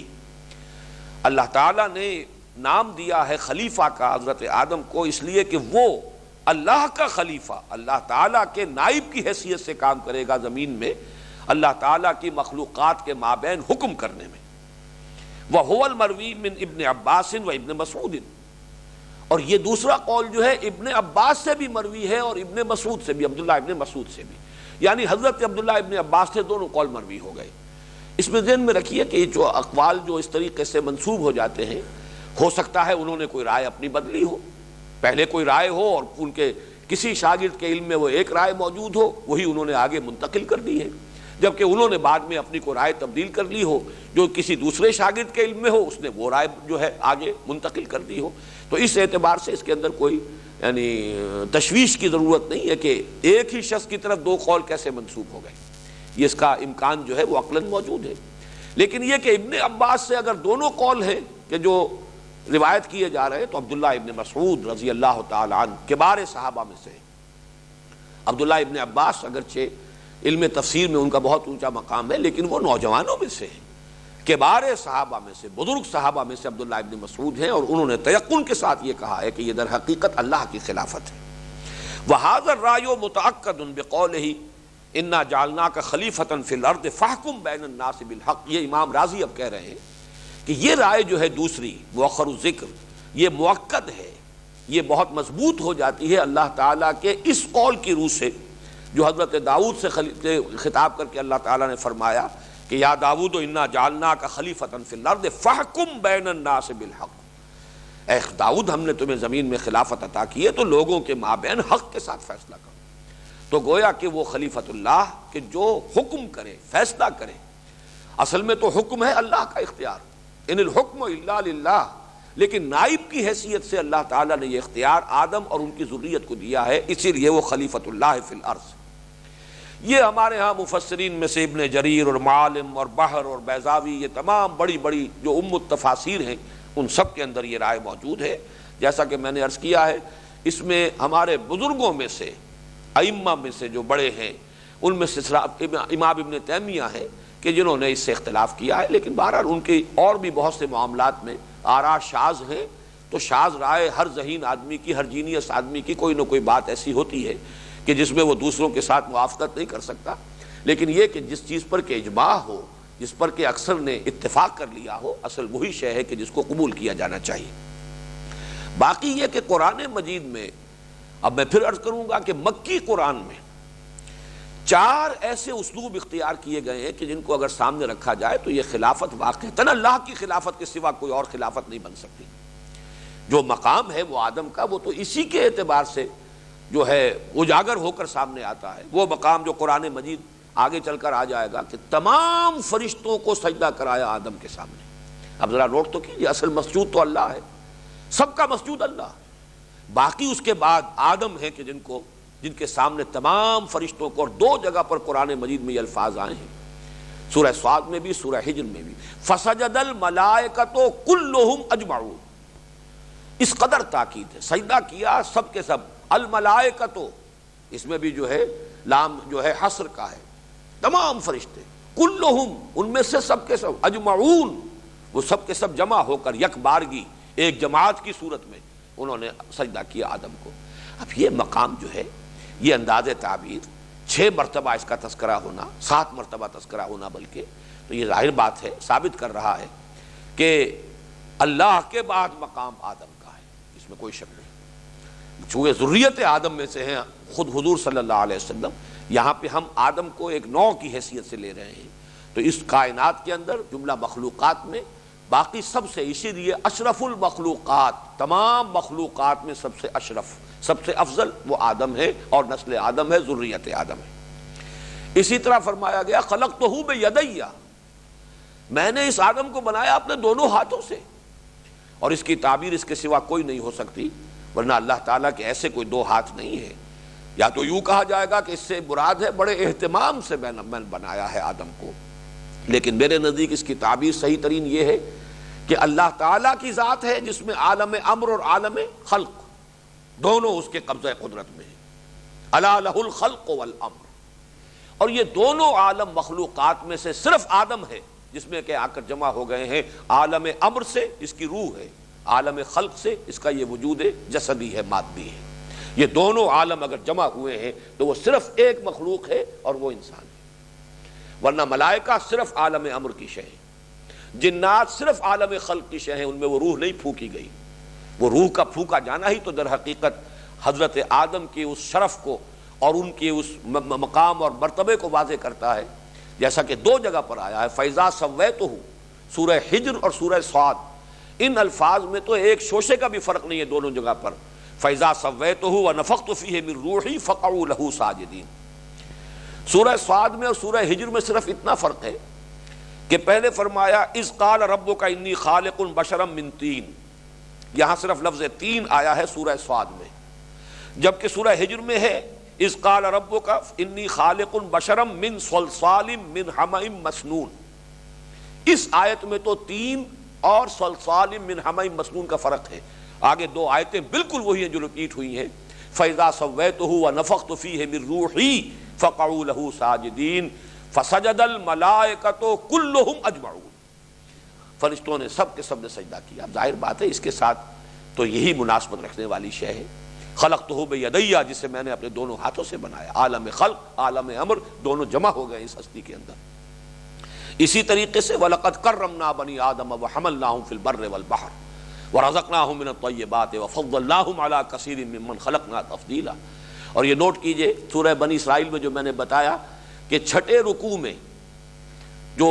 اللہ تعالیٰ نے نام دیا ہے خلیفہ کا حضرت آدم کو اس لیے کہ وہ اللہ کا خلیفہ، اللہ تعالیٰ کے نائب کی حیثیت سے کام کرے گا زمین میں، اللہ تعالیٰ کی مخلوقات کے مابین حکم کرنے میں۔ وَهُوَ الْمَرْوِي مِنْ ابن عباس وابن مسعود، اور یہ دوسرا قول جو ہے ابن عباس سے بھی مروی ہے اور ابن مسعود سے بھی، عبداللہ ابن مسعود سے بھی، یعنی حضرت عبداللہ ابن عباس سے دونوں قول مروی ہو گئے۔ اس میں ذہن میں رکھیے کہ یہ جو اقوال جو اس طریقے سے منسوب ہو جاتے ہیں، ہو سکتا ہے انہوں نے کوئی رائے اپنی بدلی ہو، پہلے کوئی رائے ہو اور ان کے کسی شاگرد کے علم میں وہ ایک رائے موجود ہو، وہی انہوں نے آگے منتقل کر دی ہے، جبکہ انہوں نے بعد میں اپنی کوئی رائے تبدیل کر لی ہو جو کسی دوسرے شاگرد کے علم میں ہو، اس نے وہ رائے جو ہے آگے منتقل کر دی ہو۔ تو اس اعتبار سے اس کے اندر کوئی یعنی تشویش کی ضرورت نہیں ہے کہ ایک ہی شخص کی طرف دو قول کیسے منسوب ہو گئے، یہ اس کا امکان جو ہے وہ عقلاً موجود ہے۔ لیکن یہ کہ ابن عباس سے اگر دونوں قول ہیں کہ جو روایت کیے جا رہے ہیں، تو عبداللہ ابن مسعود رضی اللہ تعالی عنہ کبار صحابہ میں سے، عبداللہ ابن عباس اگرچہ علم تفسیر میں ان کا بہت اونچا مقام ہے، لیکن وہ نوجوانوں میں سے ہیں، کبار صحابہ میں سے، بزرگ صحابہ میں سے عبداللہ ابن مسعود ہیں، اور انہوں نے تیقن کے ساتھ یہ کہا ہے کہ یہ در حقیقت اللہ کی خلافت ہے۔ وَهَذَا الرَّأْيُ مُتَأَكَّدٌ بِقَوْلِهِ إِنَّا جَعَلْنَاكَ خَلِيفَةً فِي الْأَرْضِ فَاحْكُم بَيْنَ النَّاسِ بِالْحَقِّ، یہ امام راضی اب کہہ رہے ہیں کہ یہ رائے جو ہے دوسری مؤخر الذکر، یہ مؤکد ہے، یہ بہت مضبوط ہو جاتی ہے اللہ تعالیٰ کے اس قول کی روح سے جو حضرت داؤد سے خطاب کر کے اللہ تعالیٰ نے فرمایا کہ یا داؤد انا جعلناک خلیفۃ فی الارض فاحکم بین الناس بالحق، اے داؤد ہم نے تمہیں زمین میں خلافت عطا کی ہے تو لوگوں کے مابین حق کے ساتھ فیصلہ کرو۔ تو گویا کہ وہ خلیفۃ اللہ کہ جو حکم کرے، فیصلہ کرے، اصل میں تو حکم ہے اللہ کا اختیار، ان الحکم الا للہ، لیکن نائب کی حیثیت سے اللہ تعالیٰ نے یہ اختیار آدم اور ان کی ذریت کو دیا ہے، اسی لیے وہ خلیفۃ اللہ فی الارض۔ یہ ہمارے ہاں مفسرین میں سے ابن جریر اور معالم اور بحر اور بیضاوی، یہ تمام بڑی بڑی جو التفاسیر ہیں، ان سب کے اندر یہ رائے موجود ہے۔ جیسا کہ میں نے عرض کیا ہے، اس میں ہمارے بزرگوں میں سے، ائمہ میں سے جو بڑے ہیں، ان میں سے امام ابن تیمیہ ہیں کہ جنہوں نے اس سے اختلاف کیا ہے، لیکن بہرحال ان کے اور بھی بہت سے معاملات میں آراء شاذ ہیں، تو شاذ رائے ہر ذہین آدمی کی، ہر جینیس آدمی کی کوئی نہ کوئی بات ایسی ہوتی ہے کہ جس میں وہ دوسروں کے ساتھ موافقت نہیں کر سکتا، لیکن یہ کہ جس چیز پر کہ اجماع ہو، جس پر کہ اکثر نے اتفاق کر لیا ہو، اصل وہی شے ہے کہ جس کو قبول کیا جانا چاہیے۔ باقی یہ کہ قرآن مجید میں، اب میں پھر عرض کروں گا کہ مکی قرآن میں 4 ایسے اسلوب اختیار کیے گئے ہیں کہ جن کو اگر سامنے رکھا جائے تو یہ خلافت واقعتاً اللہ کی خلافت کے سوا کوئی اور خلافت نہیں بن سکتی۔ جو مقام ہے وہ آدم کا، وہ تو اسی کے اعتبار سے جو ہے اجاگر ہو کر سامنے آتا ہے، وہ مقام جو قرآن مجید آگے چل کر آ جائے گا کہ تمام فرشتوں کو سجدہ کرایا آدم کے سامنے۔ اب ذرا نوٹ تو کیجیے، اصل مسجود تو اللہ ہے، سب کا مسجود اللہ ہے، باقی اس کے بعد آدم ہے کہ جن کے سامنے تمام فرشتوں کو، اور 2 جگہ پر قرآن مجید میں یہ الفاظ آئے ہیں، سورہ صاد میں بھی، سورہ حجر میں بھی، فسجد الملائکۃ کلھم اجمعون، اس قدر تاکید ہے، سجدہ کیا سب کے سب، الملائکۃ، اس میں بھی جو ہے لام جو ہے حصر کا ہے، تمام فرشتے، کلھم، ان میں سے سب کے سب، اجمعون، وہ سب کے سب جمع ہو کر یک بارگی ایک جماعت کی صورت میں انہوں نے سجدہ کیا آدم کو۔ اب یہ مقام جو ہے، یہ انداز تعبیر 6 مرتبہ اس کا تذکرہ ہونا، 7 مرتبہ تذکرہ ہونا بلکہ، تو یہ ظاہر بات ہے، ثابت کر رہا ہے کہ اللہ کے بعد مقام آدم کا ہے، اس میں کوئی شک نہیں۔ چونکہ ذریت آدم میں سے ہیں خود حضور صلی اللہ علیہ وسلم، یہاں پہ ہم آدم کو ایک نوع کی حیثیت سے لے رہے ہیں، تو اس کائنات کے اندر جملہ مخلوقات میں باقی سب سے، اسی لیے اشرف المخلوقات، تمام مخلوقات میں سب سے اشرف، سب سے افضل وہ آدم ہے، اور نسل آدم ہے، ذریت آدم ہے۔ اسی طرح فرمایا گیا خلقتہ بیدی، میں نے اس آدم کو بنایا اپنے دونوں ہاتھوں سے، اور اس کی تعبیر اس کے سوا کوئی نہیں ہو سکتی، ورنہ اللہ تعالیٰ کے ایسے کوئی 2 ہاتھ نہیں ہے۔ یا تو یوں کہا جائے گا کہ اس سے مراد ہے بڑے اہتمام سے میں نے بنایا ہے آدم کو، لیکن میرے نزدیک اس کی تعبیر صحیح ترین یہ ہے کہ اللہ تعالیٰ کی ذات ہے جس میں عالم امر اور عالم خلق دونوں اس کے قبضہ قدرت میں ہیں، الا لہ الخلق والامر، اور یہ دونوں عالم مخلوقات میں سے صرف آدم ہے جس میں کہ آ کر جمع ہو گئے ہیں عالم امر سے، جس کی روح ہے، عالم خلق سے اس کا یہ وجود جسدی ہے، مادی ہے۔ یہ دونوں عالم اگر جمع ہوئے ہیں تو وہ صرف ایک مخلوق ہے اور وہ انسان ہے، ورنہ ملائکہ صرف عالم امر کی شے ہیں، جنات صرف عالم خلق کی شے ہیں، ان میں وہ روح نہیں پھونکی گئی۔ وہ روح کا پھونکا جانا ہی تو در حقیقت حضرت آدم کے اس شرف کو اور ان کے اس مقام اور مرتبے کو واضح کرتا ہے، جیسا کہ دو جگہ پر آیا ہے فَإِذَا سَوَّيْتُهُ، سورہ حجر اور سورہ صاد۔ ان الفاظ میں تو ایک شوشے کا بھی فرق نہیں ہے دونوں جگہ پر، فَإِذَا سَوَّيْتُهُ وَنَفَخْتُ فِيهِ مِن رُوحِي فَقَعُوا لَهُ سَاجِدِينَ۔ سورہ صاد میں اور سورہ حجر میں صرف اتنا فرق ہے کہ پہلے فرمایا اذ قال ربک انی خالق بشرا من طین، یہاں صرف لفظ تین آیا ہے سورہ صاد میں، جبکہ سورہ حجر میں ہے اذ قال ربک انی خالق بشرا من صلصال من حمأ مسنون۔ اس آیت میں تو تین اور صلصال من حمأ مسنون کا فرق ہے، آگے دو آیتیں بالکل وہی ہیں جو ریپیٹ ہوئی ہیں، فَإِذَا سَوَّيْتُهُ وَنَفَخْتُ فِيهِ مِن رُوحِي فَقَعُوا لَهُ سَاجِدِينَ فَسَجَدَ الْمَلَائِكَةُ كُلُّهُمْ أَجْمَعُونَ۔ فرشتوں نے سب کے سب نے سجدہ کیا۔ ظاہر بات ہے اس کے ساتھ تو یہی مناسبت رکھنے والی شے ہے، خلقتہ بیدیہ، جسے میں نے اپنے دونوں ہاتھوں سے بنایا۔ عالم خلق عالم امر دونوں جمع ہو گئے اس ہستی کے اندر۔ اسی طریقے سے وَلَقَدْ كَرَّمْنَا بَنِي آدَمَ وَحَمَلْنَاهُمْ فِي الْبَرِّ وَالْبَحْرِ وَرَزَقْنَاهُمْ مِنَ الطَّيِّبَاتِ وَفَضَّلْنَاهُمْ عَلَى كَثِيرٍ مِّمَّنْ خَلَقْنَا تَفْضِيلًا۔ اور یہ نوٹ کیجئے سورہ بنی اسرائیل میں جو میں نے بتایا کہ چھٹے رکوع میں جو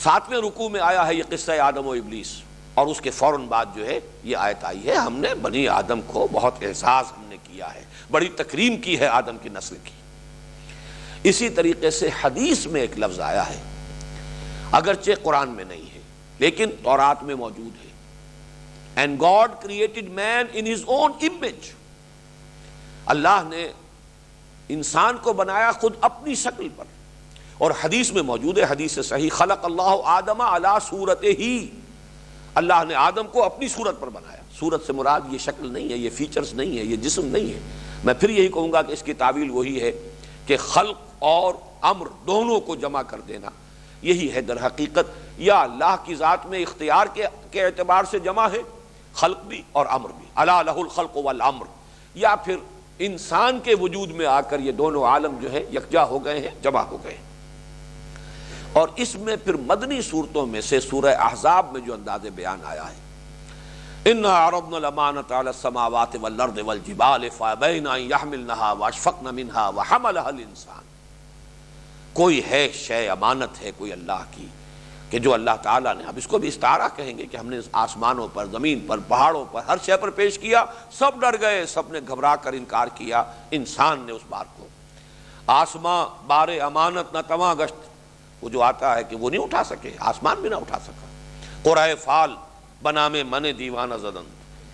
ساتویں رکوع میں آیا ہے یہ قصہ آدم و ابلیس، اور اس کے فوراً بعد جو ہے یہ آیت آئی ہے ہم نے بنی آدم کو بہت اعزاز ہم نے کیا ہے، بڑی تکریم کی ہے آدم کی نسل کی۔ اسی طریقے سے حدیث میں ایک لفظ آیا ہے، اگرچہ قرآن میں نہیں ہے لیکن تورات میں موجود ہے، And God created man in his own image۔ اللہ نے انسان کو بنایا خود اپنی شکل پر، اور حدیث میں موجود ہے، حدیث صحیح، خلق اللہ آدم علی صورتہ، اللہ نے آدم کو اپنی صورت پر بنایا۔ صورت سے مراد یہ شکل نہیں ہے، یہ فیچرز نہیں ہے، یہ جسم نہیں ہے۔ میں پھر یہی کہوں گا کہ اس کی تعویل وہی ہے کہ خلق اور امر دونوں کو جمع کر دینا یہی ہے در حقیقت، یا اللہ کی ذات میں اختیار کے اعتبار سے جمع ہے خلق بھی اور امر بھی، الا لہ الخلق والامر، یا پھر انسان کے وجود میں آ کر یہ دونوں عالم جو ہے یکجا ہو گئے ہیں، جمع ہو گئے ہیں۔ اور اس میں پھر مدنی صورتوں میں سے سورہ احزاب میں جو انداز بیان آیا ہے، اِنَّا عَرَضْنَا الْأَمَانَةَ عَلَى السَّمَاوَاتِ وَالْأَرْضِ وَالْجِبَالِ فَأَبَيْنَ أَن يَحْمِلْنَهَا وَأَشْفَقْنَ مِنْهَا وَحَمَلَهَا الْإِنسَانُ۔ کوئی ہے شے، امانت ہے کوئی اللہ کی کہ جو اللہ تعالیٰ نے، اب اس کو بھی استعارہ کہیں گے کہ ہم نے آسمانوں پر، زمین پر، پہاڑوں پر، ہر شے پر پیش کیا، سب ڈر گئے، سب نے گھبرا کر انکار کیا، انسان نے اس بار کو۔ آسماں بار امانت نہ تواں گشت، وہ جو آتا ہے کہ وہ نہیں اٹھا سکے، آسمان بھی نہ اٹھا سکا۔ قرائے فال بنام من دیوانہ زدن،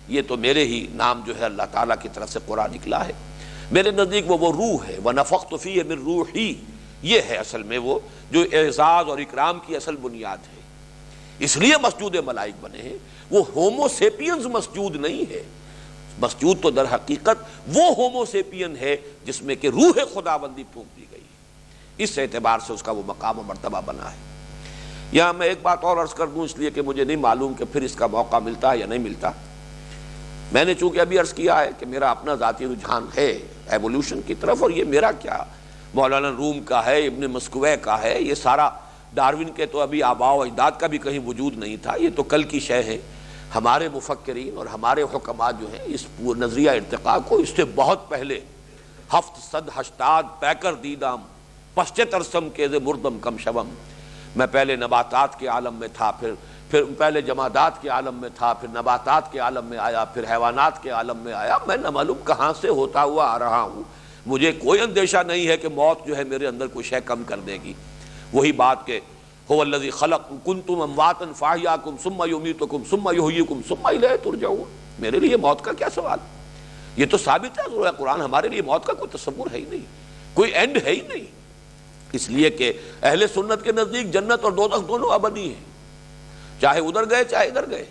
یہ تو میرے ہی نام جو ہے اللہ تعالیٰ کی طرف سے قرآن نکلا ہے، میرے نزدیک وہ روح ہے، وَنَفَخْتُ فِيهِ مِن رُوحِي، یہ ہے اصل میں وہ جو اعزاز اور اکرام کی اصل بنیاد ہے۔ اس لیے مسجود ملائک بنے ہیں، وہ ہومو سیپینز مسجود نہیں ہے، مسجود تو در حقیقت وہ ہومو سیپین ہے جس میں کہ روح خداوندی پھونک دی گئی ہے، اس اعتبار سے اس کا وہ مقام و مرتبہ بنا ہے۔ یہاں میں ایک بات اور عرض کر دوں، اس لیے کہ مجھے نہیں معلوم کہ پھر اس کا موقع ملتا ہے یا نہیں ملتا۔ میں نے چونکہ ابھی عرض کیا ہے کہ میرا اپنا ذاتی رجحان ہے ایوولوشن کی طرف، اور یہ میرا کیا مولانا روم کا ہے، ابن مسکوے کا ہے، یہ سارا ڈاروین کے تو ابھی آباء و اجداد کا بھی کہیں وجود نہیں تھا، یہ تو کل کی شے ہے۔ ہمارے مفکرین اور ہمارے حکماء جو ہیں اس نظریہ ارتقاء کو اس سے بہت پہلے 780 پیکر دیدام پشچ ترسم کے مردم کم شبم، میں پہلے نباتات کے عالم میں تھا، پھر پہلے جمادات کے عالم میں تھا، پھر نباتات کے عالم میں آیا، پھر حیوانات کے عالم میں آیا، میں نہ معلوم کہاں سے ہوتا ہوا آ رہا ہوں۔ مجھے کوئی اندیشہ نہیں ہے کہ موت جو ہے میرے اندر کوئی شے کم کر دے گی۔ وہی بات کہ هو الذی خلق کنتم امواتا فاحیاکم ثم یمیتکم ثم یحییکم ثم الیہ ترجعون، میرے لیے موت کا کیا سوال؟ یہ تو ثابت ہے سورہ قرآن، ہمارے لیے موت کا کوئی تصور ہے ہی نہیں، کوئی اینڈ ہے ہی نہیں، اس لیے کہ اہل سنت کے نزدیک جنت اور دوزخ دونوں ابدی ہیں، چاہے ادھر گئے چاہے ادھر گئے۔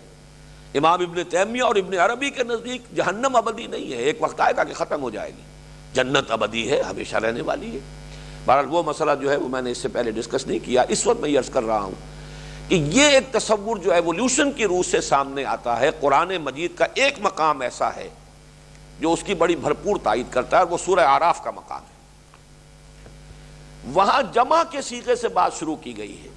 امام ابن تیمیہ اور ابن عربی کے نزدیک جہنم ابدی نہیں ہے، ایک وقت آئے گا کہ ختم ہو جائے گی، جنت ابدی ہے، ہمیشہ رہنے والی ہے۔ بہرحال وہ مسئلہ جو ہے وہ میں نے اس سے پہلے ڈسکس نہیں کیا، اس وقت میں یہ عرض کر رہا ہوں کہ یہ ایک تصور جو ایولیوشن کی روح سے سامنے آتا ہے، قرآن مجید کا ایک مقام ایسا ہے جو اس کی بڑی بھرپور تائید کرتا ہے، وہ سورہ اعراف کا مقام ہے۔ وہاں جمع کے صیغے سے بات شروع کی گئی ہے،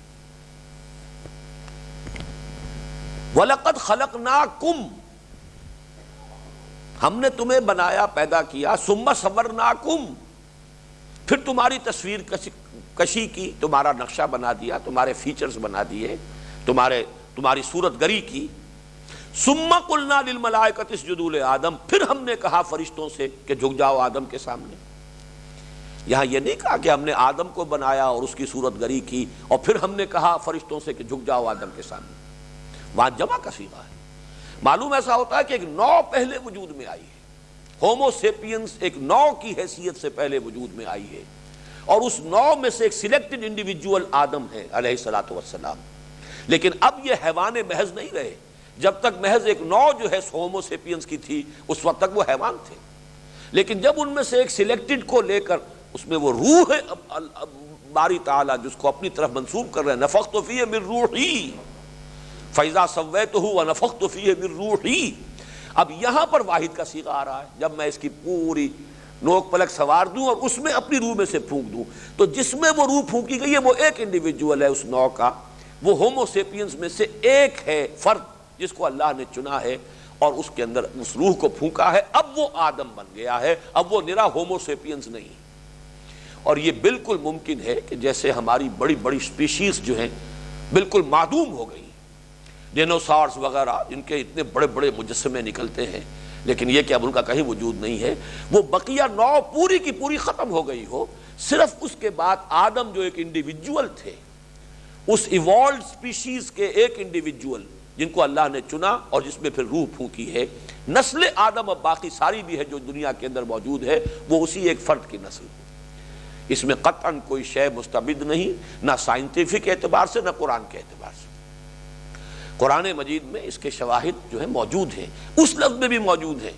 وَلَقَدْ خَلَقْنَاكُمْ، ہم نے تمہیں بنایا، پیدا کیا، ثُمَّ صَوَّرْنَاكُمْ، پھر تمہاری تصویر کشی کی، تمہارا نقشہ بنا دیا، تمہارے فیچرز بنا دیے، تمہاری صورت گری کی۔ ثُمَّ قُلْنَا لِلْمَلَائِكَةِ اسْجُدُوا لِآدَمَ، پھر ہم نے کہا فرشتوں سے کہ جھک جاؤ آدم کے سامنے۔ یہاں یہ نہیں کہا کہ ہم نے آدم کو بنایا اور اس کی صورت گری کی اور پھر ہم نے کہا فرشتوں سے کہ جھک جاؤ آدم کے سامنے، وہاں جمع کا صیغہ ہے۔ معلوم ایسا ہوتا ہے کہ ایک نو پہلے وجود میں آئی ہے، ہومو سیپینس ایک نو کی حیثیت سے پہلے وجود میں آئی ہے، اور اس نو میں سے ایک سلیکٹڈ انڈیویجول آدم ہے علیہ الصلوۃ والسلام۔ لیکن اب یہ حیوان محض نہیں رہے، جب تک محض ایک نو جو ہے ہومو سیپینس کی تھی اس وقت تک وہ حیوان تھے، لیکن جب ان میں سے ایک سلیکٹڈ کو لے کر اس میں وہ روح ہے باری تعالیٰ جس کو اپنی طرف منسوب کر رہے ہیں، نفخت فیہ من روحی فاذا سویتہ ونفخت فیہ من روحی، اب یہاں پر واحد کا صیغہ آ رہا ہے، جب میں اس کی پوری نوک پلک سوار دوں اور اس میں اپنی روح میں سے پھونک دوں، تو جس میں وہ روح پھونکی گئی ہے وہ ایک انڈیویجول ہے اس نوع کا، وہ ہومو سیپینس میں سے ایک ہے، فرد جس کو اللہ نے چنا ہے اور اس کے اندر اس روح کو پھونکا ہے، اب وہ آدم بن گیا ہے، اب وہ نرا ہومو سیپینس نہیں۔ اور یہ بالکل ممکن ہے کہ جیسے ہماری بڑی بڑی سپیشیز جو ہیں بالکل معدوم ہو گئی، ڈینوسارز وغیرہ جن کے اتنے بڑے بڑے مجسمے نکلتے ہیں، لیکن یہ کہ اب ان کا کہیں وجود نہیں ہے، وہ بقیہ نو پوری کی پوری ختم ہو گئی ہو، صرف اس کے بعد آدم جو ایک انڈیویجول تھے، اس ایوالڈ سپیشیز کے ایک انڈیویجول جن کو اللہ نے چنا اور جس میں پھر روح پھونکی ہے، نسل آدم اب باقی ساری بھی ہے جو دنیا کے اندر موجود ہے، وہ اسی ایک فرد کی نسل ہے۔ اس میں قطعاً کوئی شے مستبد نہیں، نہ سائنٹیفک اعتبار سے نہ قرآن کے اعتبار سے۔ قرآن مجید میں اس کے شواہد جو ہیں موجود ہیں، اس لفظ میں بھی موجود ہیں،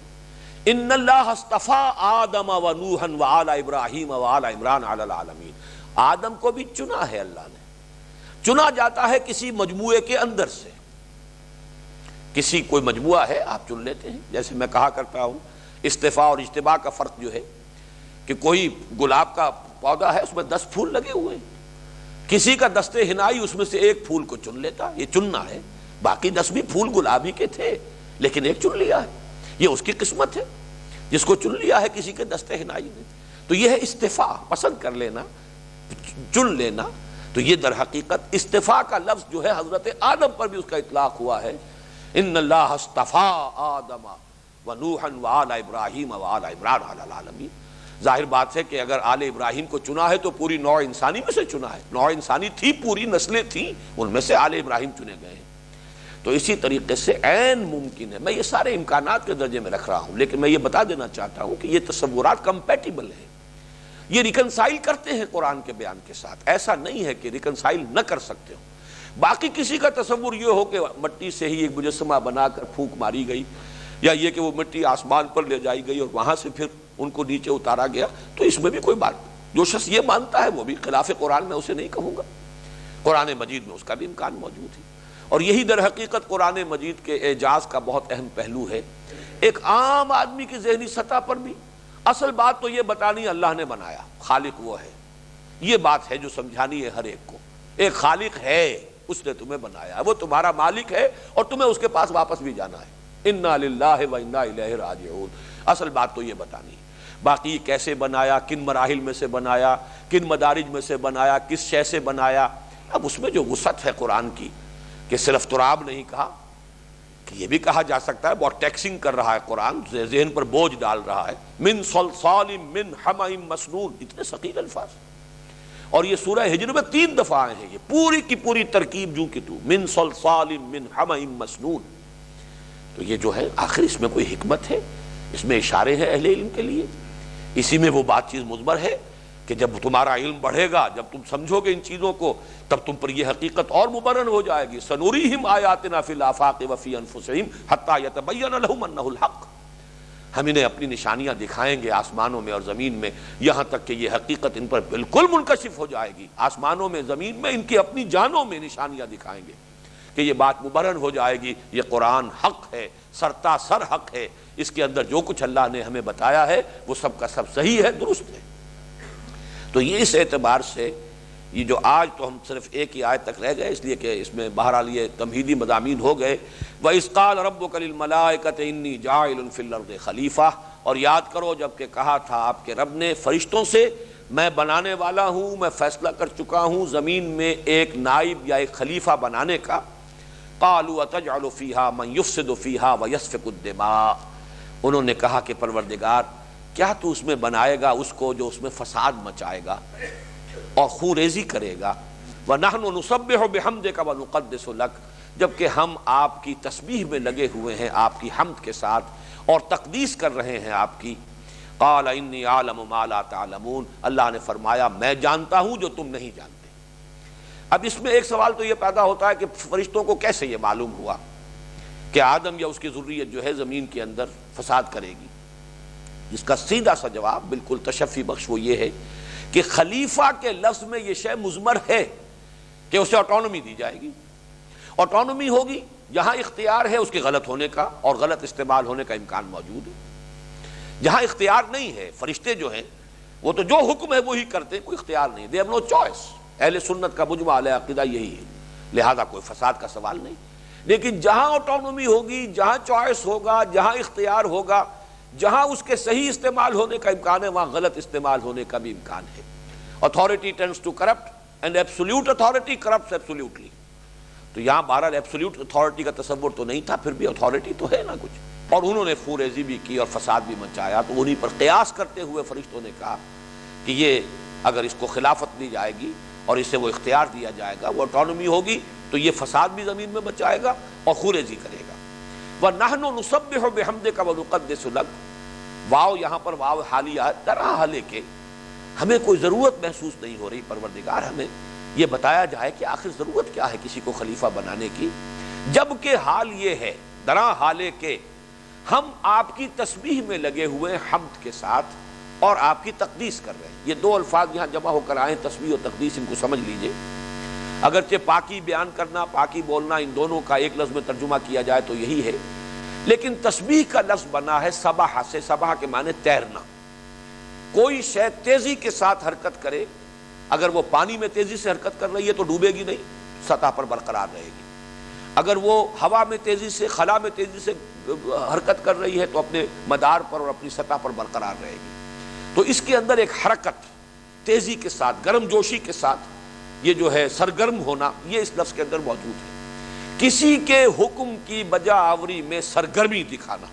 ان اللہ اصطفیٰ آدم و نوحا و آل ابراہیم و آل عمران علی العالمین، آدم کو بھی چنا ہے اللہ نے۔ چنا جاتا ہے کسی مجموعے کے اندر سے، کسی کوئی مجموعہ ہے آپ چن لیتے ہیں، جیسے میں کہا کرتا ہوں استفاء اور اجتباء کا فرق جو ہے کہ کوئی گلاب کا پودا ہے اس میں 10 پھول لگے ہوئے ہیں، کسی کا دستے ہنائی اس میں سے ایک پھول کو چن لیتا، یہ چننا ہے، باقی 10 بھی پھول گلابی کے تھے لیکن ایک چن لیا ہے، یہ اس کی قسمت ہے جس کو چن لیا ہے کسی کے دستے ہنائی نے۔ تو یہ ہے استفاء، پسند کر لینا، چن لینا۔ تو یہ در حقیقت استفاء کا لفظ جو ہے حضرت آدم پر بھی اس کا اطلاق ہوا ہے، ان اللہ اصطفیٰ آدم و نوحا و آل ابراہیم و آل عمران علی العالمین۔ ظاہر بات ہے کہ اگر آل ابراہیم کو چنا ہے تو پوری نوع انسانی میں سے چنا ہے، نوع انسانی تھی، پوری نسلیں تھیں، ان میں سے آل ابراہیم چنے گئے ہیں۔ تو اسی طریقے سے عین ممکن ہے، میں یہ سارے امکانات کے درجے میں رکھ رہا ہوں، لیکن میں یہ بتا دینا چاہتا ہوں کہ یہ تصورات کمپیٹیبل ہیں، یہ ریکنسائل کرتے ہیں قرآن کے بیان کے ساتھ، ایسا نہیں ہے کہ ریکنسائل نہ کر سکتے ہو۔ باقی کسی کا تصور یہ ہو کہ مٹی سے ہی ایک مجسمہ بنا کر پھونک ماری گئی، یا یہ کہ وہ مٹی آسمان پر لے جائی گئی اور وہاں سے پھر ان کو نیچے اتارا گیا، تو اس میں بھی کوئی بات، جو شخص یہ مانتا ہے وہ بھی خلاف قرآن میں اسے نہیں کہوں گا، قرآن مجید میں اس کا بھی امکان موجود ہے۔ اور یہی در حقیقت قرآن مجید کے اعجاز کا بہت اہم پہلو ہے، ایک عام آدمی کی ذہنی سطح پر بھی اصل بات تو یہ بتانی اللہ نے بنایا، خالق وہ ہے، یہ بات ہے جو سمجھانی ہے ہر ایک کو، ایک خالق ہے، اس نے تمہیں بنایا ہے، وہ تمہارا مالک ہے اور تمہیں اس کے پاس واپس بھی جانا ہے، انا للہ و انا الیہ راجعون، اصل بات تو یہ بتانی ہے۔ باقی کیسے بنایا، کن مراحل میں سے بنایا، کن مدارج میں سے بنایا، کس شے سے بنایا، اب اس میں جو وسعت ہے قرآن کی کہ صرف تراب نہیں کہا، کہ یہ بھی کہا جا سکتا ہے، بہت ٹیکسنگ کر رہا ہے قرآن، ذہن پر بوجھ ڈال رہا ہے، من صلصال من حمأ مسنون، اتنے ثقیل الفاظ، اور یہ سورہ ہجر میں 3 دفعہ آئے ہیں، یہ پوری کی پوری ترکیب جو کہ تو من صلصال من حمأ مسنون، تو یہ جو ہے آخر اس میں کوئی حکمت ہے، اس میں اشارے ہیں اہل علم کے لیے، اسی میں وہ بات چیز مضمر ہے کہ جب تمہارا علم بڑھے گا، جب تم سمجھو گے ان چیزوں کو، تب تم پر یہ حقیقت اور مبرہن ہو جائے گی، سنوریہم آیاتنا فی الآفاق وفی انفسہم حتی یتبین لہم انہ الحق، ہم انہیں اپنی نشانیاں دکھائیں گے آسمانوں میں اور زمین میں، یہاں تک کہ یہ حقیقت ان پر بالکل منکشف ہو جائے گی۔ آسمانوں میں، زمین میں، ان کی اپنی جانوں میں نشانیاں دکھائیں گے کہ یہ بات مبرہن ہو جائے گی، یہ قرآن حق ہے، سرتا سر حق ہے، اس کے اندر جو کچھ اللہ نے ہمیں بتایا ہے وہ سب کا سب صحیح ہے، درست ہے۔ تو یہ اس اعتبار سے یہ جو آج تو ہم صرف ایک ہی آیت تک رہ گئے، اس لیے کہ اس میں بہرحال یہ تمہیدی مضامین ہو گئے۔ وَإِذْ قَالَ رَبُّكَ لِلْمَلَائِكَةِ إِنِّي جَاعِلٌ فِي الْأَرْضِ خلیفہ، اور یاد کرو جب کہ کہا تھا آپ کے رب نے فرشتوں سے میں بنانے والا ہوں، میں فیصلہ کر چکا ہوں زمین میں ایک نائب یا ایک خلیفہ بنانے کا۔ قَالُوا أَتَجْعَلُ فِيهَا مَن يُفْسِدُ فِيهَا وَيَسْفِكُ الدِّمَاءَ، انہوں نے کہا کہ پروردگار کیا تو اس میں بنائے گا اس کو جو اس میں فساد مچائے گا اور خون ریزی کرے گا۔ وَنَحْنُ نُسَبِّحُ بِحَمْدِكَ وَنُقَدِّسُ لَكَ، جبکہ ہم آپ کی تسبیح میں لگے ہوئے ہیں، آپ کی حمد کے ساتھ، اور تقدیس کر رہے ہیں آپ کی۔ قَالَ إِنِّي أَعْلَمُ مَا لَا تَعْلَمُونَ، اللہ نے فرمایا میں جانتا ہوں جو تم نہیں جانتے۔ اب اس میں ایک سوال تو یہ پیدا ہوتا ہے کہ فرشتوں کو کیسے یہ معلوم ہوا کہ آدم یا اس کی ذریت جو ہے زمین کے اندر فساد کرے گی؟ جس کا سیدھا سا جواب بالکل تشفی بخش وہ یہ ہے کہ خلیفہ کے لفظ میں یہ شے مضمر ہے کہ اسے آٹونومی دی جائے گی۔ آٹونومی ہوگی جہاں اختیار ہے اس کے غلط ہونے کا اور غلط استعمال ہونے کا امکان موجود ہے۔ جہاں اختیار نہیں ہے، فرشتے جو ہیں وہ تو جو حکم ہے وہی کرتے ہیں، کوئی اختیار نہیں، دے ہیو نو چوائس۔ اہل سنت کا مجمع علیہ عقیدہ یہی ہے، لہذا کوئی فساد کا سوال نہیں۔ لیکن جہاں آٹونومی ہوگی، جہاں چوائس ہوگا، جہاں اختیار ہوگا، جہاں اس کے صحیح استعمال ہونے کا امکان ہے وہاں غلط استعمال ہونے کا بھی امکان ہے۔ Authority tends to corrupt and absolute authority corrupts absolutely۔ تو یہاں بہرحال ایبسولوٹ اتھارٹی کا تصور تو نہیں تھا، پھر بھی اتھارٹی تو ہے نا کچھ، اور انہوں نے خونریزی بھی کی اور فساد بھی مچایا۔ تو انہی پر قیاس کرتے ہوئے فرشتوں نے کہا کہ یہ اگر اس کو خلافت دی جائے گی اور اسے وہ اختیار دیا جائے گا، وہ آٹونومی ہوگی، تو یہ فساد بھی زمین میں مچائے گا اور خونریزی کرے گا۔ وَنَحْنُ نُسَبِّحُ بِحَمْدِكَ وَنُقَدِّسُ لَكَ، واو یہاں پر واو حالیہ، طرح حالے کے ہمیں کوئی ضرورت محسوس نہیں ہو رہی پروردگار ہمیں یہ بتایا جائے کہ آخر ضرورت کیا ہے کسی کو خلیفہ بنانے کی، جبکہ حال یہ ہے درا حالے کے ہم آپ کی تسبیح میں لگے ہوئے حمد کے ساتھ اور آپ کی تقدیس کر رہے ہیں۔ یہ دو الفاظ یہاں جمع ہو کر آئے، تسبیح و تقدیس، ان کو سمجھ لیجئے۔ اگرچہ پاکی بیان کرنا، پاکی بولنا، ان دونوں کا ایک لفظ میں ترجمہ کیا جائے تو یہی ہے، لیکن تسبیح کا لفظ بنا ہے سبح سے، سبح کے معنی تیرنا۔ کوئی شے تیزی کے ساتھ حرکت کرے، اگر وہ پانی میں تیزی سے حرکت کر رہی ہے تو ڈوبے گی نہیں، سطح پر برقرار رہے گی۔ اگر وہ ہوا میں تیزی سے، خلا میں تیزی سے حرکت کر رہی ہے تو اپنے مدار پر اور اپنی سطح پر برقرار رہے گی۔ تو اس کے اندر ایک حرکت، تیزی کے ساتھ، گرم جوشی کے ساتھ، یہ جو ہے سرگرم ہونا، یہ اس لفظ کے اندر موجود ہے۔ کسی کے حکم کی بجا آوری میں سرگرمی دکھانا،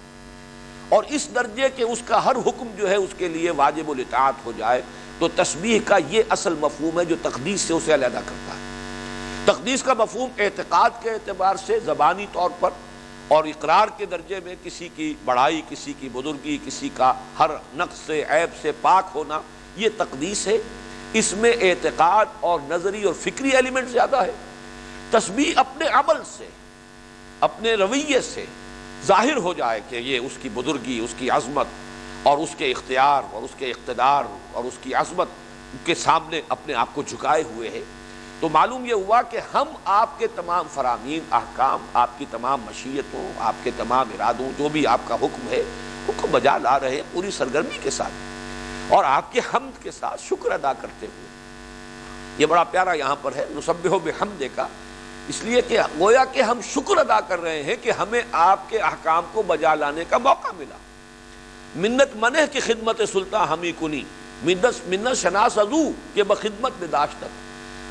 اور اس درجے کہ اس کا ہر حکم جو ہے اس کے لیے واجب الاطاعت ہو جائے، تو تسبیح کا یہ اصل مفہوم ہے جو تقدیس سے اسے علیحدہ کرتا ہے۔ تقدیس کا مفہوم اعتقاد کے اعتبار سے زبانی طور پر اور اقرار کے درجے میں کسی کی بڑائی، کسی کی بزرگی، کسی کا ہر نقص سے، عیب سے پاک ہونا، یہ تقدیس ہے۔ اس میں اعتقاد اور نظری اور فکری ایلیمنٹ زیادہ ہے۔ تسبیح اپنے عمل سے، اپنے رویے سے ظاہر ہو جائے کہ یہ اس کی بزرگی، اس کی عظمت اور اس کے اختیار اور اس کے اقتدار اور اس کی عظمت کے سامنے اپنے آپ کو جھکائے ہوئے ہے، تو معلوم یہ ہوا کہ ہم آپ کے تمام فرامین، احکام، آپ کی تمام مشیتوں، آپ کے تمام ارادوں، جو بھی آپ کا حکم ہے، حکم بجا لا رہے ہیں پوری سرگرمی کے ساتھ اور آپ کے حمد کے ساتھ، شکر ادا کرتے ہوئے۔ یہ بڑا پیارا یہاں پر ہے نسبح بحمدہ کا، اس لیے کہ گویا کہ ہم شکر ادا کر رہے ہیں کہ ہمیں آپ کے احکام کو بجا لانے کا موقع ملا۔ منت منہ کی خدمت سلطان ہمی کنی، منت شناس ازو کہ بخدمت نداشتت،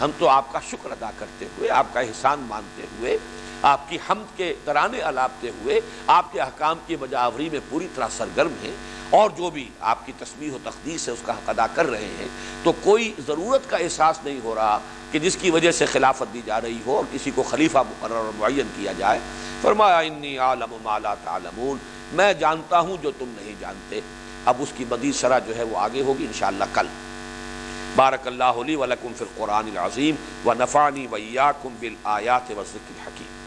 ہم تو آپ کا شکر ادا کرتے ہوئے، آپ کا احسان مانتے ہوئے، آپ کی حمد کے ترانے الاپتے ہوئے، آپ کے احکام کی بجاوری میں پوری طرح سرگرم ہیں، اور جو بھی آپ کی تسبیح و تقدیس ہے اس کا حق ادا کر رہے ہیں، تو کوئی ضرورت کا احساس نہیں ہو رہا کہ جس کی وجہ سے خلافت دی جا رہی ہو اور کسی کو خلیفہ مقرر اور معین کیا جائے۔ فرمایا انی اعلم ما لا تعلمون، میں جانتا ہوں جو تم نہیں جانتے۔ اب اس کی مزید شرح جو ہے وہ آگے ہوگی انشاءاللہ کل۔ بارک اللہ لی ولکم فی القرآن العظیم ونفعنی وإیاکم بالآیات والذکر الحکیم۔